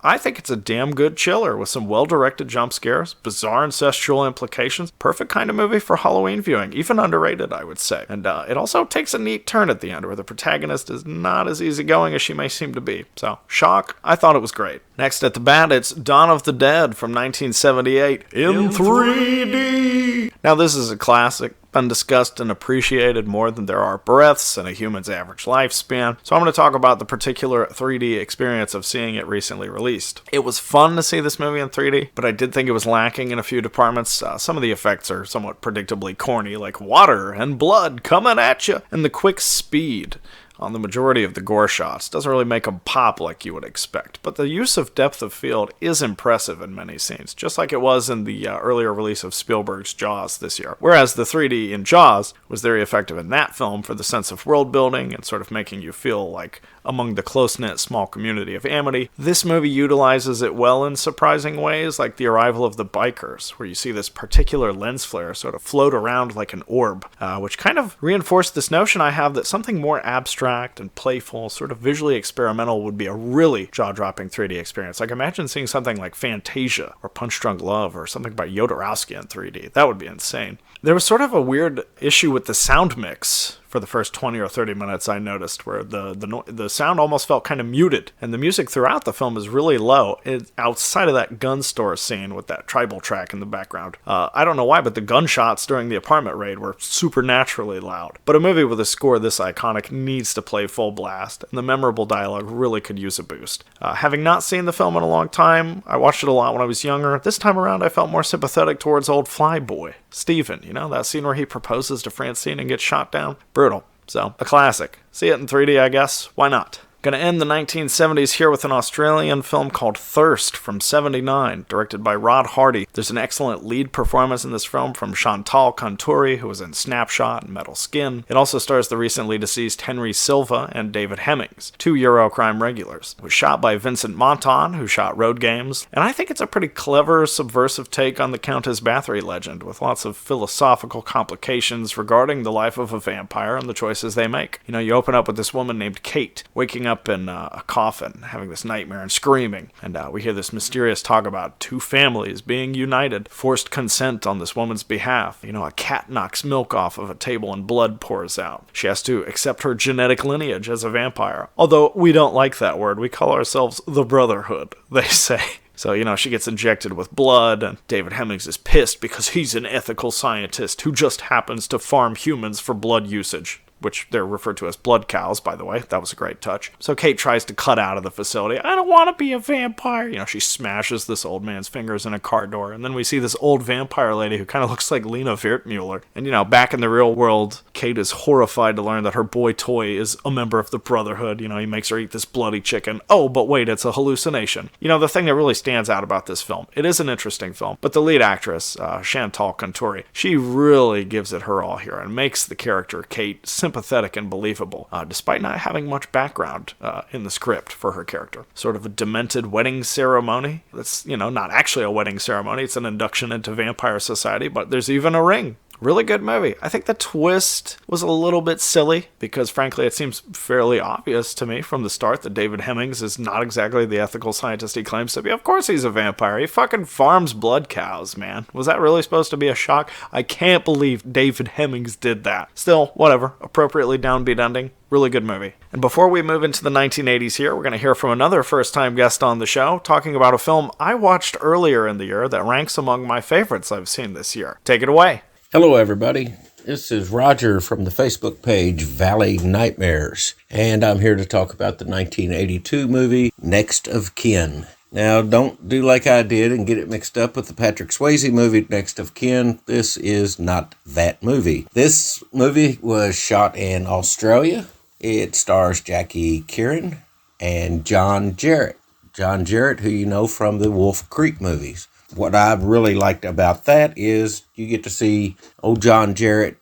I think it's a damn good chiller with some well-directed jump scares, bizarre incestual implications, perfect kind of movie for Halloween viewing, even underrated, I would say. And it also takes a neat turn at the end, where the protagonist is not as easygoing as she may seem to be. So, Shock, I thought it was great. Next at the bat, it's Dawn of the Dead from 1978 in 3D. Now, this is a classic. Been discussed and appreciated more than there are breaths in a human's average lifespan, so I'm going to talk about the particular 3D experience of seeing it recently released. It was fun to see this movie in 3D, but I did think it was lacking in a few departments. Some of the effects are somewhat predictably corny, like water and blood coming at you, and the quick speed on the majority of the gore shots doesn't really make them pop like you would expect, but the use of depth of field is impressive in many scenes, just like it was in the earlier release of Spielberg's Jaws this year. Whereas the 3D in Jaws was very effective in that film for the sense of world building and sort of making you feel like among the close-knit small community of Amity, this movie utilizes it well in surprising ways, like the arrival of the bikers, where you see this particular lens flare sort of float around like an orb, which kind of reinforced this notion I have that something more abstract and playful, sort of visually experimental, would be a really jaw-dropping 3D experience. Like, imagine seeing something like Fantasia or Punch Drunk Love or something by Jodorowsky in 3D. That would be insane. There was sort of a weird issue with the sound mix for the first 20 or 30 minutes, I noticed, where the sound almost felt kind of muted, and the music throughout the film is really low, outside of that gun store scene with that tribal track in the background. I don't know why, but the gunshots during the apartment raid were supernaturally loud. But a movie with a score this iconic needs to play full blast, and the memorable dialogue really could use a boost. Having not seen the film in a long time, I watched it a lot when I was younger. This time around, I felt more sympathetic towards old Flyboy, Steven, that scene where he proposes to Francine and gets shot down. Brutal. So, a classic. See it in 3D, I guess. Why not? Gonna end the 1970s here with an Australian film called Thirst from 79, directed by Rod Hardy. There's an excellent lead performance in this film from Chantal Conturi, who was in Snapshot and Metal Skin. It also stars the recently deceased Henry Silva and David Hemmings, two Eurocrime regulars. It was shot by Vincent Monton, who shot Road Games, and I think it's a pretty clever, subversive take on the Countess Bathory legend, with lots of philosophical complications regarding the life of a vampire and the choices they make. You open up with this woman named Kate, waking up in a coffin, having this nightmare and screaming, and we hear this mysterious talk about two families being united, forced consent on this woman's behalf. A cat knocks milk off of a table and blood pours out. She has to accept her genetic lineage as a vampire, although we don't like that word. We call ourselves the Brotherhood, they say. So, she gets injected with blood, and David Hemmings is pissed because he's an ethical scientist who just happens to farm humans for blood usage, which they're referred to as blood cows, by the way. That was a great touch. So Kate tries to cut out of the facility. I don't want to be a vampire. She smashes this old man's fingers in a car door. And then we see this old vampire lady who kind of looks like Lena Wertmuller. And, back in the real world, Kate is horrified to learn that her boy toy is a member of the Brotherhood. He makes her eat this bloody chicken. Oh, but wait, it's a hallucination. The thing that really stands out about this film, it is an interesting film, but the lead actress, Chantal Conturi, she really gives it her all here and makes the character Kate sympathetic and believable, despite not having much background in the script for her character. Sort of a demented wedding ceremony. That's, not actually a wedding ceremony. It's an induction into vampire society, but there's even a ring. Really good movie. I think the twist was a little bit silly because, frankly, it seems fairly obvious to me from the start that David Hemmings is not exactly the ethical scientist he claims to be. Of course he's a vampire. He fucking farms blood cows, man. Was that really supposed to be a shock? I can't believe David Hemmings did that. Still, whatever. Appropriately downbeat ending. Really good movie. And before we move into the 1980s here, we're going to hear from another first-time guest on the show talking about a film I watched earlier in the year that ranks among my favorites I've seen this year. Take it away. Hello, everybody. This is Roger from the Facebook page Valley Nightmares, and I'm here to talk about the 1982 movie Next of Kin. Now, don't do like I did and get it mixed up with the Patrick Swayze movie Next of Kin. This is not that movie. This movie was shot in Australia. It stars Jackie Kieran and John Jarratt. John Jarratt, who you know from the Wolf Creek movies. What I really liked about that is you get to see old John Jarratt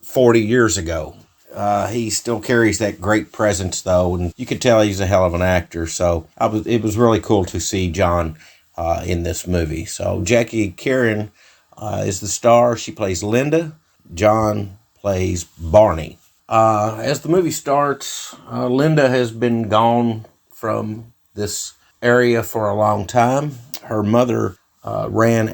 40 years ago. He still carries that great presence, though, and you can tell he's a hell of an actor. So it was really cool to see John in this movie. So Jackie Kieran is the star. She plays Linda. John plays Barney. As the movie starts, Linda has been gone from this area for a long time. Her mother ran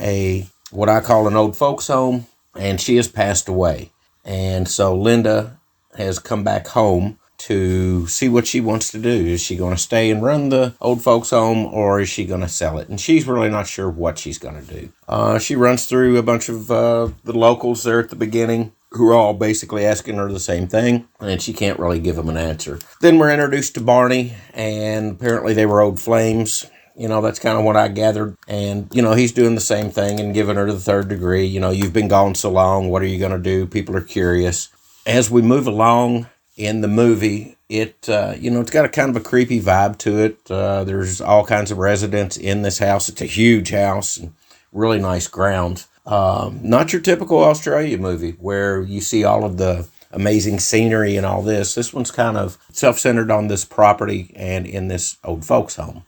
what I call an old folks home, and she has passed away. And so Linda has come back home to see what she wants to do. Is she going to stay and run the old folks home, or is she going to sell it? And she's really not sure what she's going to do. She runs through a bunch of the locals there at the beginning, who are all basically asking her the same thing, and she can't really give them an answer. Then we're introduced to Barney, and apparently they were old flames. You know, that's kind of what I gathered. And, you know, he's doing the same thing and giving her the third degree. You know, you've been gone so long. What are you going to do? People are curious. As we move along in the movie, it's got a kind of a creepy vibe to it. There's all kinds of residents in this house. It's a huge house and really nice grounds. Not your typical Australia movie where you see all of the amazing scenery and all this. This one's kind of self-centered on this property and in this old folks home.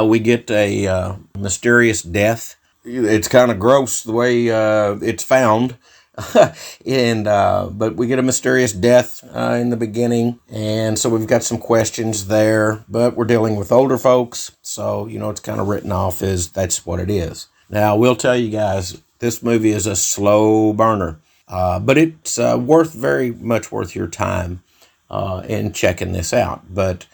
We get a mysterious death. It's kind of gross the way it's found, but we get a mysterious death in the beginning, and so we've got some questions there. But we're dealing with older folks, so it's kind of written off as that's what it is. Now, I will tell you guys, this movie is a slow burner, but it's very much worth your time in checking this out. But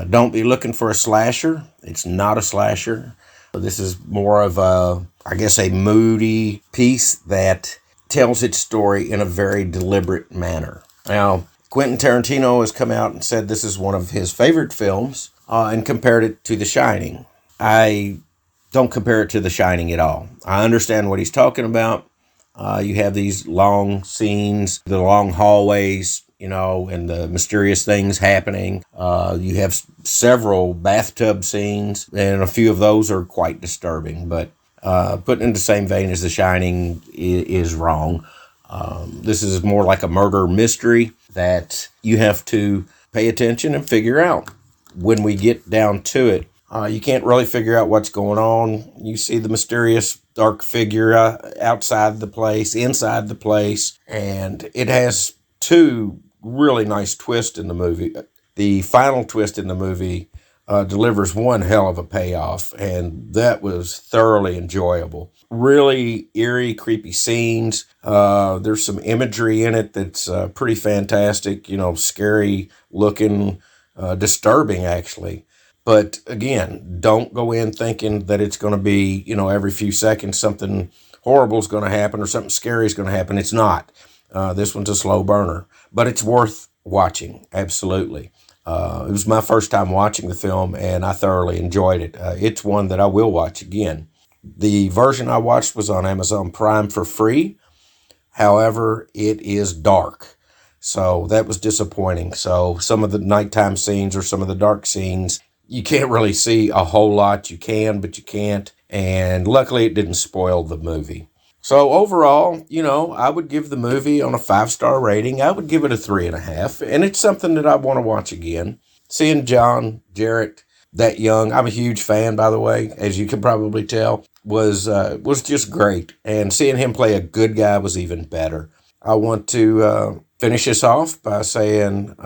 don't be looking for a slasher. It's not a slasher. This is more of a moody piece that tells its story in a very deliberate manner. Now, Quentin Tarantino has come out and said this is one of his favorite films and compared it to The Shining. I don't compare it to The Shining at all. I understand what he's talking about. You have these long scenes, the long hallways, and the mysterious things happening. You have several bathtub scenes, and a few of those are quite disturbing, but putting in the same vein as The Shining is wrong. This is more like a murder mystery that you have to pay attention and figure out. When we get down to it, you can't really figure out what's going on. You see the mysterious dark figure outside the place, inside the place, and it has two really nice twists in the movie. The final twist in the movie delivers one hell of a payoff, and that was thoroughly enjoyable. Really eerie, creepy scenes. There's some imagery in it that's pretty fantastic, scary looking, disturbing actually. But again, don't go in thinking that it's going to be, every few seconds something horrible is going to happen or something scary is going to happen. It's not. This one's a slow burner, but it's worth watching. Absolutely. It was my first time watching the film, and I thoroughly enjoyed it. It's one that I will watch again. The version I watched was on Amazon Prime for free. However, it is dark, so that was disappointing. So some of the nighttime scenes or some of the dark scenes, you can't really see a whole lot. You can, but you can't. And luckily, it didn't spoil the movie. So overall, I would give the movie on a 5-star rating. I would give it a 3.5. And it's something that I want to watch again. Seeing John Jarratt that young, I'm a huge fan, by the way, as you can probably tell, was just great. And seeing him play a good guy was even better. I want to finish this off by saying,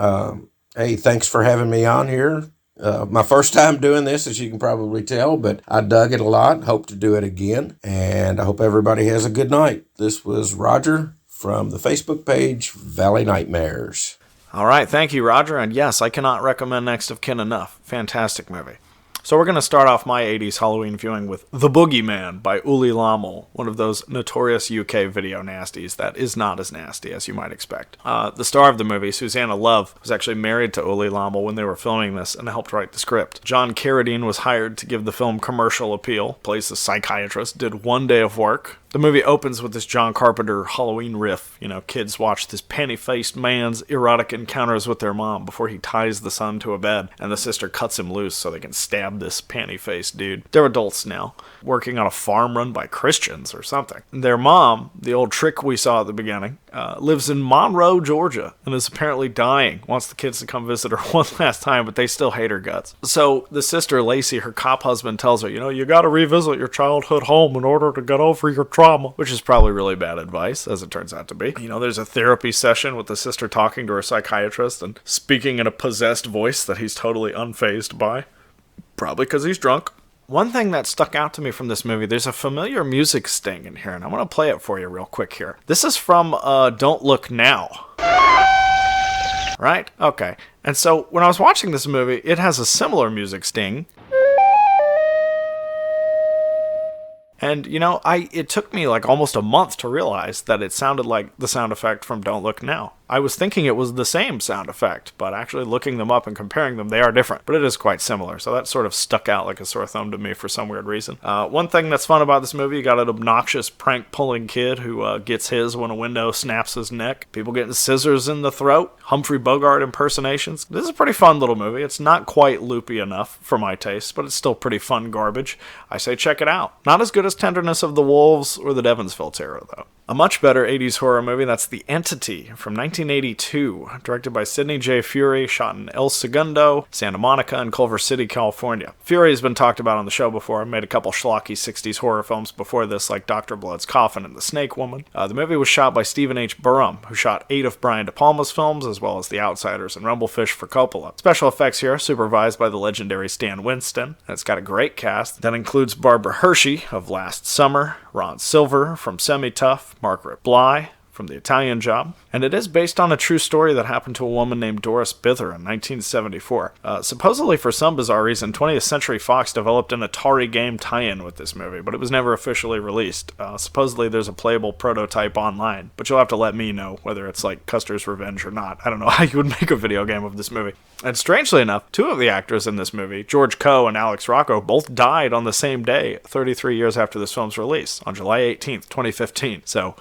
hey, thanks for having me on here. My first time doing this, as you can probably tell, but I dug it a lot. Hope to do it again. And I hope everybody has a good night. This was Roger from the Facebook page, Valley Nightmares. All right, thank you, Roger. And yes, I cannot recommend Next of Kin enough. Fantastic movie. So we're going to start off my 80s Halloween viewing with The Boogieman by Uli Lommel, one of those notorious UK video nasties that is not as nasty as you might expect. The star of the movie, Susanna Love, was actually married to Uli Lommel when they were filming this and helped write the script. John Carradine was hired to give the film commercial appeal, plays the psychiatrist, did one day of work. The movie opens with this John Carpenter Halloween riff. You know, kids watch this panty-faced man's erotic encounters with their mom before he ties the son to a bed, and the sister cuts him loose so they can stab this panty-faced dude. They're adults now, working on a farm run by Christians or something. Their mom, the old trick we saw at the beginning, lives in Monroe, Georgia, and is apparently dying, wants the kids to come visit her one last time, but they still hate her guts. So the sister, Lacey, her cop husband, tells her, you gotta revisit your childhood home in order to get over your trauma, which is probably really bad advice, as it turns out to be. There's a therapy session with the sister talking to her psychiatrist and speaking in a possessed voice that he's totally unfazed by. Probably because he's drunk. One thing that stuck out to me from this movie, there's a familiar music sting in here, and I want to play it for you real quick here. This is from Don't Look Now. Right? Okay. And so when I was watching this movie, it has a similar music sting. And, it took me like almost a month to realize that it sounded like the sound effect from Don't Look Now. I was thinking it was the same sound effect, but actually looking them up and comparing them, they are different. But it is quite similar, so that sort of stuck out like a sore thumb to me for some weird reason. One thing that's fun about this movie, you got an obnoxious prank-pulling kid who gets his when a window snaps his neck. People getting scissors in the throat. Humphrey Bogart impersonations. This is a pretty fun little movie. It's not quite loopy enough for my taste, but it's still pretty fun garbage. I say check it out. Not as good as Tenderness of the Wolves or the Devonsville Terror, though. A much better 80s horror movie, that's The Entity from 1982, directed by Sidney J. Furie, shot in El Segundo, Santa Monica, and Culver City, California. Furie has been talked about on the show before, made a couple schlocky 60s horror films before this, like Dr. Blood's Coffin and The Snake Woman. The movie was shot by Stephen H. Burrp, who shot 8 of Brian De Palma's films, as well as The Outsiders and Rumblefish for Coppola. Special effects here, supervised by the legendary Stan Winston, and it's got a great cast that includes Barbara Hershey of Last Summer, Ron Silver from Semi-Tough, Margaret Bly from The Italian Job, and it is based on a true story that happened to a woman named Doris Bither in 1974. Supposedly, for some bizarre reason, 20th Century Fox developed an Atari game tie-in with this movie, but it was never officially released. Supposedly, there's a playable prototype online, but you'll have to let me know whether it's like Custer's Revenge or not. I don't know how you would make a video game of this movie. And strangely enough, 2 of the actors in this movie, George Coe and Alex Rocco, both died on the same day, 33 years after this film's release, on July 18th, 2015. So...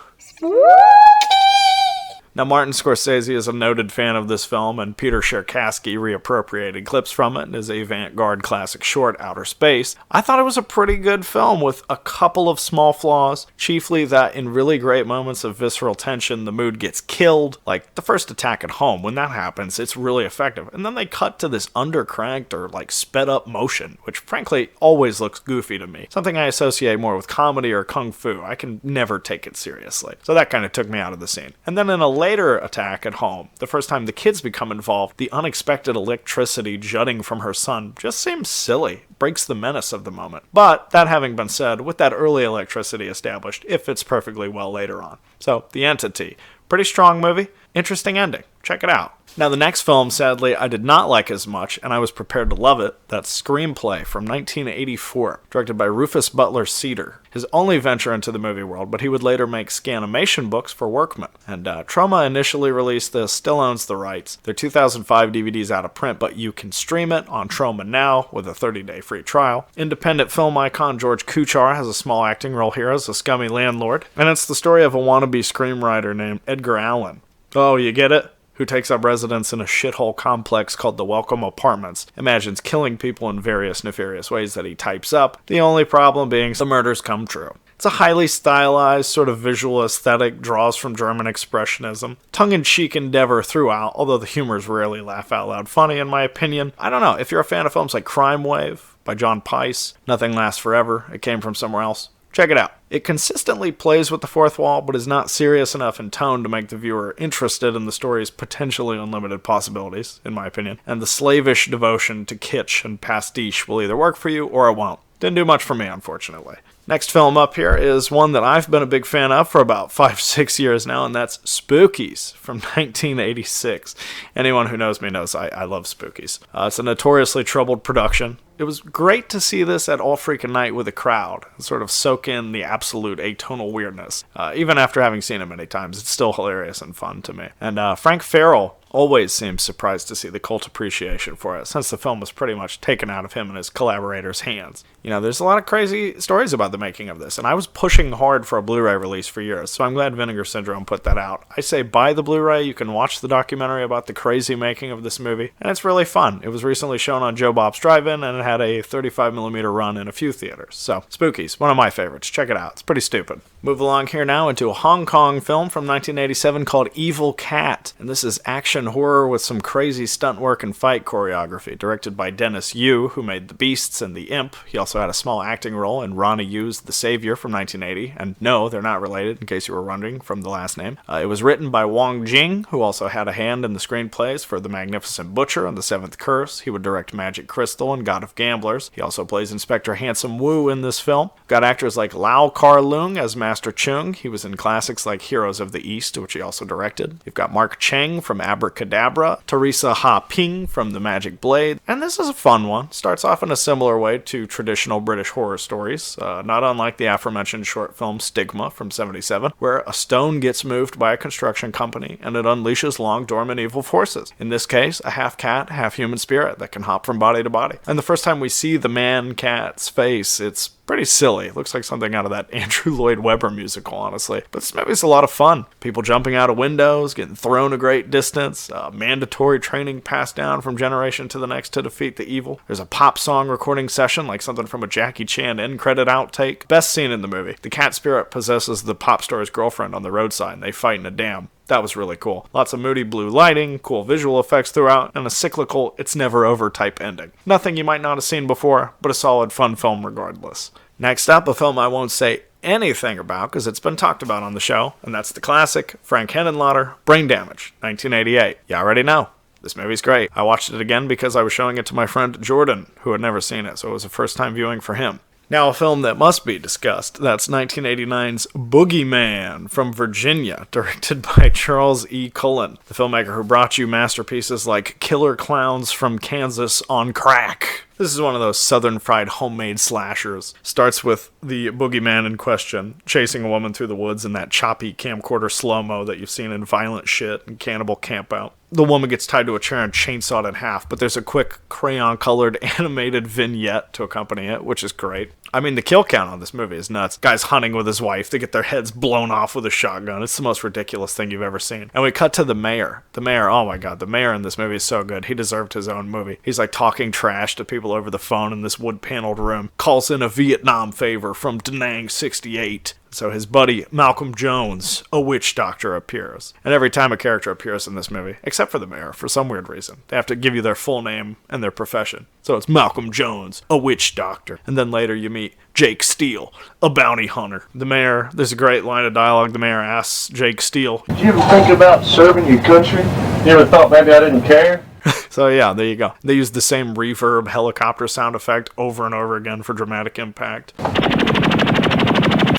Now, Martin Scorsese is a noted fan of this film, and Peter Cherkasky reappropriated clips from it in his avant-garde classic short, Outer Space. I thought it was a pretty good film with a couple of small flaws, chiefly that in really great moments of visceral tension, the mood gets killed. Like the first attack at home, when that happens, it's really effective. And then they cut to this undercranked or like sped up motion, which frankly always looks goofy to me. Something I associate more with comedy or kung fu. I can never take it seriously. So that kind of took me out of the scene. And then in a later attack at home, the first time the kids become involved, the unexpected electricity jutting from her son just seems silly, breaks the menace of the moment. But that having been said, with that early electricity established, it fits perfectly well later on. So, The Entity. Pretty strong movie, interesting ending. Check it out. Now, the next film, sadly, I did not like as much, and I was prepared to love it. That's Screenplay from 1984, directed by Rufus Butler Cedar. His only venture into the movie world, but he would later make Scanimation books for Workman. And Troma initially released this, still owns the rights. Their 2005 DVD's out of print, but you can stream it on Troma now with a 30-day free trial. Independent film icon George Kuchar has a small acting role here as a scummy landlord, and it's the story of a wannabe screenwriter named Edgar Allan. Oh, you get it? Who takes up residence in a shithole complex called the Welcome Apartments, imagines killing people in various nefarious ways that he types up, the only problem being the murders come true. It's a highly stylized, sort of visual aesthetic, draws from German Expressionism. Tongue-in-cheek endeavor throughout, although the humor's rarely laugh-out-loud funny in my opinion. I don't know, if you're a fan of films like Crime Wave by John Pice, Nothing Lasts Forever, It Came From Somewhere Else, Check it out. It consistently plays with the fourth wall, but is not serious enough in tone to make the viewer interested in the story's potentially unlimited possibilities, in my opinion, and the slavish devotion to kitsch and pastiche will either work for you or it won't. Didn't do much for me, unfortunately. Next film up here is one that I've been a big fan of for about 5-6 years now, and that's Spookies from 1986. Anyone who knows me knows I love Spookies. It's a notoriously troubled production. It was great to see this at all freaking night with a crowd and sort of soak in the absolute atonal weirdness. Even after having seen it many times, it's still hilarious and fun to me. And Frank Farrell always seems surprised to see the cult appreciation for it, since the film was pretty much taken out of him and his collaborators' hands. You know, there's a lot of crazy stories about the making of this, and I was pushing hard for a Blu-ray release for years, so I'm glad Vinegar Syndrome put that out. I say buy the Blu-ray, you can watch the documentary about the crazy making of this movie, and it's really fun. It was recently shown on Joe Bob's Drive-In, and it had a 35mm run in a few theaters. So, Spookies, one of my favorites. Check it out. It's pretty stupid. Move along here now into a Hong Kong film from 1987 called Evil Cat, and this is action horror with some crazy stunt work and fight choreography, directed by Dennis Yu, who made The Beasts and The Imp. He also had a small acting role in Ronnie Yu's The Savior from 1980, and no, they're not related, in case you were wondering from the last name. It was written by Wong Jing, who also had a hand in the screenplays for The Magnificent Butcher and The Seventh Curse. He would direct Magic Crystal and God of Gamblers. He also plays Inspector Handsome Wu in this film. Got actors like Lau Kar-leung as Master Chung. He was in classics like Heroes of the East, which he also directed. You've got Mark Cheng from Abracadabra, Teresa Ha Ping from The Magic Blade, and this is a fun one. Starts off in a similar way to traditional British horror stories, not unlike the aforementioned short film Stigma from 1977, where a stone gets moved by a construction company and it unleashes long dormant evil forces. In this case, a half cat, half human spirit that can hop from body to body. And the first time we see the man-cat's face, it's pretty silly. It looks like something out of that Andrew Lloyd Webber musical, honestly. But this movie's a lot of fun. People jumping out of windows, getting thrown a great distance, mandatory training passed down from generation to the next to defeat the evil. There's a pop song recording session, like something from a Jackie Chan end credit outtake. Best scene in the movie. The cat spirit possesses the pop star's girlfriend on the roadside, and they fight in a dam. That was really cool. Lots of moody blue lighting, cool visual effects throughout, and a cyclical it's never over type ending. Nothing you might not have seen before, but a solid fun film regardless. Next up, a film I won't say anything about because it's been talked about on the show, and that's the classic Frank Henenlotter, Brain Damage, 1988. You already know. This movie's great. I watched it again because I was showing it to my friend Jordan, who had never seen it, so it was a first-time viewing for him. Now a film that must be discussed, that's 1989's Boogieman from Virginia, directed by Charles E. Cullen, the filmmaker who brought you masterpieces like Killer Clowns from Kansas on Crack. This is one of those southern fried homemade slashers. Starts with the boogeyman in question, chasing a woman through the woods in that choppy camcorder slow-mo that you've seen in Violent Shit and Cannibal Campout. The woman gets tied to a chair and chainsawed in half, but there's a quick crayon-colored animated vignette to accompany it, which is great. I mean, the kill count on this movie is nuts. Guy's hunting with his wife, they get their heads blown off with a shotgun. It's the most ridiculous thing you've ever seen. And we cut to the mayor. The mayor, oh my god, the mayor in this movie is so good. He deserved his own movie. He's like talking trash to people over the phone in this wood-paneled room. Calls in a Vietnam favor from Da Nang 68. So his buddy, Malcolm Jones, a witch doctor, appears. And every time a character appears in this movie, except for the mayor, for some weird reason, they have to give you their full name and their profession. So it's Malcolm Jones, a witch doctor. And then later you meet Jake Steele, a bounty hunter. The mayor, there's a great line of dialogue the mayor asks Jake Steele. Did you ever think about serving your country? You ever thought maybe I didn't care? So yeah, there you go. They use the same reverb helicopter sound effect over and over again for dramatic impact.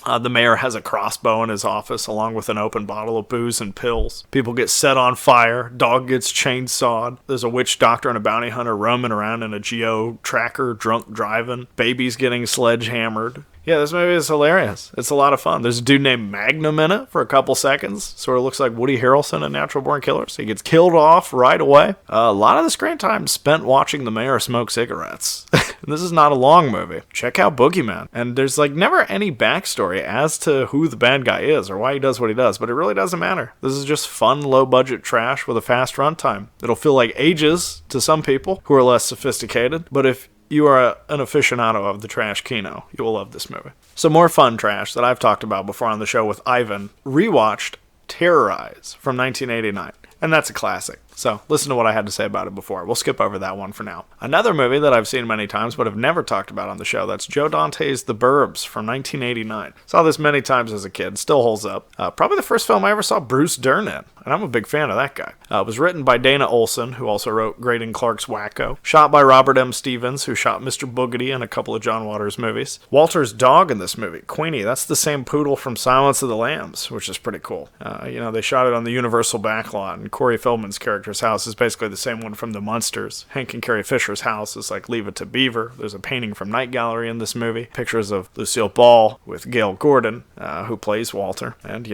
The mayor has a crossbow in his office along with an open bottle of booze and pills. People get set on fire. Dog gets chainsawed. There's a witch doctor and a bounty hunter roaming around in a geo tracker, drunk driving. Babies getting sledgehammered. Yeah, this movie is hilarious. It's a lot of fun. There's a dude named Magnum in it for a couple seconds. Sort of looks like Woody Harrelson in Natural Born Killers. He gets killed off right away. A lot of the screen time spent watching the mayor smoke cigarettes. This is not a long movie. Check out Boogieman. And there's like never any backstory as to who the bad guy is or why he does what he does, but it really doesn't matter. This is just fun, low-budget trash with a fast runtime. It'll feel like ages to some people who are less sophisticated, but if you are an aficionado of the trash kino, you will love this movie. Some more fun trash that I've talked about before on the show with Ivan, rewatched Terrorize from 1989. And that's a classic. So listen to what I had to say about it before. We'll skip over that one for now. Another movie that I've seen many times but have never talked about on the show, that's Joe Dante's The Burbs from 1989. Saw this many times as a kid, still holds up. Probably the first film I ever saw Bruce Dern in, and I'm a big fan of that guy. It was written by Dana Olson, who also wrote Graydon Clark's Whacko. Shot by Robert M. Stevens, who shot Mr. Boogedy and a couple of John Waters movies. Walter's dog in this movie, Queenie, that's the same poodle from Silence of the Lambs, which is pretty cool. They shot it on the Universal backlot, and Corey Feldman's character's house is basically the same one from The Munsters. Hank and Carrie Fisher's house is like Leave It to Beaver. There's a painting from Night Gallery in this movie. Pictures of Lucille Ball with Gail Gordon, who plays Walter. And,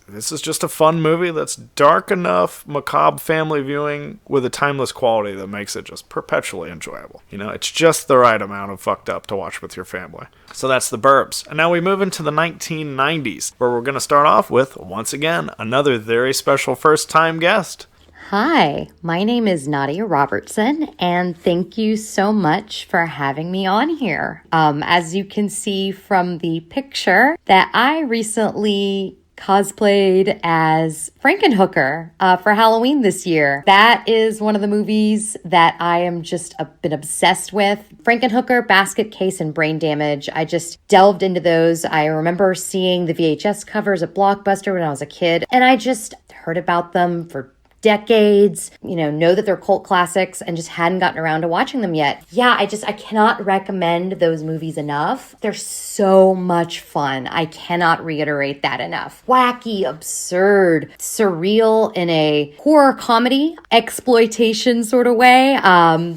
this is just a fun movie that's dark enough, macabre family viewing with a timeless quality that makes it just perpetually enjoyable. It's just the right amount of fucked up to watch with your family. So that's The Burbs. And now we move into the 1990s, where we're going to start off with, once again, another very special first-time guest. Hi, my name is NADIA Robertson, and thank you so much for having me on here. As you can see from the picture, that I recently cosplayed as Frankenhooker for Halloween this year. That is one of the movies that I am just been obsessed with. Frankenhooker, Basket Case, and Brain Damage. I just delved into those. I remember seeing the VHS covers at Blockbuster when I was a kid, and I just heard about them for decades, know that they're cult classics and just hadn't gotten around to watching them yet. Yeah, I cannot recommend those movies enough. They're so much fun. I cannot reiterate that enough. Wacky, absurd, surreal in a horror comedy, exploitation sort of way.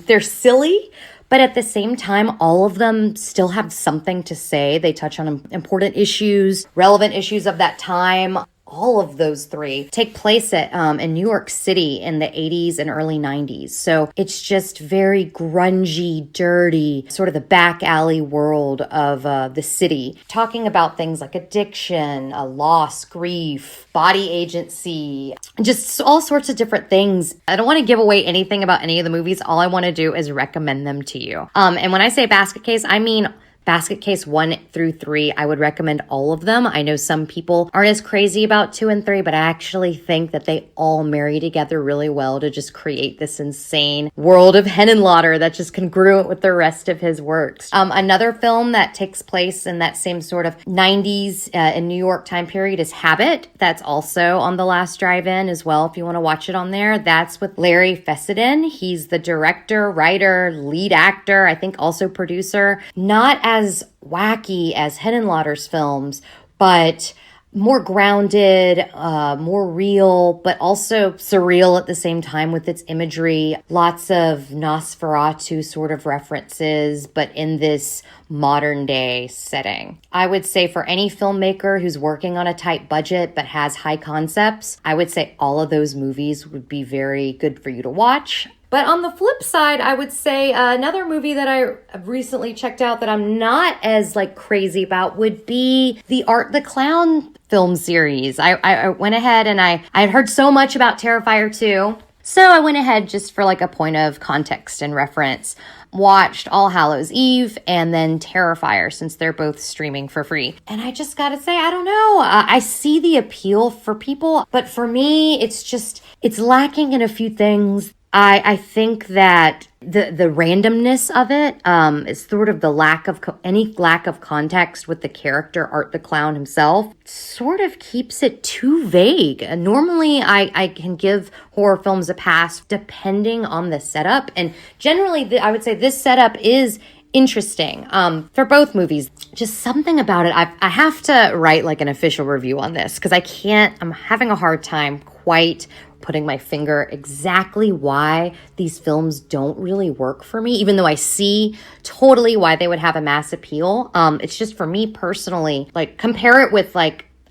They're silly, but at the same time, all of them still have something to say. They touch on important issues, relevant issues of that time. All of those three take place in New York City in the 80s and early 90s. So it's just very grungy, dirty, sort of the back alley world of the city. Talking about things like addiction, loss, grief, body agency, just all sorts of different things. I don't want to give away anything about any of the movies. All I want to do is recommend them to you. And when I say Basket Case, I mean Basket Case 1 through 3, I would recommend all of them. I know some people aren't as crazy about 2 and 3, but I actually think that they all marry together really well to just create this insane world of Henenlotter that's just congruent with the rest of his works. Another film that takes place in that same sort of 90s in New York time period is Habit. That's also on The Last Drive-In as well, if you want to watch it on there. That's with Larry Fessenden. He's the director, writer, lead actor, I think also producer. Not as wacky as Henenlotter's films, but more grounded, more real, but also surreal at the same time with its imagery. Lots of Nosferatu sort of references, but in this modern day setting. I would say for any filmmaker who's working on a tight budget but has high concepts, I would say all of those movies would be very good for you to watch. But on the flip side, I would say another movie that I recently checked out that I'm not as crazy about would be the Art the Clown film series. I went ahead and I had heard so much about Terrifier 2. So I went ahead just for a point of context and reference, watched All Hallows Eve and then Terrifier since they're both streaming for free. And I just gotta say, I don't know. I see the appeal for people, but for me, it's lacking in a few things. I think that the randomness of it is sort of the lack of any lack of context with the character Art the Clown himself sort of keeps it too vague. Normally, I can give horror films a pass depending on the setup. And generally, I would say this setup is interesting for both movies. Just something about it. I have to write an official review on this because I'm having a hard time quite putting my finger exactly why these films don't really work for me, even though I see totally why they would have a mass appeal. It's just for me personally, compare it with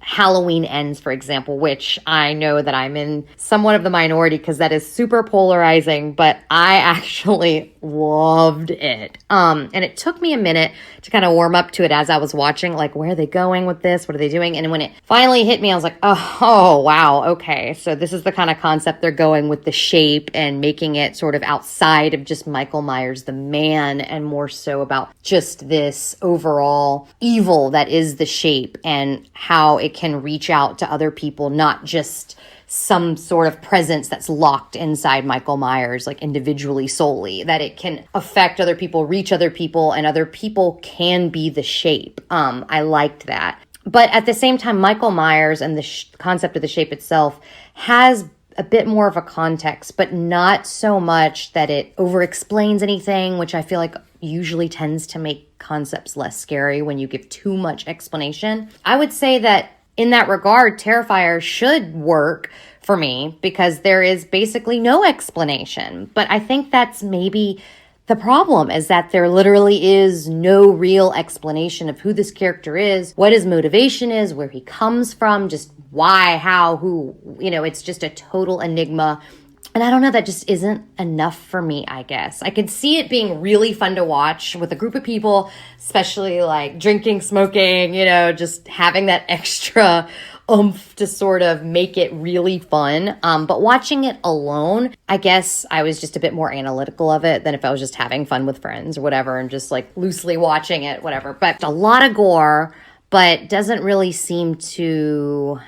Halloween Ends, for example, which I know that I'm in somewhat of the minority because that is super polarizing, but I actually loved it. And it took me a minute to kind of warm up to it as I was watching, where are they going with this? What are they doing? And when it finally hit me, I was like, oh, wow, okay. So this is the kind of concept they're going with the shape and making it sort of outside of just Michael Myers, the man, and more so about just this overall evil that is the shape and how it can reach out to other people, not just some sort of presence that's locked inside Michael Myers, like individually, solely, that it can affect other people, reach other people, and other people can be the shape. I liked that. But at the same time, Michael Myers and the concept of the shape itself has a bit more of a context, but not so much that it over-explains anything, which I feel like usually tends to make concepts less scary when you give too much explanation. I would say that in that regard, Terrifier should work for me because there is basically no explanation. But I think that's maybe the problem, is that there literally is no real explanation of who this character is, what his motivation is, where he comes from, just why, how, who. It's just a total enigma. And I don't know, that just isn't enough for me, I guess. I could see it being really fun to watch with a group of people, especially like drinking, smoking, just having that extra oomph to sort of make it really fun. But watching it alone, I guess I was just a bit more analytical of it than if I was just having fun with friends or whatever and just like loosely watching it, whatever. But a lot of gore, but doesn't really seem to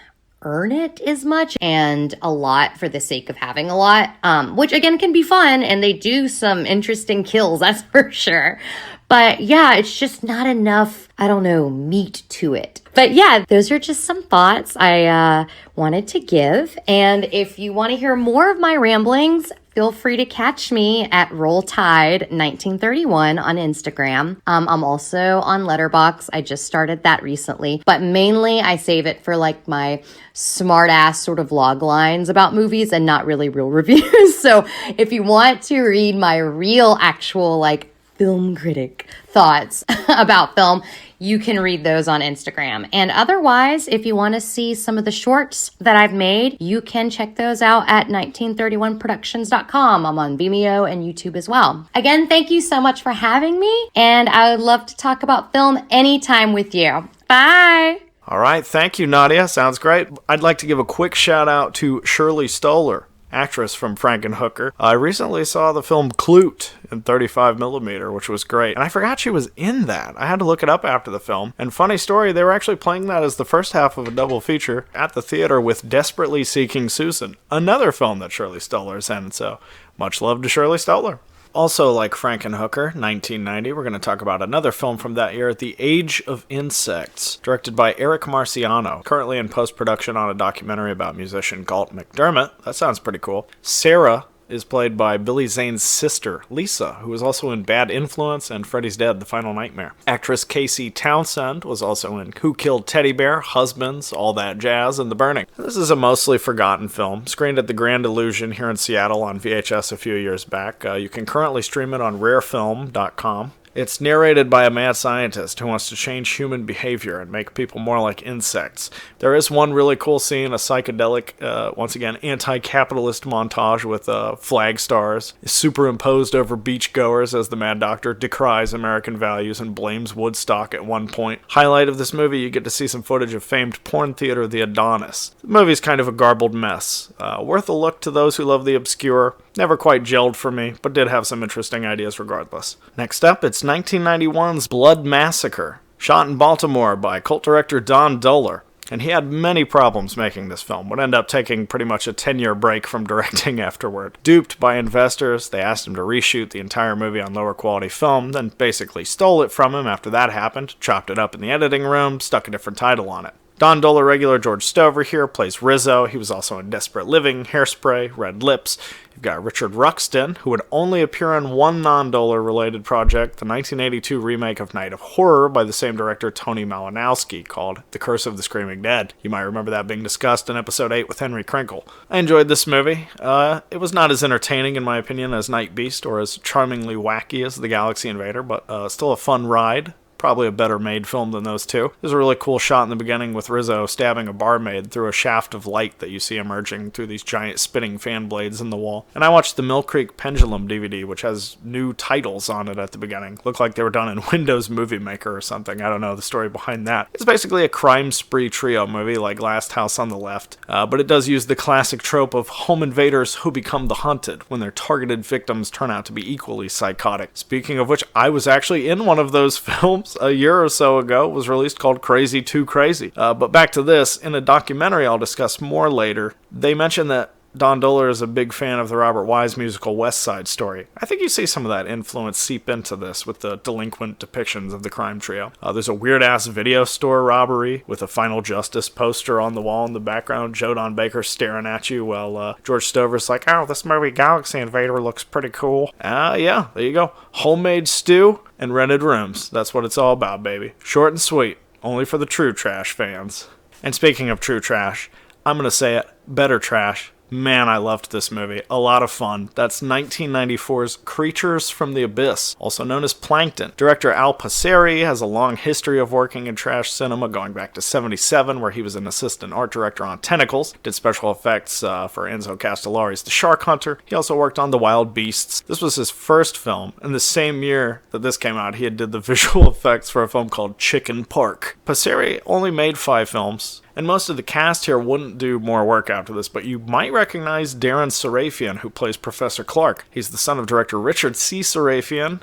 earn it as much, and a lot for the sake of having a lot, which again can be fun, and they do some interesting kills, that's for sure. But yeah, it's just not enough, meat to it. But yeah, those are just some thoughts I wanted to give. And if you want to hear more of my ramblings, feel free to catch me at RollTide1931 on Instagram. I'm also on Letterboxd. I just started that recently. But mainly I save it for like my smart ass sort of log lines about movies and not really real reviews. So if you want to read my real actual like film critic thoughts about film, you can read those on Instagram. And otherwise, if you want to see some of the shorts that I've made, you can check those out at 1931productions.com. I'm on Vimeo and YouTube as well. Again, thank you so much for having me, and I would love to talk about film anytime with you. Bye! All right, thank you, Nadia. Sounds great. I'd like to give a quick shout out to Shirley Stoller, actress from Frankenhooker. I recently saw the film Clute in 35mm, which was great. And I forgot she was in that. I had to look it up after the film. And funny story, they were actually playing that as the first half of a double feature at the theater with Desperately Seeking Susan, another film that Shirley Stoller's in. So much love to Shirley Stoller. Also, like Frankenhooker, 1990, we're going to talk about another film from that year, The Age of Insects, directed by Eric Marciano, currently in post-production on a documentary about musician Galt McDermott. That sounds pretty cool. Sarah is played by Billy Zane's sister, Lisa, who was also in Bad Influence and Freddy's Dead, The Final Nightmare. Actress Casey Townsend was also in Who Killed Teddy Bear, Husbands, All That Jazz, and The Burning. This is a mostly forgotten film, screened at the Grand Illusion here in Seattle on VHS a few years back. You can currently stream it on rarefilm.com. It's narrated by a mad scientist who wants to change human behavior and make people more like insects. There is one really cool scene, a psychedelic, once again, anti-capitalist montage with flag stars superimposed over beachgoers as the Mad Doctor decries American values and blames Woodstock at one point. Highlight of this movie, you get to see some footage of famed porn theater The Adonis. The movie's kind of a garbled mess. Worth a look to those who love the obscure. Never quite gelled for me, but did have some interesting ideas regardless. Next up, it's 1991's Blood Massacre, shot in Baltimore by cult director Don Dohler. And he had many problems making this film, would end up taking pretty much a 10-year break from directing afterward. Duped by investors, they asked him to reshoot the entire movie on lower quality film, then basically stole it from him after that happened, chopped it up in the editing room, stuck a different title on it. Don Dohler regular George Stover here plays Rizzo. He was also in Desperate Living, Hairspray, Red Lips. You've got Richard Ruxton, who would only appear in one non-Dohler related project, the 1982 remake of Night of Horror by the same director Tony Malinowski, called The Curse of the Screaming Dead. You might remember that being discussed in episode 8 with Henry Krinkle. I enjoyed this movie. It was not as entertaining, in my opinion, as Night Beast, or as charmingly wacky as The Galaxy Invader, but still a fun ride. Probably a better made film than those two. There's a really cool shot in the beginning with Rizzo stabbing a barmaid through a shaft of light that you see emerging through these giant spinning fan blades in the wall. And I watched the Mill Creek Pendulum DVD, which has new titles on it at the beginning. Looked like they were done in Windows Movie Maker or something. I don't know the story behind that. It's basically a crime spree trio movie like Last House on the Left, but it does use the classic trope of home invaders who become the hunted when their targeted victims turn out to be equally psychotic. Speaking of which, I was actually in one of those films. films a year or so ago was released called Crazy Too Crazy. But back to this, in a documentary I'll discuss more later, they mention that Don Dohler is a big fan of the Robert Wise musical West Side Story. I think you see some of that influence seep into this with the delinquent depictions of the crime trio. There's a weird-ass video store robbery with a Final Justice poster on the wall in the background, Joe Don Baker staring at you while George Stover's like, oh, this movie Galaxy Invader looks pretty cool. Yeah, there you go. Homemade stew and rented rooms. That's what it's all about, baby. Short and sweet. Only for the true trash fans. And speaking of true trash, I'm going to say it, better trash. Man, I loved this movie. A lot of fun. That's 1994's Creatures from the Abyss, also known as Plankton. Director Al Passeri has a long history of working in trash cinema, going back to '77, where he was an assistant art director on Tentacles, did special effects for Enzo Castellari's The Shark Hunter. He also worked on The Wild Beasts. This was his first film. In the same year that this came out, he did the visual effects for a film called Chicken Park. Passeri only made 5 films. And most of the cast here wouldn't do more work after this, but you might recognize Darren Sarafian, who plays Professor Clark. He's the son of director Richard C. Sarafian.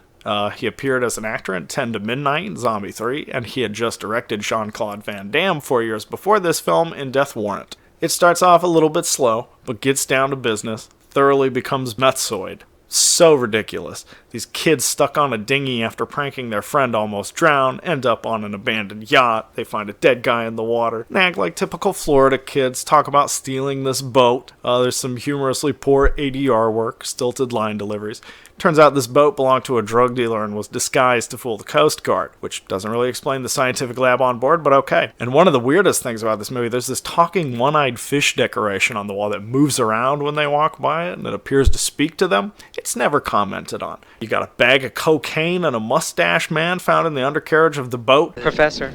He appeared as an actor in 10 to Midnight, Zombie 3, and he had just directed Jean-Claude Van Damme 4 years before this film in Death Warrant. It starts off a little bit slow, but gets down to business, thoroughly becomes methoid. So ridiculous. These kids stuck on a dinghy after pranking their friend almost drown, end up on an abandoned yacht, they find a dead guy in the water, and act like typical Florida kids, talk about stealing this boat. There's some humorously poor ADR work, stilted line deliveries. Turns out this boat belonged to a drug dealer and was disguised to fool the Coast Guard, which doesn't really explain the scientific lab on board, but okay. And one of the weirdest things about this movie, there's this talking one-eyed fish decoration on the wall that moves around when they walk by it, and it appears to speak to them. It's never commented on. You got a bag of cocaine and a mustache man found in the undercarriage of the boat. Professor,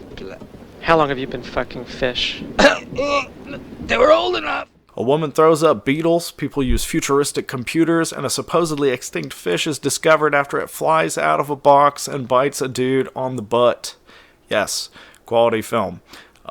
how long have you been fucking fish? They were old enough. A woman throws up beetles, people use futuristic computers, and a supposedly extinct fish is discovered after it flies out of a box and bites a dude on the butt. Yes, quality film.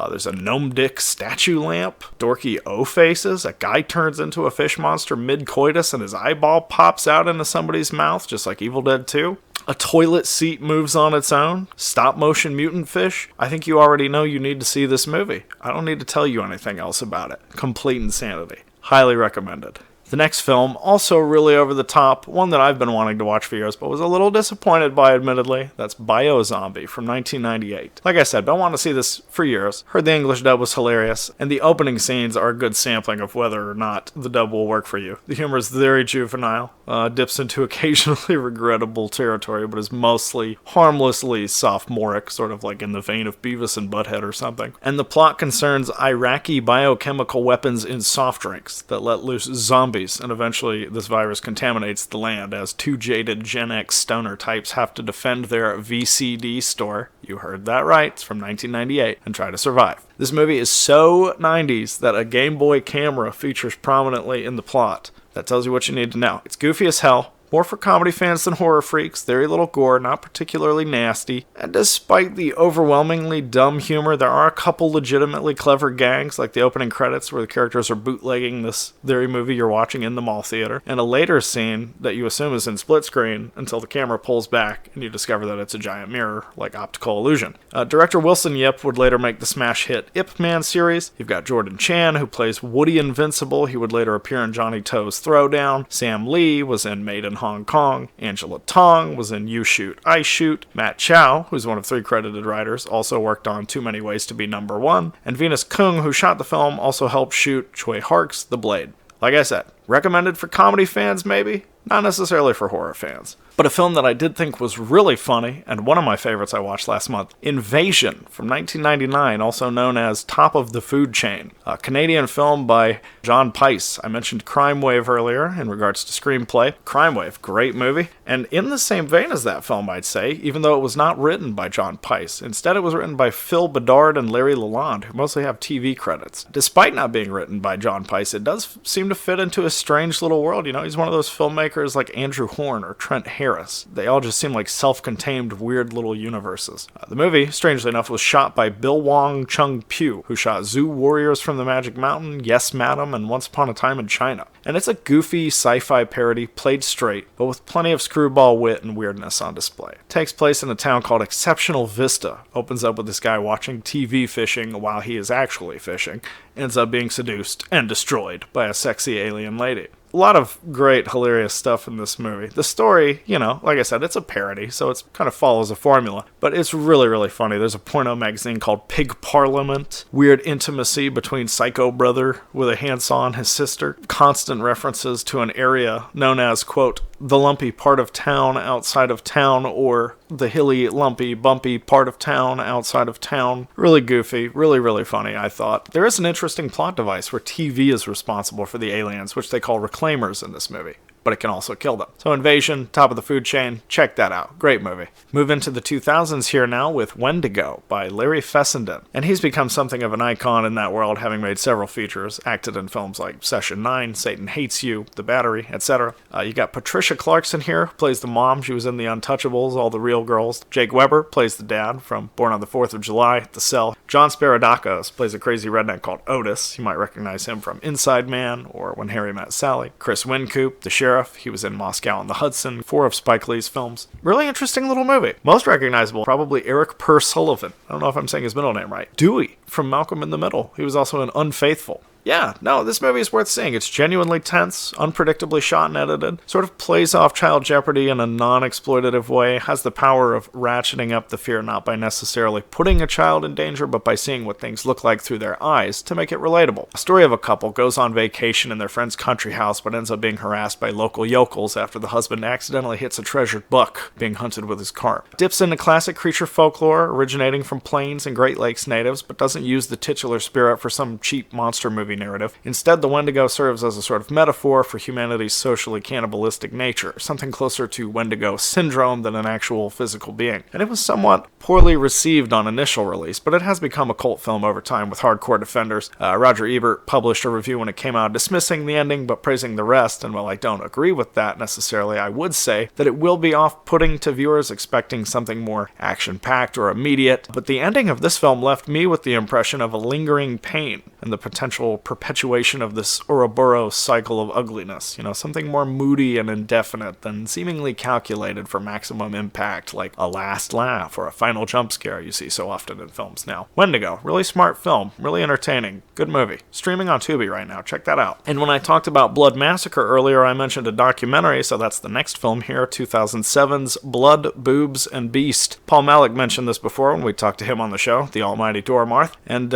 There's a gnome dick statue lamp, dorky O-faces, a guy turns into a fish monster mid-coitus and his eyeball pops out into somebody's mouth, just like Evil Dead 2. A toilet seat moves on its own. Stop-motion mutant fish. I think you already know you need to see this movie. I don't need to tell you anything else about it. Complete insanity. Highly recommended. The next film, also really over the top, one that I've been wanting to watch for years, but was a little disappointed by, admittedly. That's Biozombie from 1998. Like I said, been wanting to see this for years. Heard the English dub was hilarious, and the opening scenes are a good sampling of whether or not the dub will work for you. The humor is very juvenile, dips into occasionally regrettable territory, but is mostly harmlessly sophomoric, sort of like in the vein of Beavis and Butthead or something. And the plot concerns Iraqi biochemical weapons in soft drinks that let loose zombies, and eventually this virus contaminates the land as 2 jaded Gen X stoner types have to defend their VCD store, you heard that right, it's from 1998, and try to survive. This movie is so 90s that a Game Boy camera features prominently in the plot. That tells you what you need to know. It's goofy as hell. More for comedy fans than horror freaks, very little gore, not particularly nasty, and despite the overwhelmingly dumb humor, there are a couple legitimately clever gags, like the opening credits where the characters are bootlegging this very movie you're watching in the mall theater, and a later scene that you assume is in split screen until the camera pulls back and you discover that it's a giant mirror, like optical illusion. Director Wilson Yip would later make the smash hit Ip Man series. You've got Jordan Chan, who plays Woody Invincible. He would later appear in Johnny Toe's Throwdown. Sam Lee was in Made in Hong Kong. Angela Tong was in You Shoot, I Shoot. Matt Chow, who's one of 3 credited writers, also worked on Too Many Ways to Be Number 1. And Venus Kung, who shot the film, also helped shoot Choi Hark's The Blade. Like I said, recommended for comedy fans maybe, not necessarily for horror fans. But a film that I did think was really funny, and one of my favorites I watched last month, Invasion from 1999, also known as Top of the Food Chain, a Canadian film by John Pice. I mentioned Crime Wave earlier in regards to screenplay. Crime Wave, great movie, and in the same vein as that film, I'd say, even though it was not written by John Pice. Instead, it was written by Phil Bedard and Larry Lalonde, who mostly have TV credits. Despite not being written by John Pice, it does seem to fit into a strange little world. You know, he's one of those filmmakers like Andrew Horn or Trent Harris Chimera's. They all just seem like self-contained, weird little universes. The movie, strangely enough, was shot by Bill Wong Chung Pugh, who shot Zoo Warriors from the Magic Mountain, Yes Madam, and Once Upon a Time in China. And it's a goofy sci-fi parody played straight, but with plenty of screwball wit and weirdness on display. It takes place in a town called Exceptional Vista. Opens up with this guy watching TV fishing while he is actually fishing. Ends up being seduced and destroyed by a sexy alien lady. A lot of great, hilarious stuff in this movie. The story, like I said, it's a parody, so it kind of follows a formula. But it's really, really funny. There's a porno magazine called Pig Parliament. Weird intimacy between Psycho Brother with a handsaw and his sister. Constant references to an area known as, quote, the lumpy part of town outside of town, or the hilly, lumpy, bumpy part of town outside of town. Really goofy, really, really funny, I thought. There is an interesting plot device where TV is responsible for the aliens, which they call reclaimers in this movie. But it can also kill them. So Invasion, top of the food chain, check that out. Great movie. Move into the 2000s here now with Wendigo by Larry Fessenden. And he's become something of an icon in that world, having made several features, acted in films like Session 9, Satan Hates You, The Battery, etc. You got Patricia Clarkson here, who plays the mom. She was in The Untouchables, All the Real Girls. Jake Weber plays the dad from Born on the 4th of July, The Cell. John Sparadakos plays a crazy redneck called Otis. You might recognize him from Inside Man or When Harry Met Sally. Chris Wincoop, the sheriff. He was in Moscow on the Hudson, 4 of Spike Lee's films. Really interesting little movie. Most recognizable, probably Eric Per Sullivan. I don't know if I'm saying his middle name right. Dewey from Malcolm in the Middle. He was also in Unfaithful. Yeah, no, this movie is worth seeing. It's genuinely tense, unpredictably shot and edited, sort of plays off Child Jeopardy in a non-exploitative way, has the power of ratcheting up the fear not by necessarily putting a child in danger, but by seeing what things look like through their eyes to make it relatable. A story of a couple goes on vacation in their friend's country house, but ends up being harassed by local yokels after the husband accidentally hits a treasured buck being hunted with his cart. Dips into classic creature folklore originating from Plains and Great Lakes natives, but doesn't use the titular spirit for some cheap monster movie narrative. Instead, the Wendigo serves as a sort of metaphor for humanity's socially cannibalistic nature, something closer to Wendigo syndrome than an actual physical being. And it was somewhat poorly received on initial release, but it has become a cult film over time with hardcore defenders. Roger Ebert published a review when it came out dismissing the ending but praising the rest, and while I don't agree with that necessarily, I would say that it will be off-putting to viewers expecting something more action-packed or immediate, but the ending of this film left me with the impression of a lingering pain and the potential perpetuation of this Ouroboros cycle of ugliness. Something more moody and indefinite than seemingly calculated for maximum impact, like a last laugh or a final jump scare you see so often in films now. Wendigo, really smart film, really entertaining, good movie. Streaming on Tubi right now, check that out. And when I talked about Blood Massacre earlier, I mentioned a documentary, so that's the next film here, 2007's Blood, Boobs, and Beast. Paul Malik mentioned this before when we talked to him on the show, the almighty Dormarth, and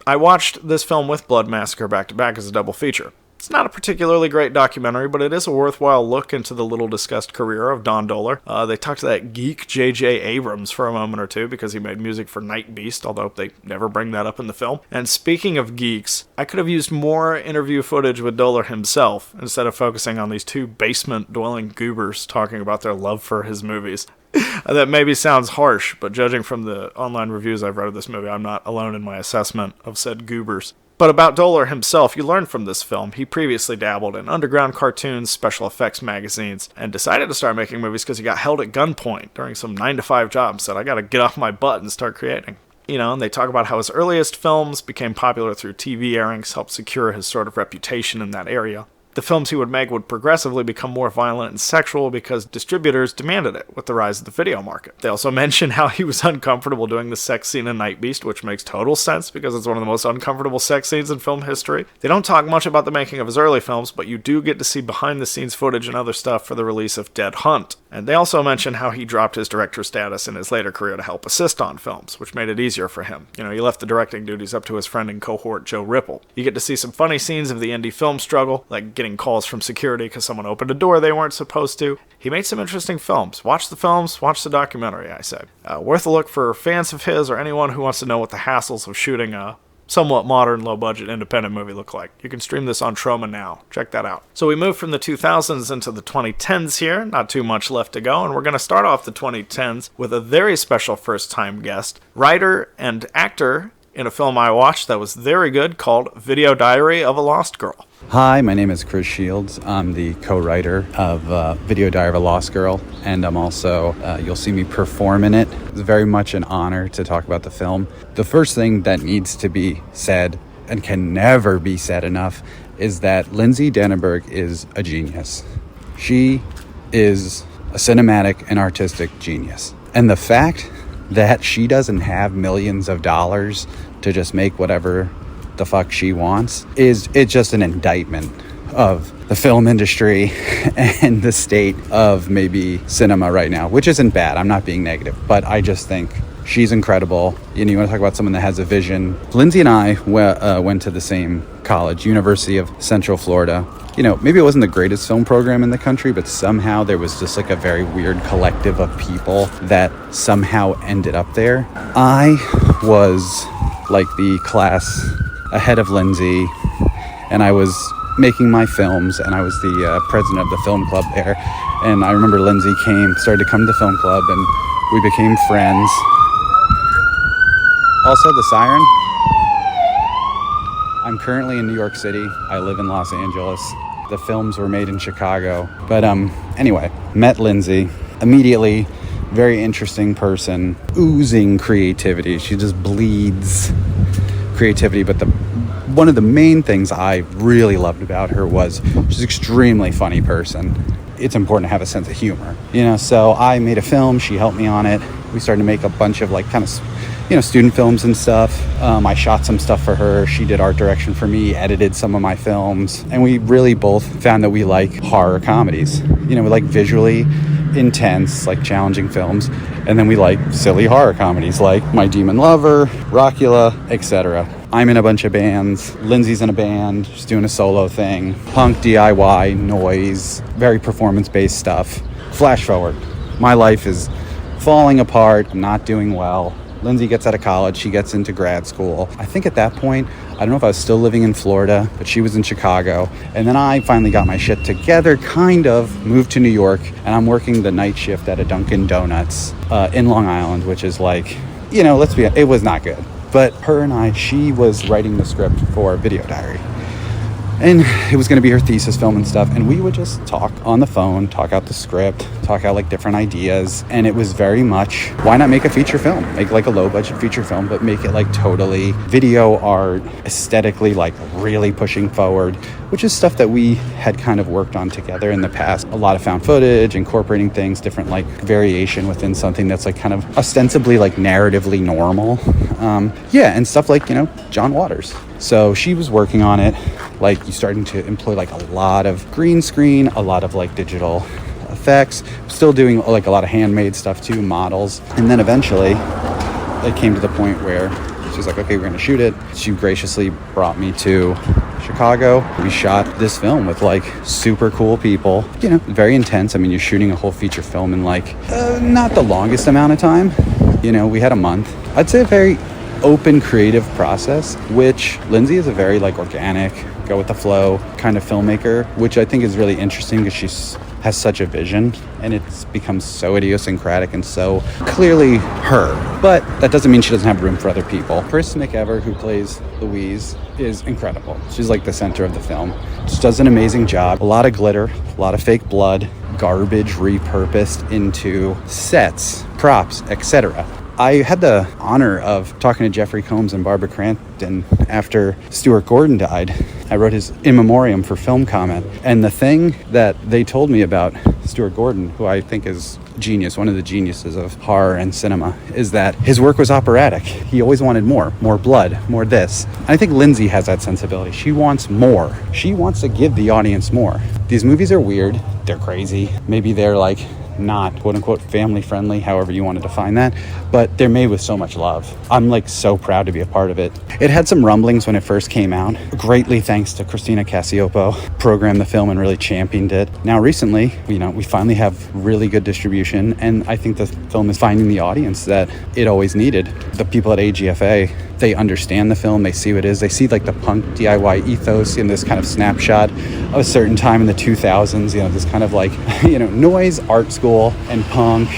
I watched this film with Blood Massacre back-to-back as a double feature. It's not a particularly great documentary, but it is a worthwhile look into the little-discussed career of Don Dohler. They talked to that geek J.J. Abrams for a moment or two because he made music for Night Beast, although they never bring that up in the film. And speaking of geeks, I could have used more interview footage with Dohler himself instead of focusing on these two basement-dwelling goobers talking about their love for his movies. That maybe sounds harsh, but judging from the online reviews I've read of this movie, I'm not alone in my assessment of said goobers. But about Dohler himself, you learn from this film. He previously dabbled in underground cartoons, special effects magazines, and decided to start making movies because he got held at gunpoint during some 9-to-5 job and said, I gotta get off my butt and start creating. And they talk about how his earliest films became popular through TV airings, helped secure his sort of reputation in that area. The films he would make would progressively become more violent and sexual because distributors demanded it with the rise of the video market. They also mention how he was uncomfortable doing the sex scene in Night Beast, which makes total sense because it's one of the most uncomfortable sex scenes in film history. They don't talk much about the making of his early films, but you do get to see behind-the-scenes footage and other stuff for the release of Dead Hunt. And they also mention how he dropped his director status in his later career to help assist on films, which made it easier for him. He left the directing duties up to his friend and cohort Joe Ripple. You get to see some funny scenes of the indie film struggle, like getting calls from security because someone opened a door they weren't supposed to. He made some interesting films. Watch the films, watch the documentary, I say. Worth a look for fans of his or anyone who wants to know what the hassles of shooting a somewhat modern, low-budget, independent movie look like. You can stream this on Troma now. Check that out. So we move from the 2000s into the 2010s here. Not too much left to go, and we're going to start off the 2010s with a very special first-time guest, writer and actor in a film I watched that was very good called Video Diary of a Lost Girl. Hi, my name is Chris Shields. I'm the co-writer of Video Diary of a Lost Girl, and I'm also, you'll see me perform in it. It's very much an honor to talk about the film. The first thing that needs to be said, and can never be said enough, is that Lindsay Dannenberg is a genius. She is a cinematic and artistic genius. And the fact that she doesn't have millions of dollars to just make whatever the fuck she wants it's just an indictment of the film industry and the state of maybe cinema right now, which isn't bad. I'm not being negative, but I just think she's incredible. You want to talk about someone that has a vision. Lindsay and I went to the same college, University of Central Florida. Maybe it wasn't the greatest film program in the country, but somehow there was just like a very weird collective of people that somehow ended up there. I was like the class ahead of Lindsay, and I was making my films, and I was the president of the film club there. And I remember Lindsay started to come to the film club, and we became friends. Also, the siren. I'm currently in New York City. I live in Los Angeles. The films were made in Chicago. But anyway, met Lindsay. Immediately, very interesting person, oozing creativity. She just bleeds creativity. But one of the main things I really loved about her was she's an extremely funny person. It's important to have a sense of humor. So I made a film. She helped me on it. We started to make a bunch of student films and stuff. I shot some stuff for her. She did art direction for me, edited some of my films. And we really both found that we like horror comedies. We like visually intense, like challenging films. And then we like silly horror comedies like My Demon Lover, Rockula, etc. I'm in a bunch of bands. Lindsay's in a band. She's doing a solo thing. Punk, DIY, noise, very performance-based stuff. Flash forward. My life is falling apart. I'm not doing well. Lindsay gets out of college. She gets into grad school. I think at that point, I don't know if I was still living in Florida, but she was in Chicago. And then I finally got my shit together, moved to New York, and I'm working the night shift at a Dunkin' Donuts in Long Island, which is like, it was not good. But she was writing the script for Video Diary. And it was going to be her thesis film and stuff. And we would just talk on the phone, talk out the script, talk out like different ideas. And it was very much, why not make a feature film? Make like a low budget feature film, but make it like totally video art, aesthetically like really pushing forward, which is stuff that we had kind of worked on together in the past. A lot of found footage, incorporating things, different like variation within something that's like kind of ostensibly like narratively normal. And stuff like, John Waters. So she was working on it. Like you starting to employ like a lot of green screen, a lot of like digital effects, still doing like a lot of handmade stuff too, models. And then eventually it came to the point where she's like, okay, we're gonna shoot it. She graciously brought me to Chicago. We shot this film with like super cool people, very intense. I mean, you're shooting a whole feature film in like not the longest amount of time. We had a month. I'd say a very open creative process, which Lindsay is a very like organic, go with the flow kind of filmmaker, which I think is really interesting because she has such a vision and it's become so idiosyncratic and so clearly her. But that doesn't mean she doesn't have room for other people. Chris McEver, who plays Louise, is incredible. She's like the center of the film. She does an amazing job. A lot of glitter, a lot of fake blood, garbage repurposed into sets, props, etc. I had the honor of talking to Jeffrey Combs and Barbara Crampton after Stuart Gordon died. I wrote his in memoriam for Film Comment. And the thing that they told me about Stuart Gordon, who I think is genius, one of the geniuses of horror and cinema, is that his work was operatic. He always wanted more blood, more this. And I think Lindsay has that sensibility. She wants more. She wants to give the audience more. These movies are weird. They're crazy. Maybe they're like not quote unquote family friendly, however you want to define that, but they're made with so much love. I'm like so proud to be a part of it. It had some rumblings when it first came out, greatly thanks to Christina Cassiopo, programmed the film and really championed it. Now recently, we finally have really good distribution, and I think the film is finding the audience that it always needed. The people at AGFA they understand the film, they see what it is, they see like the punk DIY ethos in this kind of snapshot of a certain time in the 2000s, this kind of like, noise, art school, and punk,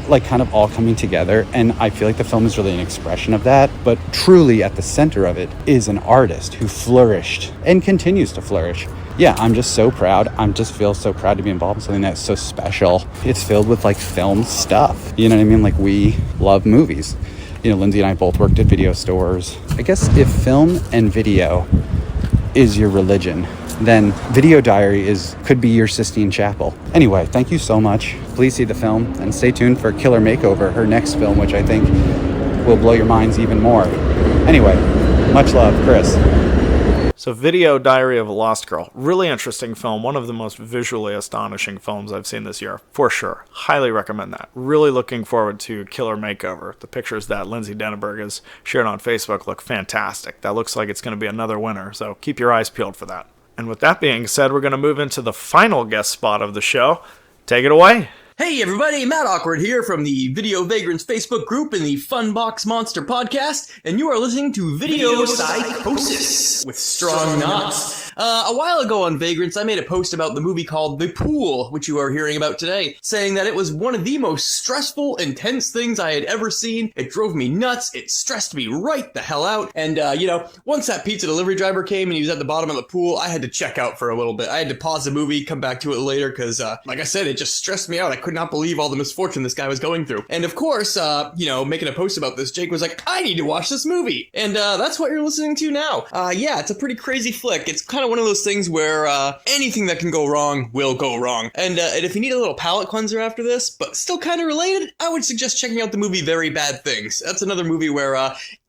like kind of all coming together. And I feel like the film is really an expression of that, but truly at the center of it is an artist who flourished and continues to flourish. Yeah, I'm just so proud. I feel so proud to be involved in something that's so special. It's filled with like film stuff. You know what I mean? Like, we love movies. Lindsay and I both worked at video stores. I guess if film and video is your religion, then Video Diary could be your Sistine Chapel. Anyway, thank you so much. Please see the film and stay tuned for Killer Makeover, her next film, which I think will blow your minds even more. Anyway, much love, Chris. So Video Diary of a Lost Girl, really interesting film, one of the most visually astonishing films I've seen this year, for sure. Highly recommend that. Really looking forward to Killer Makeover. The pictures that Lindsay Denneberg has shared on Facebook look fantastic. That looks like it's going to be another winner, so keep your eyes peeled for that. And with that being said, we're going to move into the final guest spot of the show. Take it away. Hey everybody, Matt Awkward here from the Video Vagrants Facebook group and the Funbox Monster podcast, and you are listening to Video Psychosis with Strong Knotz. A while ago on Vagrants, I made a post about the movie called The Pool, which you are hearing about today, saying that it was one of the most stressful, intense things I had ever seen. It drove me nuts, it stressed me right the hell out, and once that pizza delivery driver came and he was at the bottom of the pool, I had to check out for a little bit. I had to pause the movie, come back to it later, because like I said, it just stressed me out. I could not believe all the misfortune this guy was going through. And of course, making a post about this, Jake was like, I need to watch this movie. And that's what you're listening to now. Yeah, it's a pretty crazy flick. It's kind of one of those things where anything that can go wrong will go wrong. And if you need a little palate cleanser after this, but still kind of related, I would suggest checking out the movie Very Bad Things. That's another movie where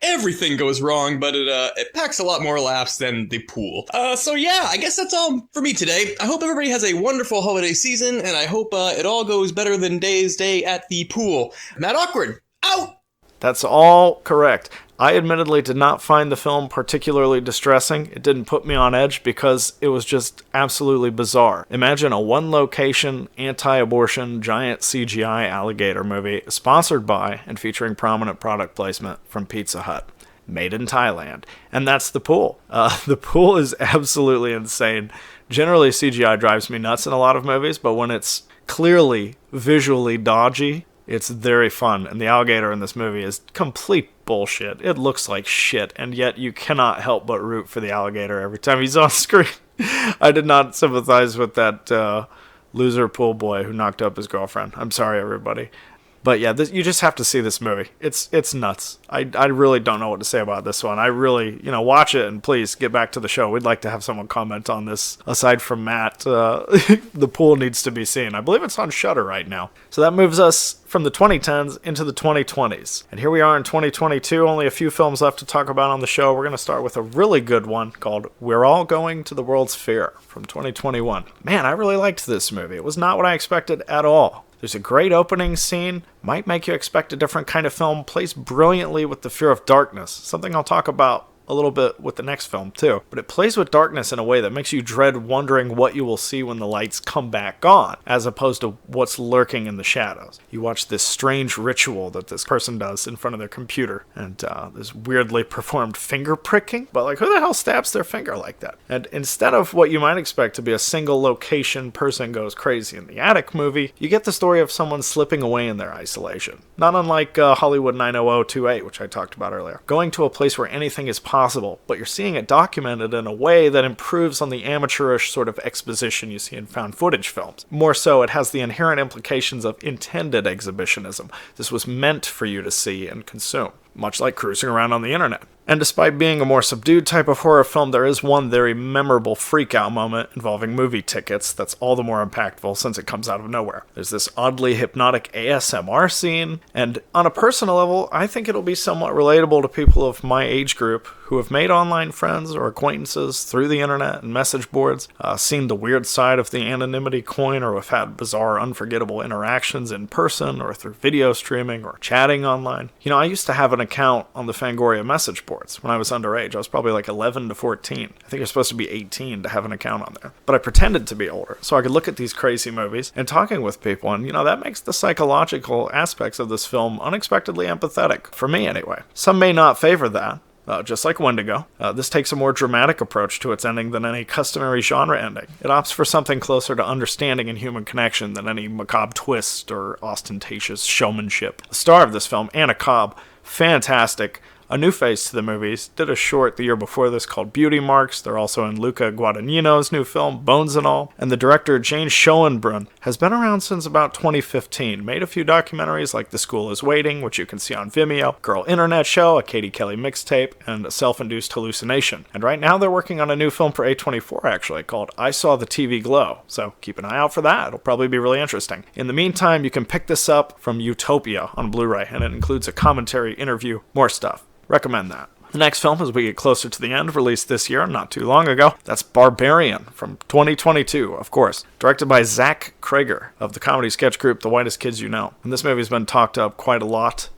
everything goes wrong, but it packs a lot more laughs than The Pool. So yeah, I guess that's all for me today. I hope everybody has a wonderful holiday season, and I hope it all goes better than Day's Day at the pool. Matt Awkward, out! That's all correct. I admittedly did not find the film particularly distressing. It didn't put me on edge because it was just absolutely bizarre. Imagine a one-location, anti-abortion, giant CGI alligator movie sponsored by and featuring prominent product placement from Pizza Hut. Made in Thailand. And that's The Pool. The Pool is absolutely insane. Generally, CGI drives me nuts in a lot of movies, but when it's clearly visually dodgy, it's very fun. And the alligator in this movie is complete bullshit. It looks like shit, and yet you cannot help but root for the alligator every time he's on screen. I did not sympathize with that loser pool boy who knocked up his girlfriend. I'm sorry, everybody. But yeah, you just have to see this movie. It's nuts. I really don't know what to say about this one. I really, watch it and please get back to the show. We'd like to have someone comment on this. Aside from Matt, The Pool needs to be seen. I believe it's on Shudder right now. So that moves us from the 2010s into the 2020s. And here we are in 2022. Only a few films left to talk about on the show. We're going to start with a really good one called We're All Going to the World's Fair from 2021. Man, I really liked this movie. It was not what I expected at all. There's a great opening scene, might make you expect a different kind of film, plays brilliantly with the fear of darkness, something I'll talk about a little bit with the next film too. But it plays with darkness in a way that makes you dread wondering what you will see when the lights come back on, as opposed to what's lurking in the shadows. You watch this strange ritual that this person does in front of their computer, and this weirdly performed finger pricking, but like, who the hell stabs their finger like that? And instead of what you might expect to be a single location person goes crazy in the attic movie, you get the story of someone slipping away in their isolation. Not unlike Hollywood 90028, which I talked about earlier. Going to a place where anything is possible, but you're seeing it documented in a way that improves on the amateurish sort of exposition you see in found footage films. More so, it has the inherent implications of intended exhibitionism. This was meant for you to see and consume, much like cruising around on the internet. And despite being a more subdued type of horror film, there is one very memorable freak-out moment involving movie tickets that's all the more impactful since it comes out of nowhere. There's this oddly hypnotic ASMR scene, and on a personal level, I think it'll be somewhat relatable to people of my age group who have made online friends or acquaintances through the internet and message boards, seen the weird side of the anonymity coin, or have had bizarre, unforgettable interactions in person or through video streaming or chatting online. I used to have an account on the Fangoria message board when I was underage. I was probably like 11 to 14. I think you're supposed to be 18 to have an account on there. But I pretended to be older, so I could look at these crazy movies and talking with people, and that makes the psychological aspects of this film unexpectedly empathetic, for me anyway. Some may not favor that, just like Wendigo. This takes a more dramatic approach to its ending than any customary genre ending. It opts for something closer to understanding and human connection than any macabre twist or ostentatious showmanship. The star of this film, Anna Cobb, fantastic. A new face to the movies, did a short the year before this called Beauty Marks. They're also in Luca Guadagnino's new film, Bones and All. And the director, Jane Schoenbrunn, has been around since about 2015. Made a few documentaries like The School is Waiting, which you can see on Vimeo, Girl Internet Show, a Katie Kelly mixtape, and a Self-Induced Hallucination. And right now they're working on a new film for A24, actually, called I Saw the TV Glow. So keep an eye out for that. It'll probably be really interesting. In the meantime, you can pick this up from Utopia on Blu-ray, and it includes a commentary, interview, more stuff. Recommend that. The next film, as we get closer to the end, released this year, not too long ago, that's Barbarian from 2022, of course. Directed by Zach Krager of the comedy sketch group The Whitest Kids You Know. And this movie's been talked up quite a lot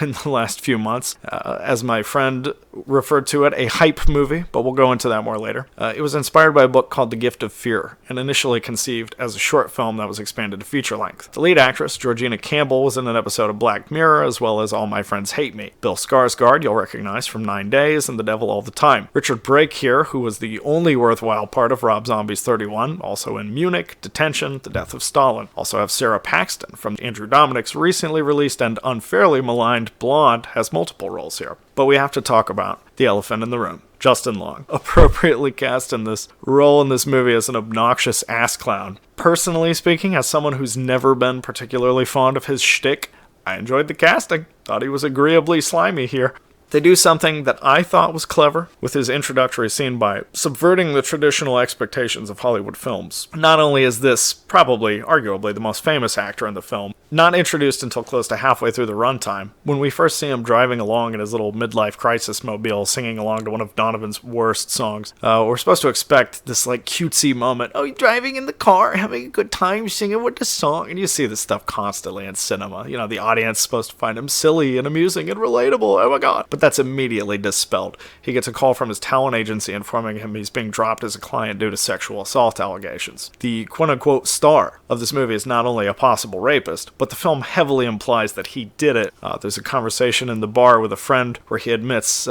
in the last few months. As my friend referred to it, a hype movie, but we'll go into that more later. It was inspired by a book called The Gift of Fear, and initially conceived as a short film that was expanded to feature length. The lead actress, Georgina Campbell, was in an episode of Black Mirror, as well as All My Friends Hate Me. Bill Skarsgård, you'll recognize from 9 Days and The Devil All the Time. Richard Brake here, who was the only worthwhile part of Rob Zombie's 31, also in Munich, Detention, The Death of Stalin. Also have Sarah Paxton from Andrew Dominik's recently released and unfairly maligned Blonde, has multiple roles here. But we have to talk about the elephant in the room. Justin Long, appropriately cast in this role in this movie as an obnoxious ass clown. Personally speaking, as someone who's never been particularly fond of his shtick, I enjoyed the casting. Thought he was agreeably slimy here. They do something that I thought was clever with his introductory scene by subverting the traditional expectations of Hollywood films. Not only is this probably, arguably, the most famous actor in the film, not introduced until close to halfway through the runtime, when we first see him driving along in his little midlife crisis mobile singing along to one of Donovan's worst songs, we're supposed to expect this like cutesy moment. Oh, you're driving in the car, having a good time singing with the song. And you see this stuff constantly in cinema. You know, the audience is supposed to find him silly and amusing and relatable. Oh my god. But that's immediately dispelled. He gets a call from his talent agency informing him he's being dropped as a client due to sexual assault allegations. The quote-unquote star of this movie is not only a possible rapist, but the film heavily implies that he did it. There's a conversation in the bar with a friend where he admits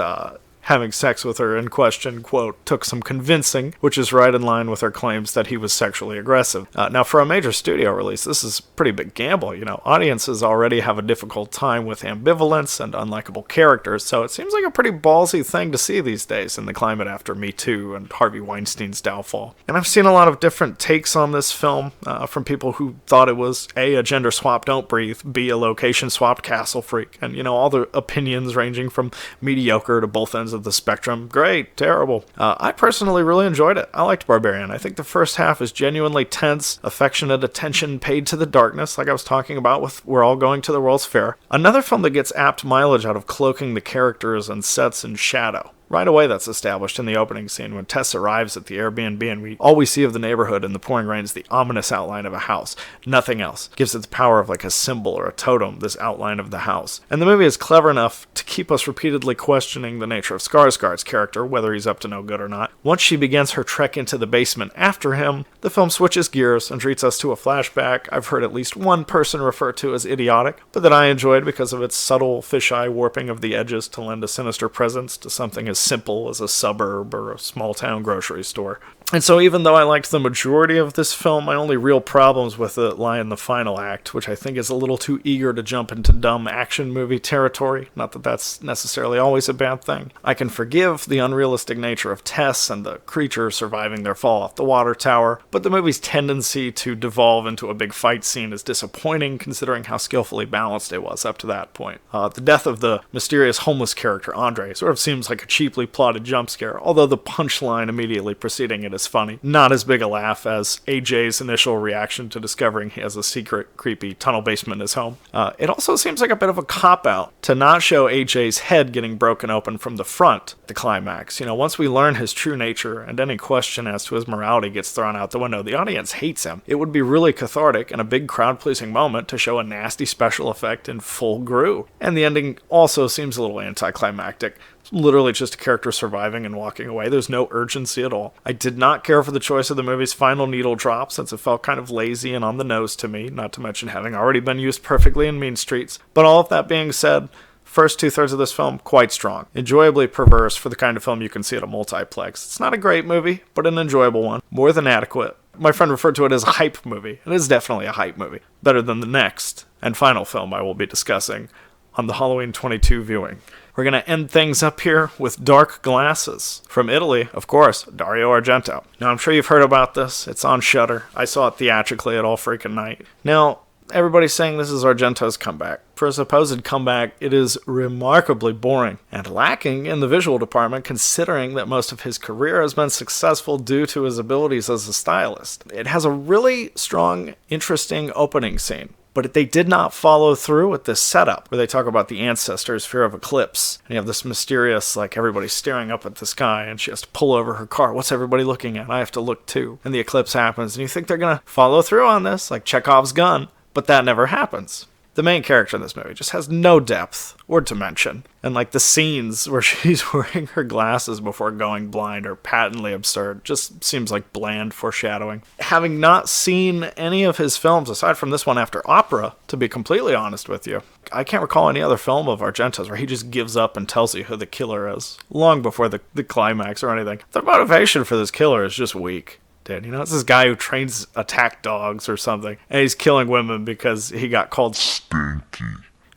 having sex with her in question, quote, took some convincing, which is right in line with her claims that he was sexually aggressive. Now, for a major studio release, this is a pretty big gamble. You know, audiences already have a difficult time with ambivalence and unlikable characters, so it seems like a pretty ballsy thing to see these days in the climate after Me Too and Harvey Weinstein's downfall. And I've seen a lot of different takes on this film from people who thought it was A, a gender swap don't breathe, B, a location swapped castle freak, and, you know, all the opinions ranging from mediocre to both ends of the spectrum. Great, terrible. I personally really enjoyed it. I liked Barbarian. I think the first half is genuinely tense, affectionate attention paid to the darkness, like I was talking about with We're All Going to the World's Fair. Another film that gets apt mileage out of cloaking the characters and sets in shadow. Right away, that's established in the opening scene when Tess arrives at the Airbnb and all we see of the neighborhood in the pouring rain is the ominous outline of a house. Nothing else. Gives it the power of like a symbol or a totem, this outline of the house. And the movie is clever enough to keep us repeatedly questioning the nature of Skarsgård's character, whether he's up to no good or not. Once she begins her trek into the basement after him, the film switches gears and treats us to a flashback I've heard at least one person refer to as idiotic, but that I enjoyed because of its subtle fisheye warping of the edges to lend a sinister presence to something as simple as a suburb or a small town grocery store. And so even though I liked the majority of this film, my only real problems with it lie in the final act, which I think is a little too eager to jump into dumb action movie territory. Not that that's necessarily always a bad thing. I can forgive the unrealistic nature of Tess and the creature surviving their fall off the water tower, but the movie's tendency to devolve into a big fight scene is disappointing considering how skillfully balanced it was up to that point. The death of the mysterious homeless character, Andre, sort of seems like a cheaply plotted jump scare, although the punchline immediately preceding it is funny. Not as big a laugh as AJ's initial reaction to discovering he has a secret, creepy tunnel basement in his home. It also seems like a bit of a cop-out to not show AJ's head getting broken open from the front at the climax. You know, once we learn his true nature and any question as to his morality gets thrown out the window, the audience hates him. It would be really cathartic and a big crowd-pleasing moment to show a nasty special effect in full Gru. And the ending also seems a little anticlimactic. It's literally just a character surviving and walking away. There's no urgency at all. I did not care for the choice of the movie's final needle drop since it felt kind of lazy and on the nose to me, not to mention having already been used perfectly in Mean Streets. But all of that being said, First two-thirds of this film, quite strong. Enjoyably perverse for the kind of film you can see at a multiplex. It's not a great movie, but an enjoyable one. More than adequate. My friend referred to it as a hype movie. It is definitely a hype movie. Better than the next and final film I will be discussing on the Halloween 22 viewing. We're going to end things up here with Dark Glasses. From Italy, of course, Dario Argento. Now, I'm sure you've heard about this. It's on Shudder. I saw it theatrically at all freaking night. Now, everybody's saying this is Argento's comeback. For a supposed comeback, it is remarkably boring and lacking in the visual department, considering that most of his career has been successful due to his abilities as a stylist. It has a really strong, interesting opening scene. But they did not follow through with this setup where they talk about the ancestors' fear of eclipse. And you have this mysterious, like, everybody's staring up at the sky and she has to pull over her car. What's everybody looking at? I have to look too. And the eclipse happens. And you think they're going to follow through on this, like Chekhov's gun. But that never happens. The main character in this movie just has no depth or dimension. And like the scenes where she's wearing her glasses before going blind are patently absurd. Just seems like bland foreshadowing. Having not seen any of his films aside from this one after Opera, to be completely honest with you, I can't recall any other film of Argento's where he just gives up and tells you who the killer is long before the climax or anything. The motivation for this killer is just weak. Dude, you know, it's this guy who trains attack dogs or something, and he's killing women because he got called stinky.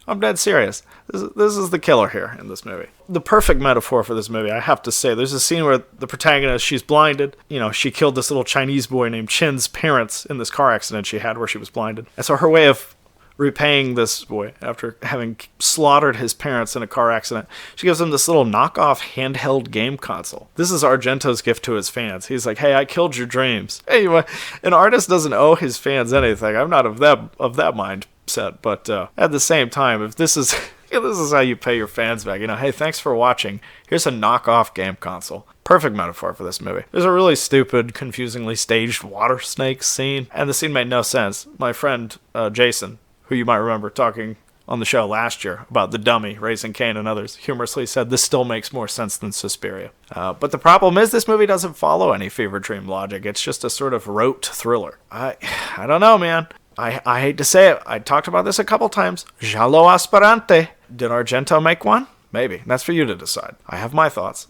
I'm dead serious. This is the killer here in this movie. The perfect metaphor for this movie, I have to say. There's a scene where the protagonist, she's blinded. You know, she killed this little Chinese boy named Chin's parents in this car accident she had where she was blinded. And so her way of repaying this boy after having slaughtered his parents in a car accident, she gives him this little knockoff handheld game console. This is Argento's gift to his fans. He's like, hey, I killed your dreams. Anyway, an artist doesn't owe his fans anything. I'm not of that mindset, but at the same time, if this is this is how you pay your fans back, you know, hey, thanks for watching. Here's a knockoff game console. Perfect metaphor for this movie. There's a really stupid, confusingly staged water snake scene, and the scene made no sense. My friend Jason, who you might remember talking on the show last year about The Dummy, Raising Cain and others, humorously said this still makes more sense than Suspiria. But the problem is this movie doesn't follow any fever dream logic. It's just a sort of rote thriller. I don't know, man. I hate to say it. I talked about this a couple times. Giallo aspirante. Did Argento make one? Maybe. That's for you to decide. I have my thoughts.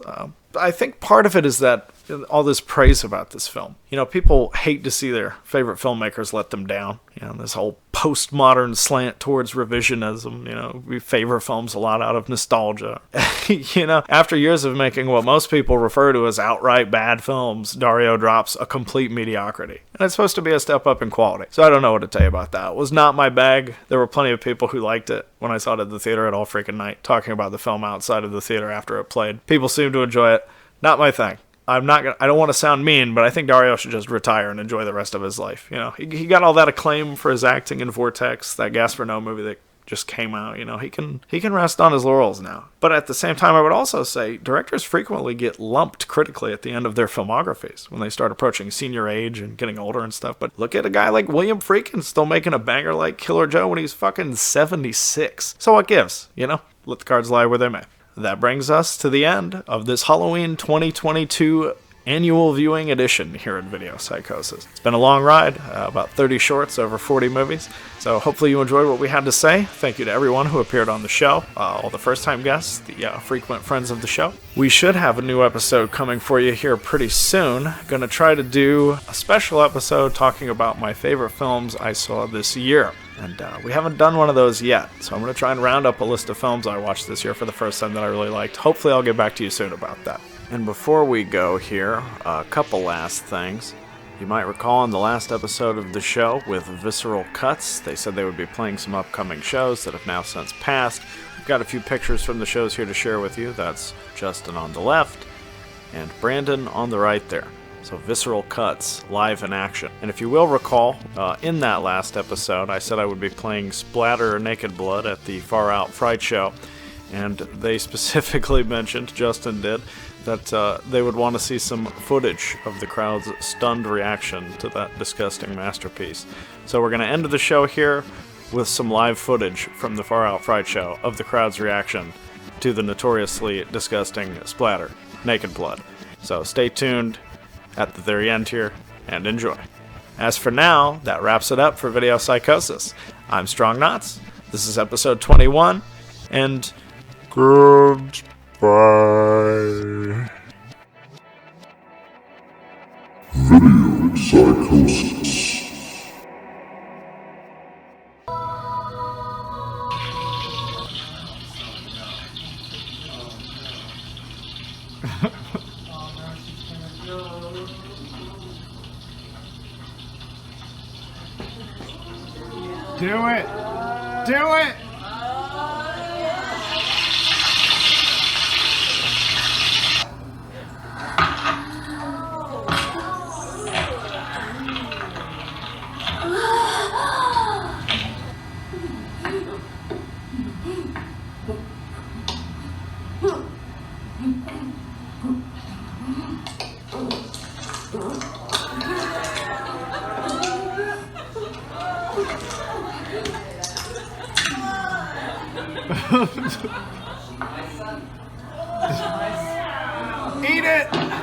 I think part of it is that all this praise about this film. You know, people hate to see their favorite filmmakers let them down. You know, this whole postmodern slant towards revisionism. You know, we favor films a lot out of nostalgia. You know, after years of making what most people refer to as outright bad films, Dario drops a complete mediocrity. And it's supposed to be a step up in quality. So I don't know what to tell you about that. It was not my bag. There were plenty of people who liked it when I saw it at the theater at all freaking night, talking about the film outside of the theater after it played. People seemed to enjoy it. Not my thing. I don't want to sound mean, but I think Dario should just retire and enjoy the rest of his life. You know, he got all that acclaim for his acting in Vortex, that Gaspar Noé movie that just came out. You know, he can rest on his laurels now. But at the same time, I would also say directors frequently get lumped critically at the end of their filmographies when they start approaching senior age and getting older and stuff. But look at a guy like William Friedkin still making a banger like Killer Joe when he's fucking 76. So what gives? You know, let the cards lie where they may. That brings us to the end of this Halloween 2022 annual viewing edition here at Video Psychosis. It's been a long ride, about 30 shorts over 40 movies, so hopefully you enjoyed what we had to say. Thank you to everyone who appeared on the show, all the first-time guests, the frequent friends of the show. We should have a new episode coming for you here pretty soon. Gonna try to do a special episode talking about my favorite films I saw this year. And we haven't done one of those yet, so I'm going to try and round up a list of films I watched this year for the first time that I really liked. Hopefully I'll get back to you soon about that. And before we go here, a couple last things. You might recall in the last episode of the show with Visceral Cuts, they said they would be playing some upcoming shows that have now since passed. We've got a few pictures from the shows here to share with you. That's Justin on the left and Brandon on the right there. So Visceral Cuts, live in action. And if you will recall, in that last episode, I said I would be playing Splatter Naked Blood at the Far Out Fright Show. And they specifically mentioned, Justin did, that they would want to see some footage of the crowd's stunned reaction to that disgusting masterpiece. So we're going to end the show here with some live footage from the Far Out Fright Show of the crowd's reaction to the notoriously disgusting Splatter Naked Blood. So stay tuned at the very end here, and enjoy. As for now, that wraps it up for Video Psychosis. I'm Strong Knotz, this is episode 21, and Goodbye. Video Psychosis. Do it! Do it! Eat it!